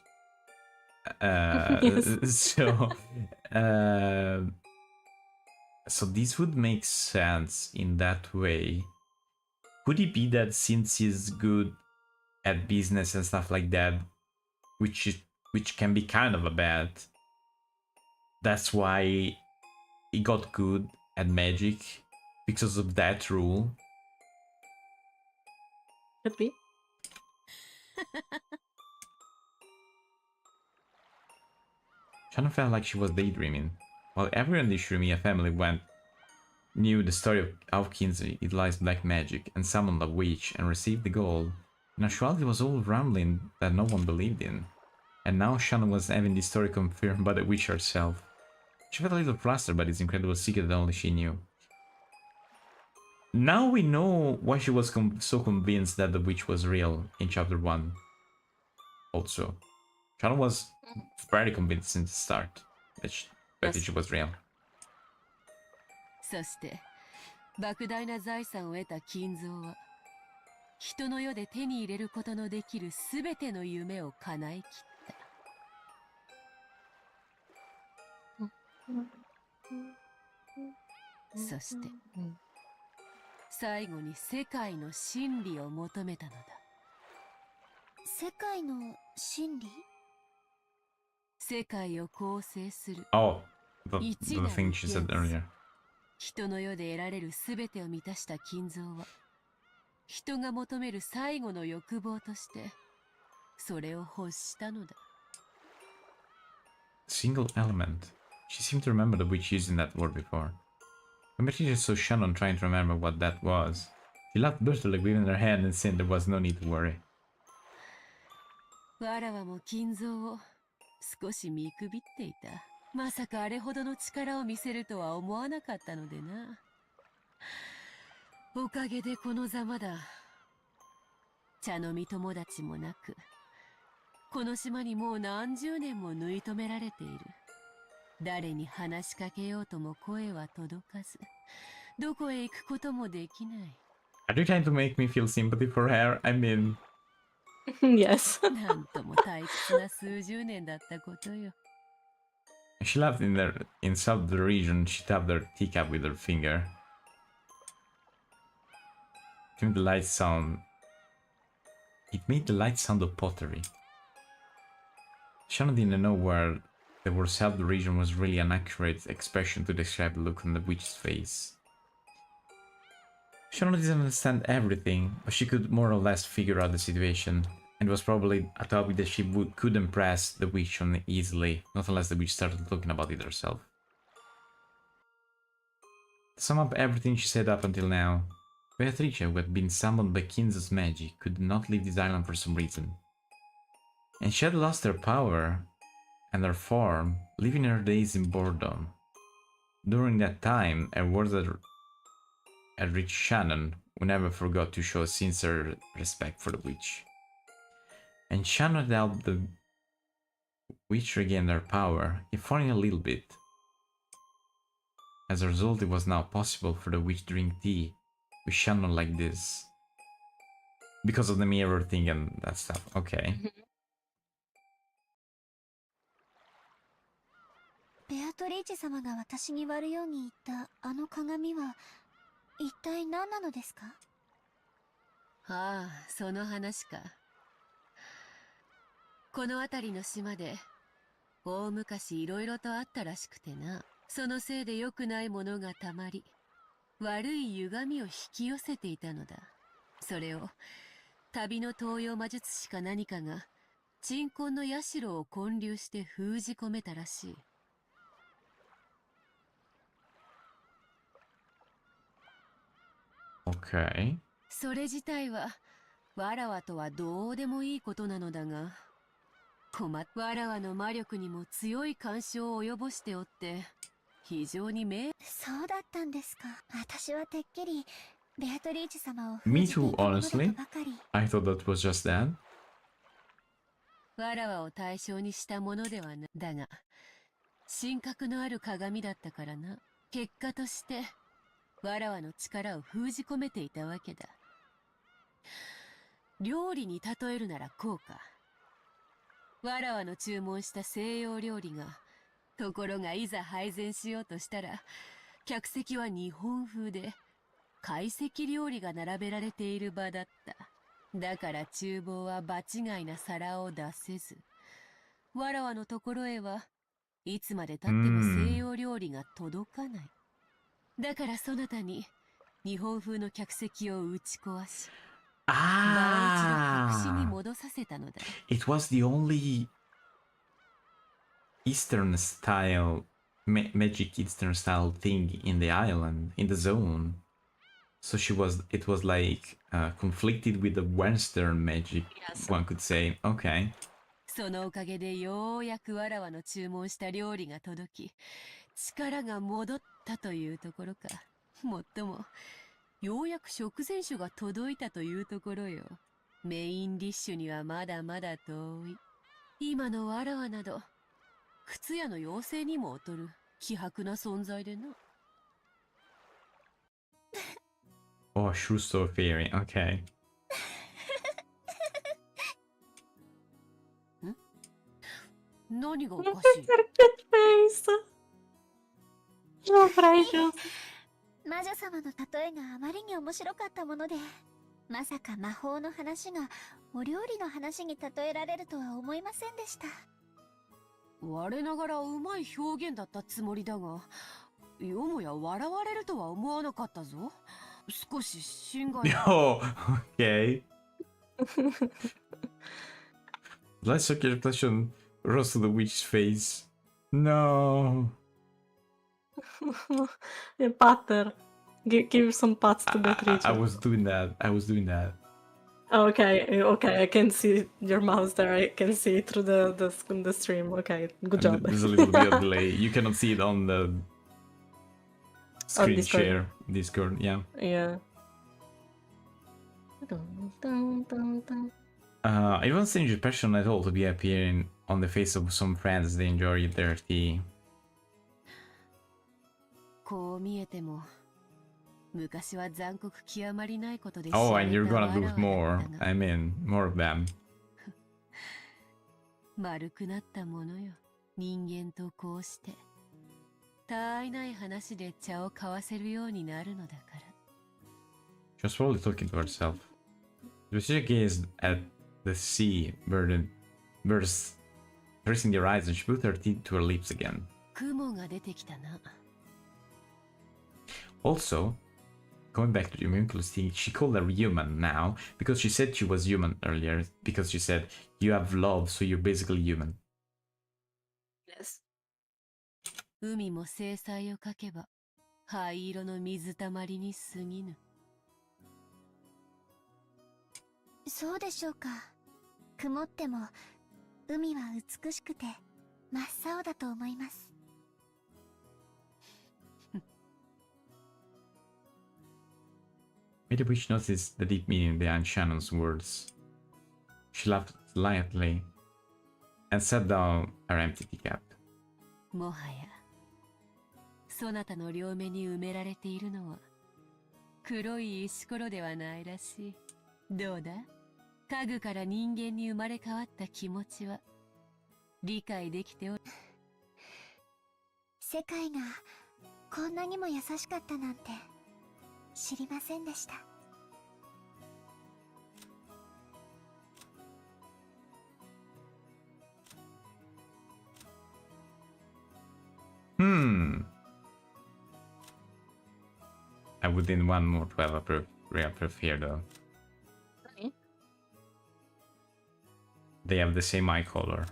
Yes. So this would make sense in that way. Could it be that since he's good at business and stuff like that, which can be kind of a bet, that's why he got good at magic because of that rule? Could be. Shannon felt like she was daydreaming. While everyone in the Shinomiya family knew the story of how Kinzo utilized black magic and summoned a witch and received the gold, in actuality it was all rambling that no one believed in. And now Shannon was having this story confirmed by the witch herself. She felt a little flustered by this incredible secret that only she knew. Now we know why she was so convinced that the witch was real in chapter 1. Also, Shannon was very convinced since the start that she was real. そして、莫大な財産を得た金蔵は、人の世で手に入れることのできるすべての夢を叶えきった。そして最後に世界の真理を求めたのだ。世界の真理？世界を構成する Oh, the 一 the な thing る she 元 said 素。 earlier. 人の世で得られる全てを満たした金蔵は人が求める最後の欲望としてそれを欲したのだ。 Single element. She seemed to remember the witch using that word before. When Patricia saw Shannon trying to remember what that was, she laughed bitterly, waving her hand and saying there was no need to worry. わらわも金蔵を少し見くびっていた。まさかあれほどの力を見せるとは思わなかったのでな。おかげでこのざまだ。茶飲み友達もなく、この島にもう何十年も縫い止められている。誰に話しかけようとも声は届かず、どこへ行くこともできない。 Are you trying to make me feel sympathy for her? I mean... Yes. なんとも退屈な数十年だったことよ。 She laughed inside the region. She tapped her teacup with her finger. It made the light sound. It made the light sound of pottery. Shannon didn't know where the word "self the region" was really an accurate expression to describe the look on the witch's face. Shannon didn't understand everything, but she could more or less figure out the situation. And it was probably a topic that she could impress the witch on easily, not unless the witch started talking about it herself. To sum up everything she said up until now, Beatrice, who had been summoned by Kinzo's magic, could not leave this island for some reason. And she had lost her power and her form, living her days in boredom. During that time, her words had reached Shannon, who never forgot to show sincere respect for the witch. And Shannon helped the witch regain her power, if only a little bit. As a result, it was now possible for the witch to drink tea with Shannon like this. Because of the mirror thing and that stuff. Okay. ベアトリーチェ様が私に割るように言ったあの鏡は一体何なのですか？ああ、その話か。この辺りの島で大昔いろいろとあったらしくてな。そのせいで良くないものがたまり、悪い歪みを引き寄せていたのだ。それを旅の東洋魔術師か何かが鎮魂の社を建立して封じ込めたらしい。Okay. それ自体はわらわとはどうでもいいことなのだが、わらわの魔力にも強い干渉を及ぼしておって、非常にそうだったんですか。私はてっきりベアトリーチェ様を Me 封じて too, いたものだと honestly. ばかり。I thought that was just that. わらわを対象にしたものではな。だが、神格のある鏡だったからな。結果として、わらわの力を封じ込めていたわけだ。料理に例えるならこうか。わらわの注文した西洋料理が、ところがいざ配膳しようとしたら、客席は日本風で、懐石料理が並べられている場だった。だから厨房は場違いな皿を出せず、わらわのところへはいつまで経っても西洋料理が届かない。だからそなたに日本風の客席を打ち壊し、場を一度白紙に Ah, 戻させたのだ。 it was the only Eastern style, magic Eastern style thing in the island, in the zone. So it was like conflicted with the Western magic, Yes. one could say. Okay. そのおかげでようやくわらわの注文した料理が届き、力が戻ったというところか。もっとも、ようやく食前酒が届いたというところよ。メインディッシュにはまだまだ遠い。今のわらわなど、靴屋の妖精にも劣る希薄な存在でな。Oh, shoe store fairy. Okay. 何がおかしい？ Good face. Oh, precious. 魔女様の例えがあまりに面白かったもので、まさか魔法の話がお料理の話に例えられるとは思いませんでした。我ながらうまい表現だったつもりだが、よもや笑われるとは思わなかったぞ。少し心外。Oh, okay. Let's circulation rose to the witch's face. No. Yeah, patter. Give some pats to Beatrice. I was doing that. I was doing that. Okay, okay, I can see your mouse there. I can see it through the stream. Okay, good job. There's a little bit of delay. You cannot see it on the screen Discord. share. Discord, yeah. Yeah. It wasn't strange impression at all to be appearing on the face of some friends as they enjoy their tea. こう見えても、昔は残酷極まりないことで Oh, and you're 知ら gonna れ do たわらわ more. だったが、 I mean, more of them. 丸くなったものよ。人間とこうして。たわいない話で茶を交わせるようになるのだから。She was probably talking to herself. Lucia gazed at the sea, birds tracing the horizon. She put her teeth to her lips again. 雲が出てきたな。Also, going back to the Umineko thing, she called her human now because she said she was human earlier. Because she said you have love, so you're basically human. Yes. 海も制裁をかけば、灰色の水たまりに過ぎぬ。そうでしょうか。曇っても海は美しくて真っ青だと思います。Made the witch notice the deep meaning behind Shannon's words. She laughed lightly and set down her empty teacup. もはや、そなたの両目に埋められているのは、黒い石ころではないらしい。どうだ？家具から人間に生まれ変わった気持ちは、理解できておる。世界がこんなにも優しかったなんて知りませんでした。I wouldn't want more to have a real proof here though. Okay. They have the same eye color.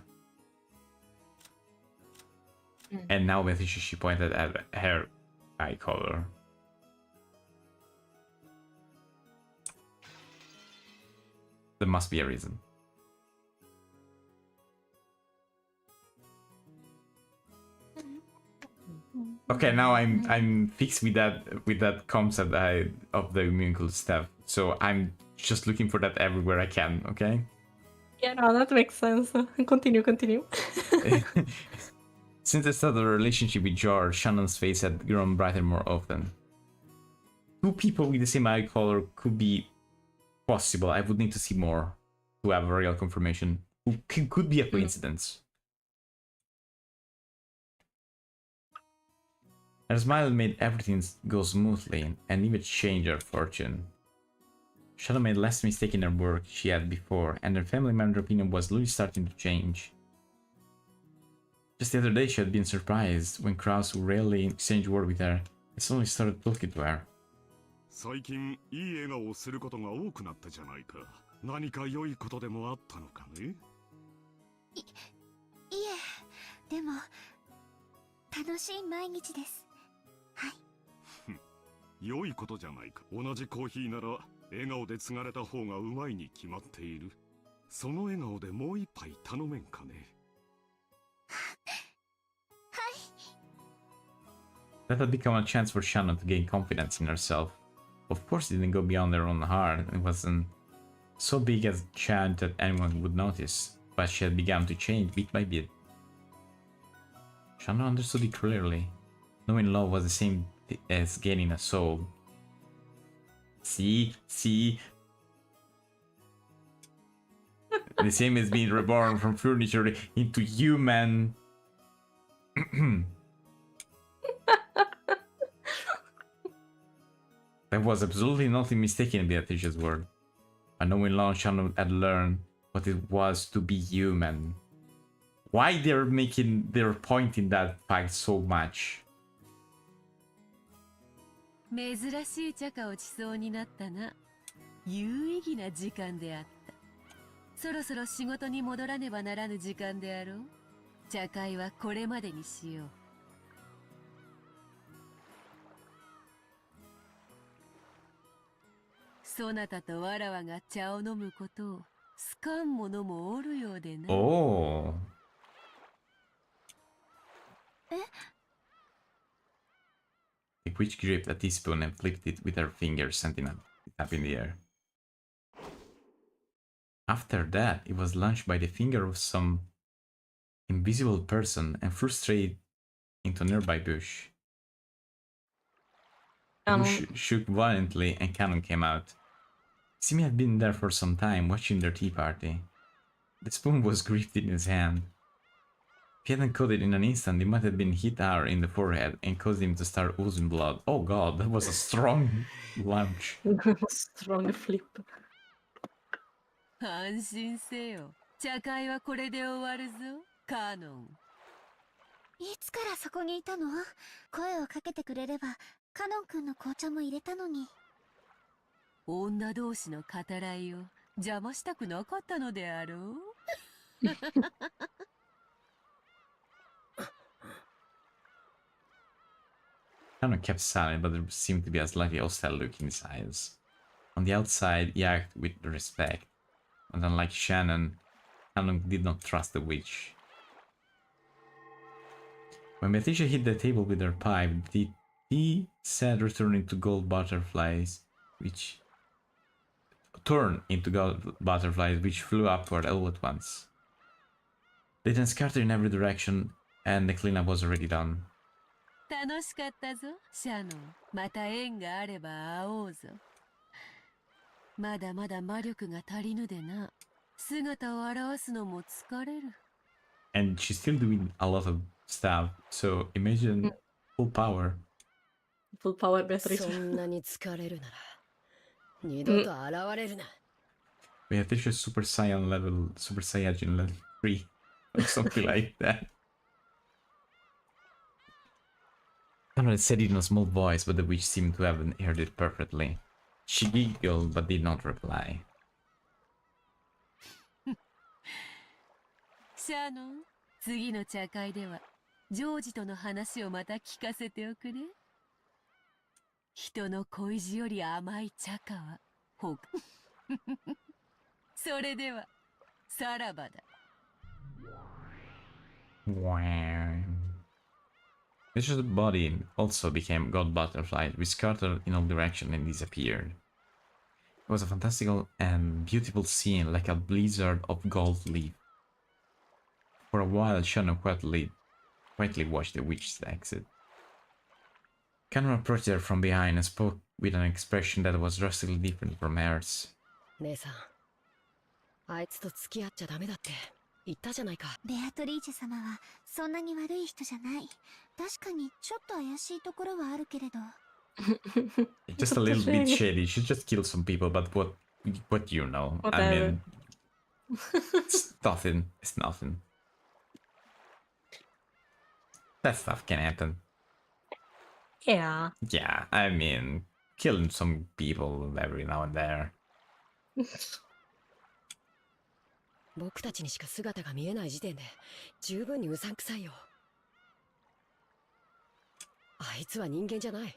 And now when she pointed at her eye color. There must be a reason. Okay, now I'm fixed with that concept of the Umineko stuff. So I'm just looking for that everywhere I can, okay? Yeah, no, that makes sense. Continue. Since the start of the relationship with George, Shannon's face had grown brighter more often. Two people with the same eye color could be possible. I would need to see more to have a real confirmation. Could be a coincidence. Her smile made everything go smoothly and even changed her fortune. Shadow made less mistake in her work she had before, and her family member opinion was slowly starting to change. Just the other day she had been surprised when crowds who rarely exchanged word with her had suddenly started talking to her. 最近いい笑顔をすることが多くなったじゃないか。何か良いことでもあったのかね。いえ、でも楽しい毎日です。はい。良いことじゃないか。同じコーヒーなら笑顔で継がれた方がうまいに決まっている。その笑顔でもう一杯頼めんかね。That had become a chance for Shannon to gain confidence in herself. Of course it didn't go beyond her own heart, it wasn't so big as a chance that anyone would notice, but she had begun to change bit by bit. Shannon understood it clearly. Knowing love was the same as gaining a soul. See? The same as being reborn from furniture into human. There was absolutely nothing mistaken in Beatrice's word. But knowing long, Shannon had learned what it was to be human. Why they're pointing that fact so much? 珍しい茶化をちそうになったな。有意義な時間であった。そろそろ仕事に戻らねばならぬ時間であろう。茶会はこれまでにしよう。そなたとわらわが茶を飲むことを好かん者もおるようでな。Oh. The witch gripped a teaspoon and flipped it with her fingers, sending it up in the air. After that, it was launched by the finger of some invisible person and threw straight into a nearby bush. The bush shook violently and Cannon came out. Simi had been there for some time, watching their tea party. The spoon was gripped in his hand. If he hadn't caught it in an instant, it might have been hit her in the forehead and caused him to start oozing blood. Oh god, that was a strong lunge. Strong flip. 安心せよ。茶会はこれで終わるぞ、カノン。いつからそこにいたの？声をかけてくれれば、カノン君の紅茶も入れたのに。女同士の語らいを邪魔したくなかったのであろう。Cannon kept silent, but there seemed to be a slightly hostile look in his eyes. On the outside, he acted with respect, but unlike Shannon, Cannon did not trust the witch. When Beatrice hit the table with her pipe, the tea said returning to gold butterflies, which turned into gold butterflies which flew upward all at once. They then scattered in every direction, and the cleanup was already done. 楽しかったぞ、シャノン。また縁があれば会おうぞ。まだまだ魔力が足りぬでな。姿を現すのも疲れる。And she's still doing a lot of stuff, so imagine full power. Full power Beatrice. そんなに疲れるなら二度と現れるな。Beatrice is Super Saiyan level 3 or something like that. Conrad said it in a small voice, but the witch seemed to have heard it perfectly. She giggled but did not reply. シャノン、次の茶会ではジョージとの話をまた聞かせておくれ。人の恋路より甘い茶花はほか。それではさらばだ。Wow. Vicious body also became god butterfly, which scattered in all directions and disappeared. It was a fantastical and beautiful scene, like a blizzard of gold leaf. For a while, Shannon quietly watched the witch's exit. Cameron approached her from behind and spoke with an expression that was drastically different from hers. 姉さん、あいつと付き合っちゃダメだって言ったじゃないか。ベアトリーチェ様はそんなに悪い人じゃない。確かにちょっと怪しいところはあるけれど。Just a little bit shady. She just killed some people, but what do you know? Whatever. I mean, it's nothing. It's nothing. That stuff can happen. Yeah. Yeah, I mean, killing some people every now and there. 僕たちにしか姿が見えない時点で十分にうさんくさいよ。あいつは人間じゃない。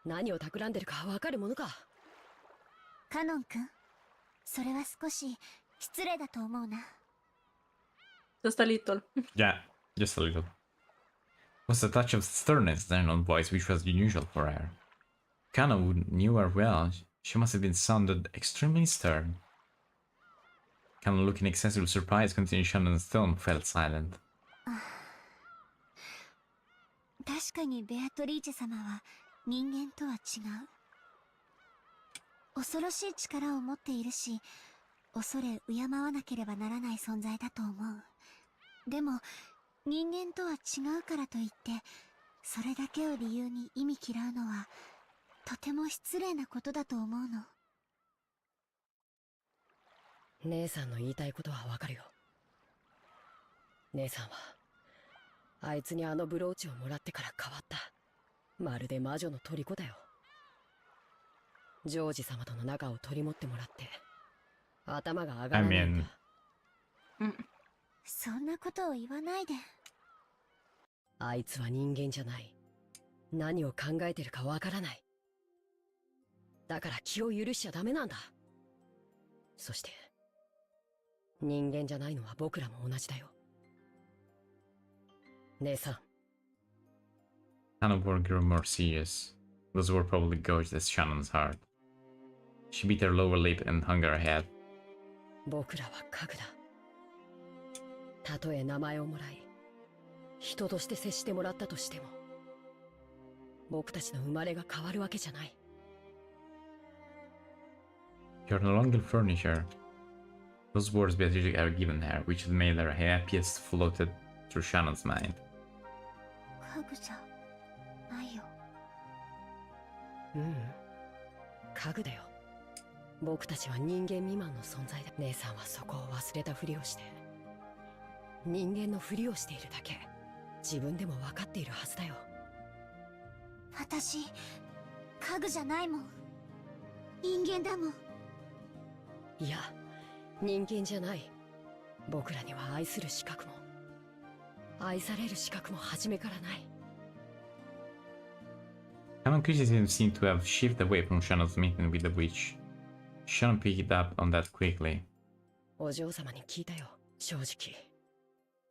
何を企んでるかわかるものか。カノン君、それは少し失礼だと思うな。Just a little. Yeah, just a little. Was a touch of sternness in her voice, which was unusual for her. Kana, who knew her well, she must have been sounded extremely stern. Kana, looking excessively surprised, continued Shannon's tone, fell silent. 確かにベアトリーチェ様は人間とは違う。恐ろしい力を持っているし、恐れ敬わなければならない存在だと思う。でも人間とは違うからといって、それだけを理由に忌み嫌うのはとても失礼なことだと思うの。姉さんの言いたいことはわかるよ。姉さんはあいつにあのブローチをもらってから変わった。まるで魔女の虜だよ。ジョージ様との仲を取り持ってもらって頭が上がらないんだ。そんなことを言わないで。あいつは人間じゃない。何を考えてるかわからない。だから気を許しちゃダメなんだ。そして人間じゃないのは僕らも同じだよ。姉さん。Hannah grew more serious. Those were probably gouged at Shannon's heart. She bit her lower lip and hung her head. 僕らは家具だ。たとえ名前をもらい、人として接してもらったとしても、僕たちの生まれが変わるわけじゃない。You're no longer furniture. Those words Beatrice had given her, which had made her happiest, floated through Shannon's mind. 家具じゃないよ。家具だよ。僕たちは人間未満の存在だ。姉さんはそこを忘れたふりをして、人間のふりをしているだけ。自分でも分かっているはずだよ。私、家具じゃないもん。人間だもん。いや、人間じゃない。僕らには愛する資格も、愛される資格も初めからない。Shannon's criticism seemed to have shifted away from Shannon's meeting with the witch. Shannon picked up on that quickly. お嬢様に聞いたよ、正直。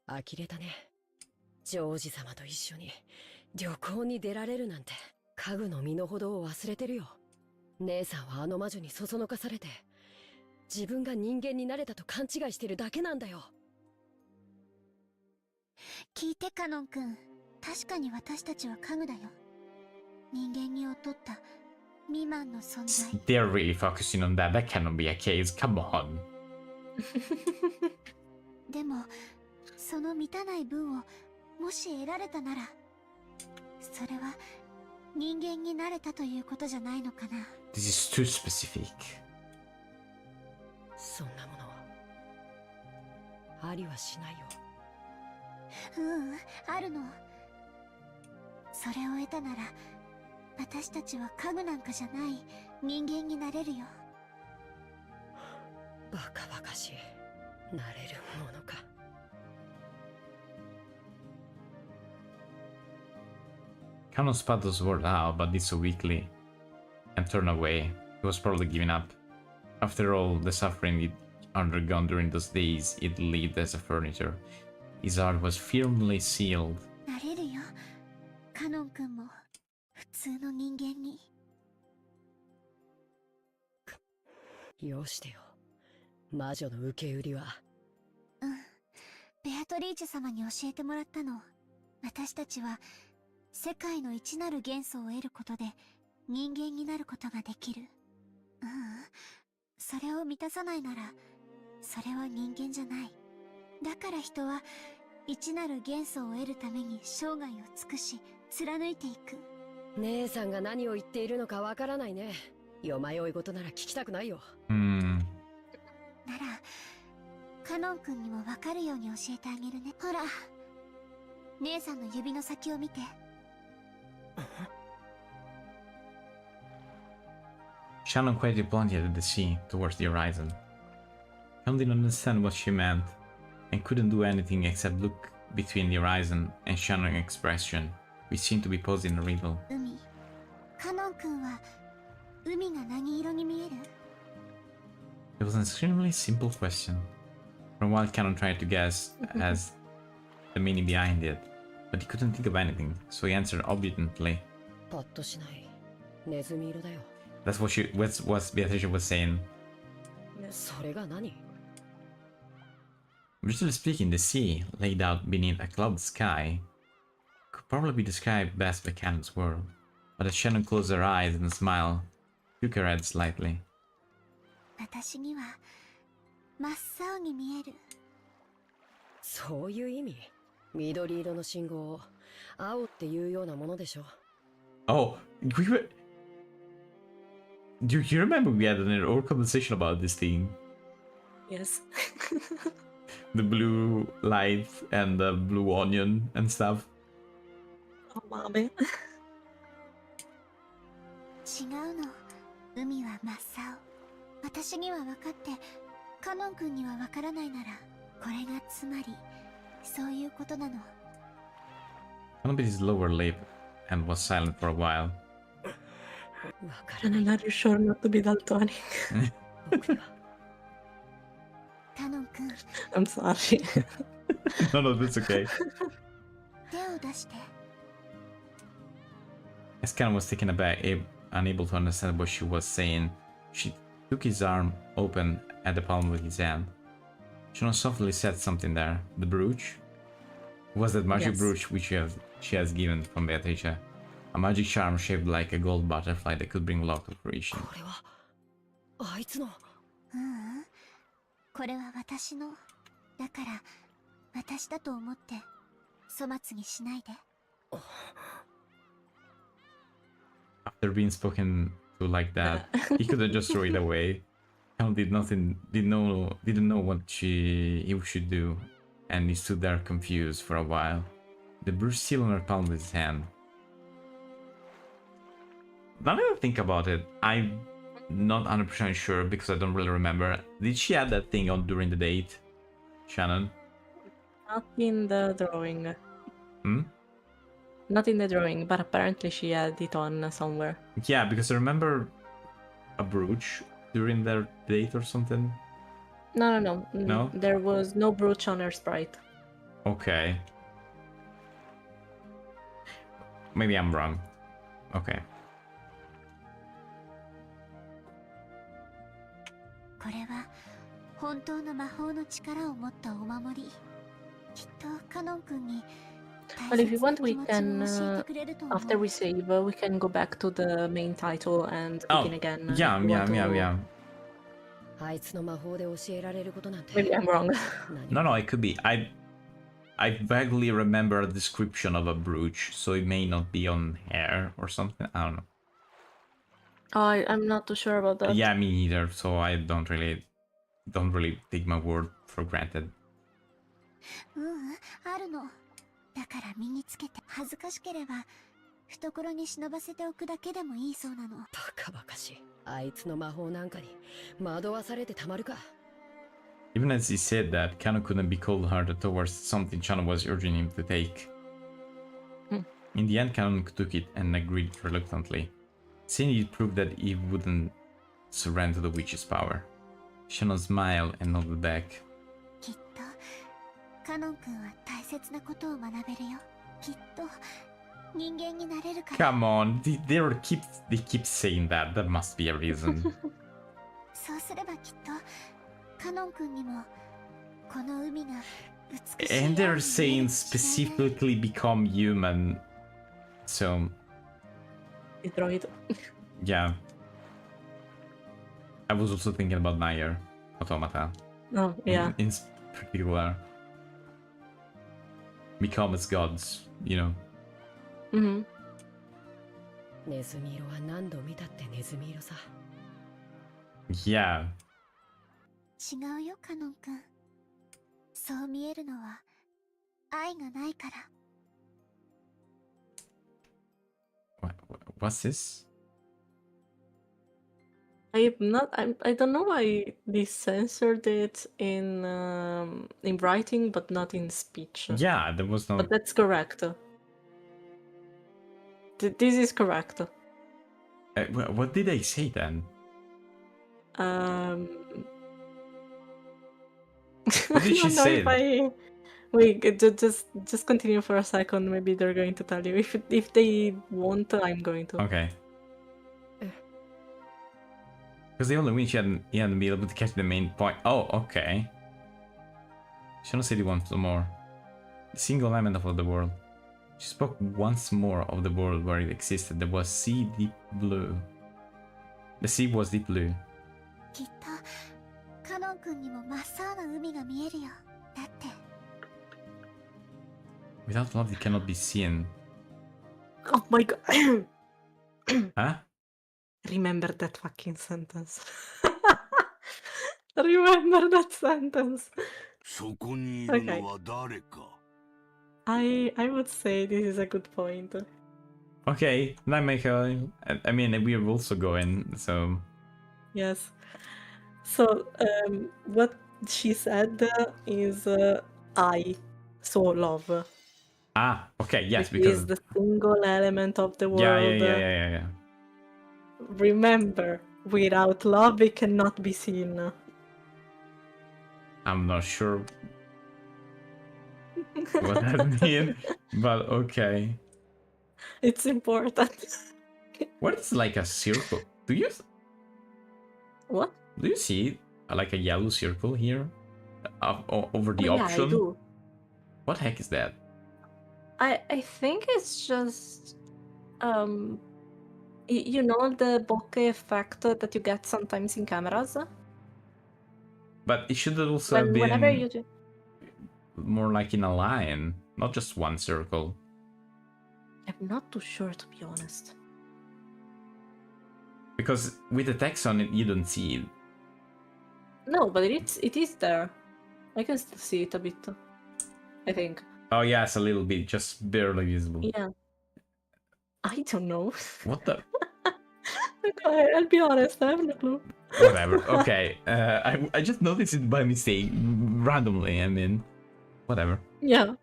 呆れたね。ジョージ様と一緒に旅行に出られるなんて、家具の身の程を忘れてるよ。姉さんはあの魔女にそそのかされて、自分が人間になれたと勘違いしてるだけなんだよ。聞いてカノン君、確かに私たちは家具だよ。人間に劣った未満の存在。They're really focusing on that. That cannot be a case. Come on. でも、その満たない分をもし得られたなら、それは人間になれたということじゃないのかな。This is too specific. そんなものありはしないよ。あるの。それを得たなら、私たちは家具なんかじゃない人間になれるよ。バカバカしい。なれるものか。Canon spat those words out, but did so weakly, and turned away. He was probably giving up. After all the suffering he'd undergone during those days, he'd lived as a furniture. His heart was firmly sealed. なれるよ。カノン君も普通の人間に。よしてよ。魔女の受け売りは。ベアトリーチェ様に教えてもらったの。私たちは世界の一なる元素を得ることで人間になることができる。それを満たさないなら、それは人間じゃない。だから人は一なる元素を得るために生涯を尽くし貫いていく。姉さんが何を言っているのかわからないね。よまよい事なら聞きたくないよ。ならカノン君にもわかるように教えてあげるね。ほら、姉さんの指の先を見て。Shannon quietly pointed at the sea, towards the horizon. Canon didn't understand what she meant, and couldn't do anything except look between the horizon and Shannon's expression, which seemed to be posing a riddle. 海。カノン君は海が何色に見える？ It was an extremely simple question. For a while, Canon tried to guess as the meaning behind it, but he couldn't think of anything, so he answered obediently. パッとしない。ネズミ色だよ。That's what Beatrice was saying. それが何？ Brutally speaking, the sea, laid out beneath a clouded sky, could probably be described best by Canon's world, but as Shannon closed her eyes and smiled, shook her head slightly. 私には真っ青に見える。そういう意味？緑色の信号を青っていうようなものでしょ。Oh, we were... Do you remember we had an whole conversation about this thing? Yes. The blue light and the blue onion and stuff. Oh, mommy. 違うの。海は真っ青。私には分かって、カノン君には分からないなら、これがつまり、そういうことなの。One bit his lower lip and was silent for a while. わから I'm ない。 not sure not to be daltonic. 僕にはカノン君、 I'm sorry. No, no, that's okay. 手を出して。 As Canon was taken aback, unable to understand what she was saying, she took his arm open at the palm of his hand. Shona softly said something there. The brooch? Was that magic Yes. brooch which she has given from Beatrice? A magic charm shaped like a gold butterfly that could bring luck to fruition. これはあいつの。これは私の。だから、私だと思って、粗末にしないで。 After being spoken to like that, he couldn't just throw it away. Canon didn't know what he should do, and he stood there confused for a while. The bruise still on her palm of his hand. Now that I think about it, I'm not 100% sure because I don't really remember. Did she add that thing on during the date, Shannon? Not in the drawing. Hmm? Not in the drawing, but apparently she had it on somewhere. Yeah, because I remember a brooch during their date or something. No. No? There was no brooch on her sprite. Okay. Maybe I'm wrong. Okay. これは本当の魔法の力を持ったお守り。きっとカノン君に Well, if you want, we can, after we save, we can go back to the main title and Oh, begin again. yeah, if you want to- yeah. あいつの魔法で教えられることなんて。 Maybe I'm wrong. No, it could be. I vaguely remember a description of a brooch, so it may not be on hair or something. I don't know. I'm not too sure about that. Yeah, me neither. So I don't really take my word for granted. あるの。だから身につけて恥ずかしければ懐に忍ばせておくだけでもいいそうなの。バカバカしい。あいつの魔法なんかに惑わされてたまるか。 Even as he said that, Kano couldn't be cold-hearted towards something Chano was urging him to take. In the end, Kano took it and agreed reluctantly, saying it proved that he wouldn't surrender to the witch's power. Chano smiled and nodded back. きっとカノン君は大切なことを学べるよ。きっと人間になれるから。 Come on, they keep saying that. That must be a reason. そうすればきっとカノン君にもこの海が美しい。 And they're saying specifically become human. So, Droid. yeah. I was also thinking about Nier Automata. Oh, yeah. In particular. Become as gods, you know. Mm-hmm. ネズミ色は何度見たってネズミ色さ。 Yeah. 違うよカノン君。そう見えるのは愛がないから。 What's this? I don't know why they censored it in writing, but not in speech. Yeah, there was no... But that's correct. This is correct. What did they say then? Um, What did I she don't know say? if I... Wait, just continue for a second. Maybe they're going to tell you. If they won't, I'm going to. Okay. Because the only win he hadn't been able to catch the main point. Oh, okay. Shano said he wanted more. The single element of the world. She spoke once more of the world where it existed. There was sea deep blue. The sea was deep blue. きっとカノン君にも真っ青な海が見えるよ。だって Without love, it cannot be seen. Oh my god. Huh? Remember that fucking sentence. Remember that sentence. そこにいるのは誰か。 I would say this is a good point. Okay, that make I mean, we're also going, so Yes. So what she said is I, so love. okay, yes, Which because is the single element of the yeah, world. yeah. Remember, without love it cannot be seen. I'm not sure what that means, but okay. It's important. What is like a circle? What? Do you see like a yellow circle here over the Oh, yeah, option? I do. What heck is that? I think it's just you know the bokeh effect that you get sometimes in cameras. But it should also have Whenever been you do. more like in a line, not just one circle. I'm not too sure, to be honest. Because with the text on it, you don't see it. No, but it is there. I can still see it a bit. I think. Oh yes, a little bit, just barely visible. Yeah. I don't know. What the? I'll be honest, I have no clue. Whatever. Okay. I just noticed it by mistake, randomly. I mean, whatever. Yeah.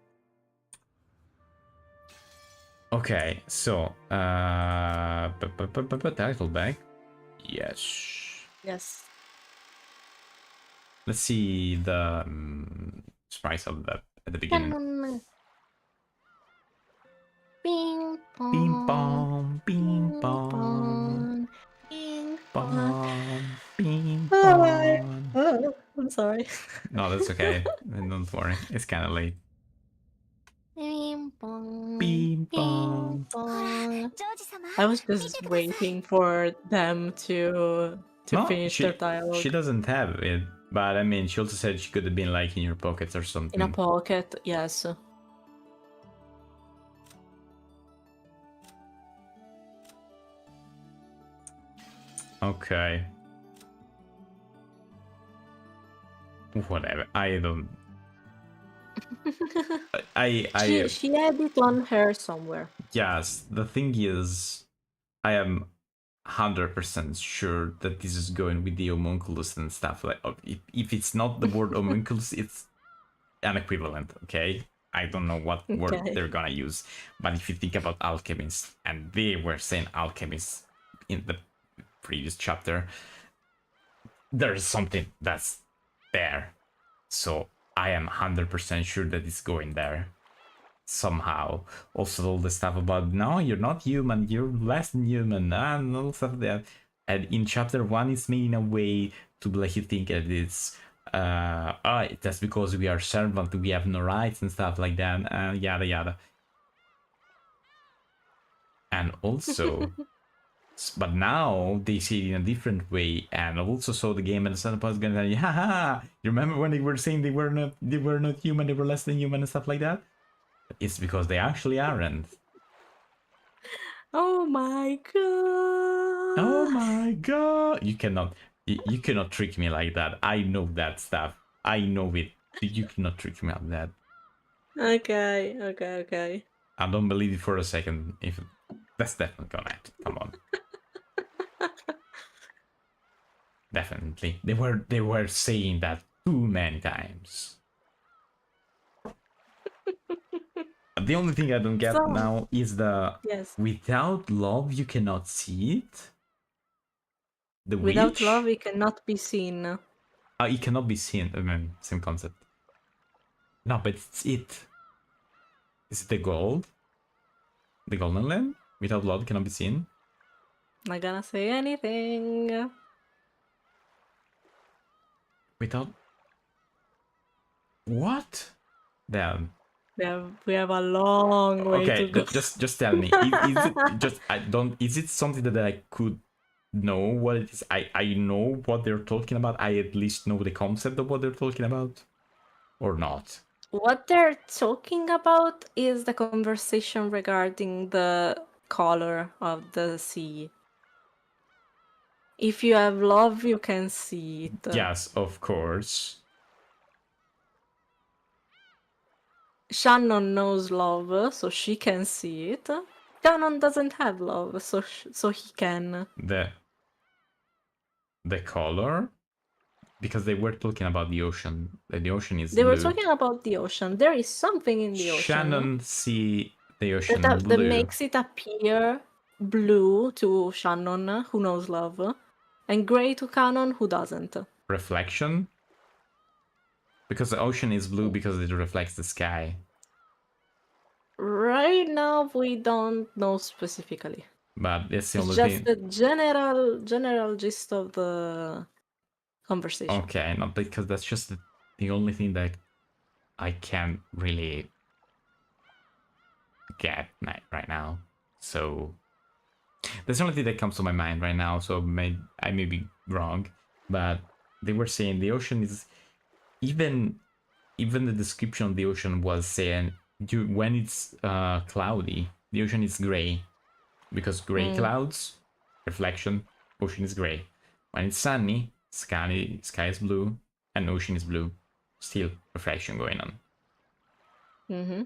Okay. So, title back. Yes. Yes. Let's see the sprites of that at the beginning. Ping pong. Ping pong, ping pong, Ping pong, ping Hi. pong. Oh, I'm sorry. No, that's okay. Don't worry. It's kind of late. Ping pong. Ping pong. Pong. ジョージ様 I was just waiting for them to No, finish their dialogue she doesn't have it. But I mean, she also said she could have been like in your pockets or something. in a pocket. Yes. Okay. Whatever. I don't. She had it on her somewhere. Yes. The thing is, I am 100% sure that this is going with the homunculus and stuff. Like, if it's not the word homunculus, it's an equivalent. Okay. I don't know what word Okay. they're gonna use, but if you think about alchemists, and they were saying alchemists in the previous chapter, there's something that's there. So I am 100% sure that it's going there somehow. Also all the stuff about, no, you're not human, you're less than human, and all stuff like that. And in chapter 1 it's made in a way to let you think that it's that's because we are servant, we have no rights and stuff like that, yada yada. And also but now they see it in a different way, and I also saw the game and the Santa Claus gonna say, haha, you remember when they were saying they were not human, they were less than human and stuff like that? It's because they actually aren't. Oh my god. Oh my god. You cannot trick me like that. I know that stuff. I know it. You cannot trick me like that. Okay. I don't believe it for a second. If that's definitely gonna happen. Come on. Definitely. They were saying that too many times. The only thing I don't get So- now is the Yes. without love you cannot see it. The Without witch? love it cannot be seen. It cannot be seen. I mean, same concept. No, but it's it. Is it the gold? The golden land? Without love cannot be seen? Not gonna say anything. Without... What? Damn. We have a long way Okay, to go. just tell me. Is it just... I don't... Is it something that I could know what it is? I know what they're talking about. I at least know the concept of what they're talking about. Or not. What they're talking about is the conversation regarding the color of the sea. If you have love, you can see it. Yes, of course. Shannon knows love, so she can see it. Shannon doesn't have love, so he can. The color? Because they were talking about the ocean. The ocean is They blue. were talking about the ocean. There is something in the ocean Shannon see the ocean that blue. makes it appear blue to Shannon, who knows love, and gray to Canon, who doesn't. Reflection? Because the ocean is blue because it reflects the sky. Right now, we don't know specifically. But that's the It's only just thing. the general gist of the conversation. Okay, not because that's just the only thing that I can't really get right now. So that's the only thing that comes to my mind right now. So I may be wrong, but they were saying the ocean is even the description of the ocean was saying when it's cloudy, the ocean is gray because gray clouds, reflection, ocean is gray. When it's sunny, sky is blue and ocean is blue. Still reflection going on.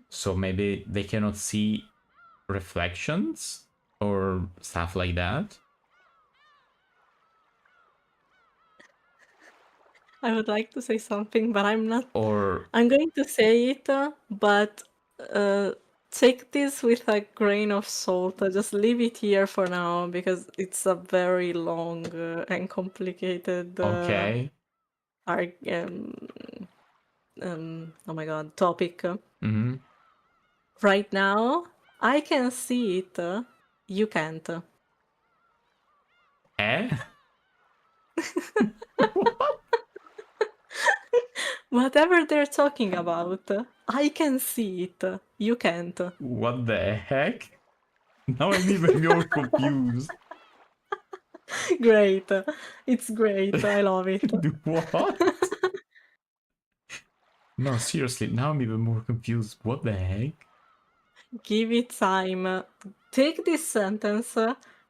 So maybe they cannot see reflections or stuff like that. I would like to say something, but I'm not. Or I'm going to say it, but take this with a grain of salt. Just leave it here for now because it's a very long and complicated okay. oh my god, topic. Mm-hmm. Right now, I can see it. You can't. Eh? Whatever they're talking about, I can see it. You can't. What the heck? Now I'm even more confused. Great. It's great. I love it. What? No, seriously, now I'm even more confused. What the heck? Give it time. Take this sentence,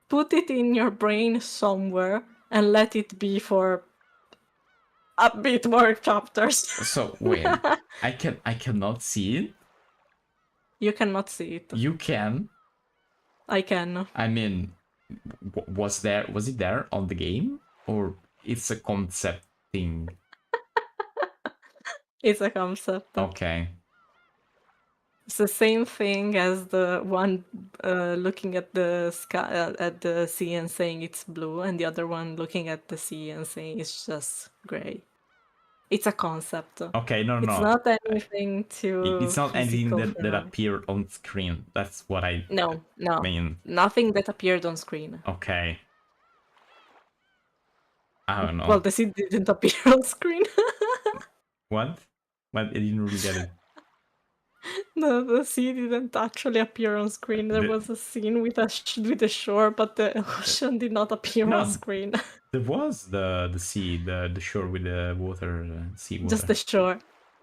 put it in your brain somewhere, and let it be for a bit more chapters. So wait, I cannot see it. You cannot see it. You can. I can. I mean, was it there on the game, or it's a concept thing? It's a concept. Okay. It's the same thing as the one looking at the sky, at the sea and saying it's blue, and the other one looking at the sea and saying it's just gray. It's a concept. Okay, no. It's not anything too. It's not anything physical that for now. appeared on screen. That's what I No, mean. nothing that appeared on screen. Okay. I don't know. Well, the sea didn't appear on screen. What? But I didn't really get it. No, the sea didn't actually appear on screen. There was a scene with the shore, but the ocean did not appear No. on screen. There was the sea, the shore with the water, sea water. Just the shore.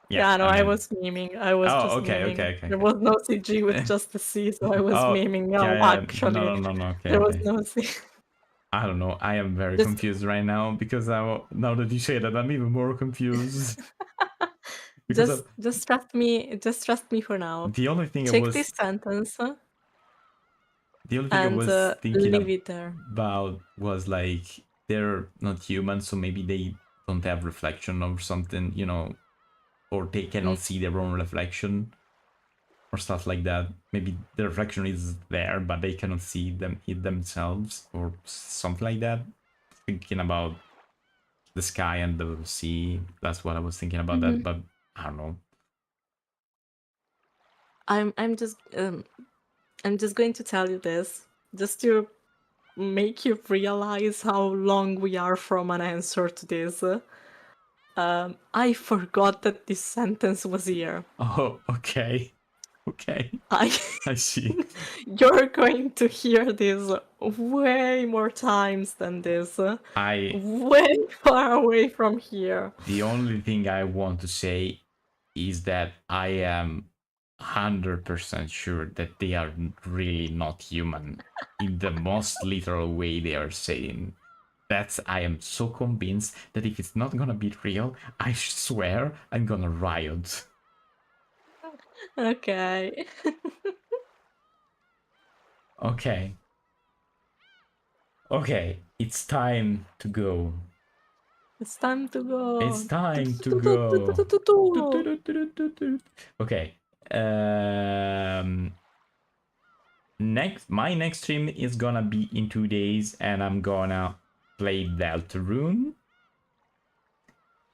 Yeah, no, I was memeing. I was just okay, memeing. okay. There was no CG with just the sea, so I was memeing. No, yeah. actually, No. Okay, there was okay. no sea. I don't know. I am very Just- confused right now because now that you say that, I'm even more confused. Because just trust me. Just trust me for now. the only thing Take this sentence I and was thinking leave it there. about was like they're not human, so maybe they don't have reflection or something, or they cannot see their own reflection or stuff like that. Maybe the reflection is there, but they cannot see it themselves or something like that. Thinking about the sky and the sea, that's what I was thinking about that, but I don't know. I'm just going to tell you this, just to make you realize how long we are from an answer to this. I forgot that this sentence was here. Oh, okay. I see. You're going to hear this way more times than this. Way far away from here. The only thing I want to say is that I am 100% sure that they are really not human in the most literal way they are saying. I am so convinced that if it's not gonna be real, I swear I'm gonna riot. Okay. Okay. Okay, it's time to go. It's time to go. It's time to go. Okay. My next stream is gonna be in 2 days, and I'm gonna play Deltarune.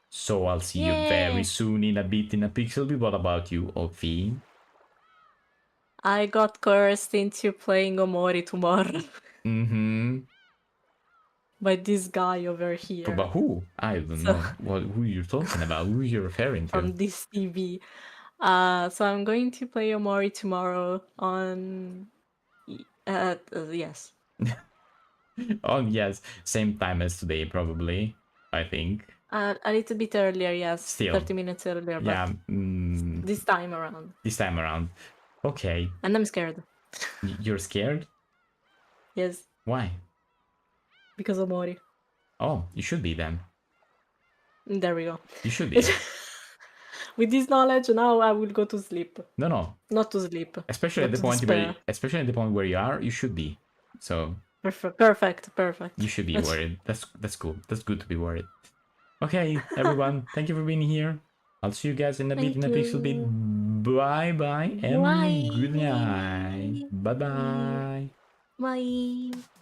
So I'll see you very Yay. soon in a bit in a Pixelby. What about you, Ophi? I got cursed into playing Omori tomorrow Mm-hmm. by this guy over here But who? I don't So- know who you're talking about. Who you're referring to? from this TV. So I'm going to play Omori tomorrow on. Yes. Oh yes, same time as today probably. I think. A little bit earlier, yes. Still. 30 minutes earlier, Yeah. but this time around. This time around. Okay. And I'm scared. You're scared? Yes, Why? because Omori. Oh, you should be then. There we go. You should be. With this knowledge, now I will go to sleep. No. Not to sleep. Especially at but the to point despair. where you are, you should be. So Perfect. you should be worried. That's cool. That's good to be worried. Okay, everyone, thank you for being here. I'll see you guys in a bit, Thank in a pixel bit. you. Bye bye and Bye. good night. Bye bye. Bye.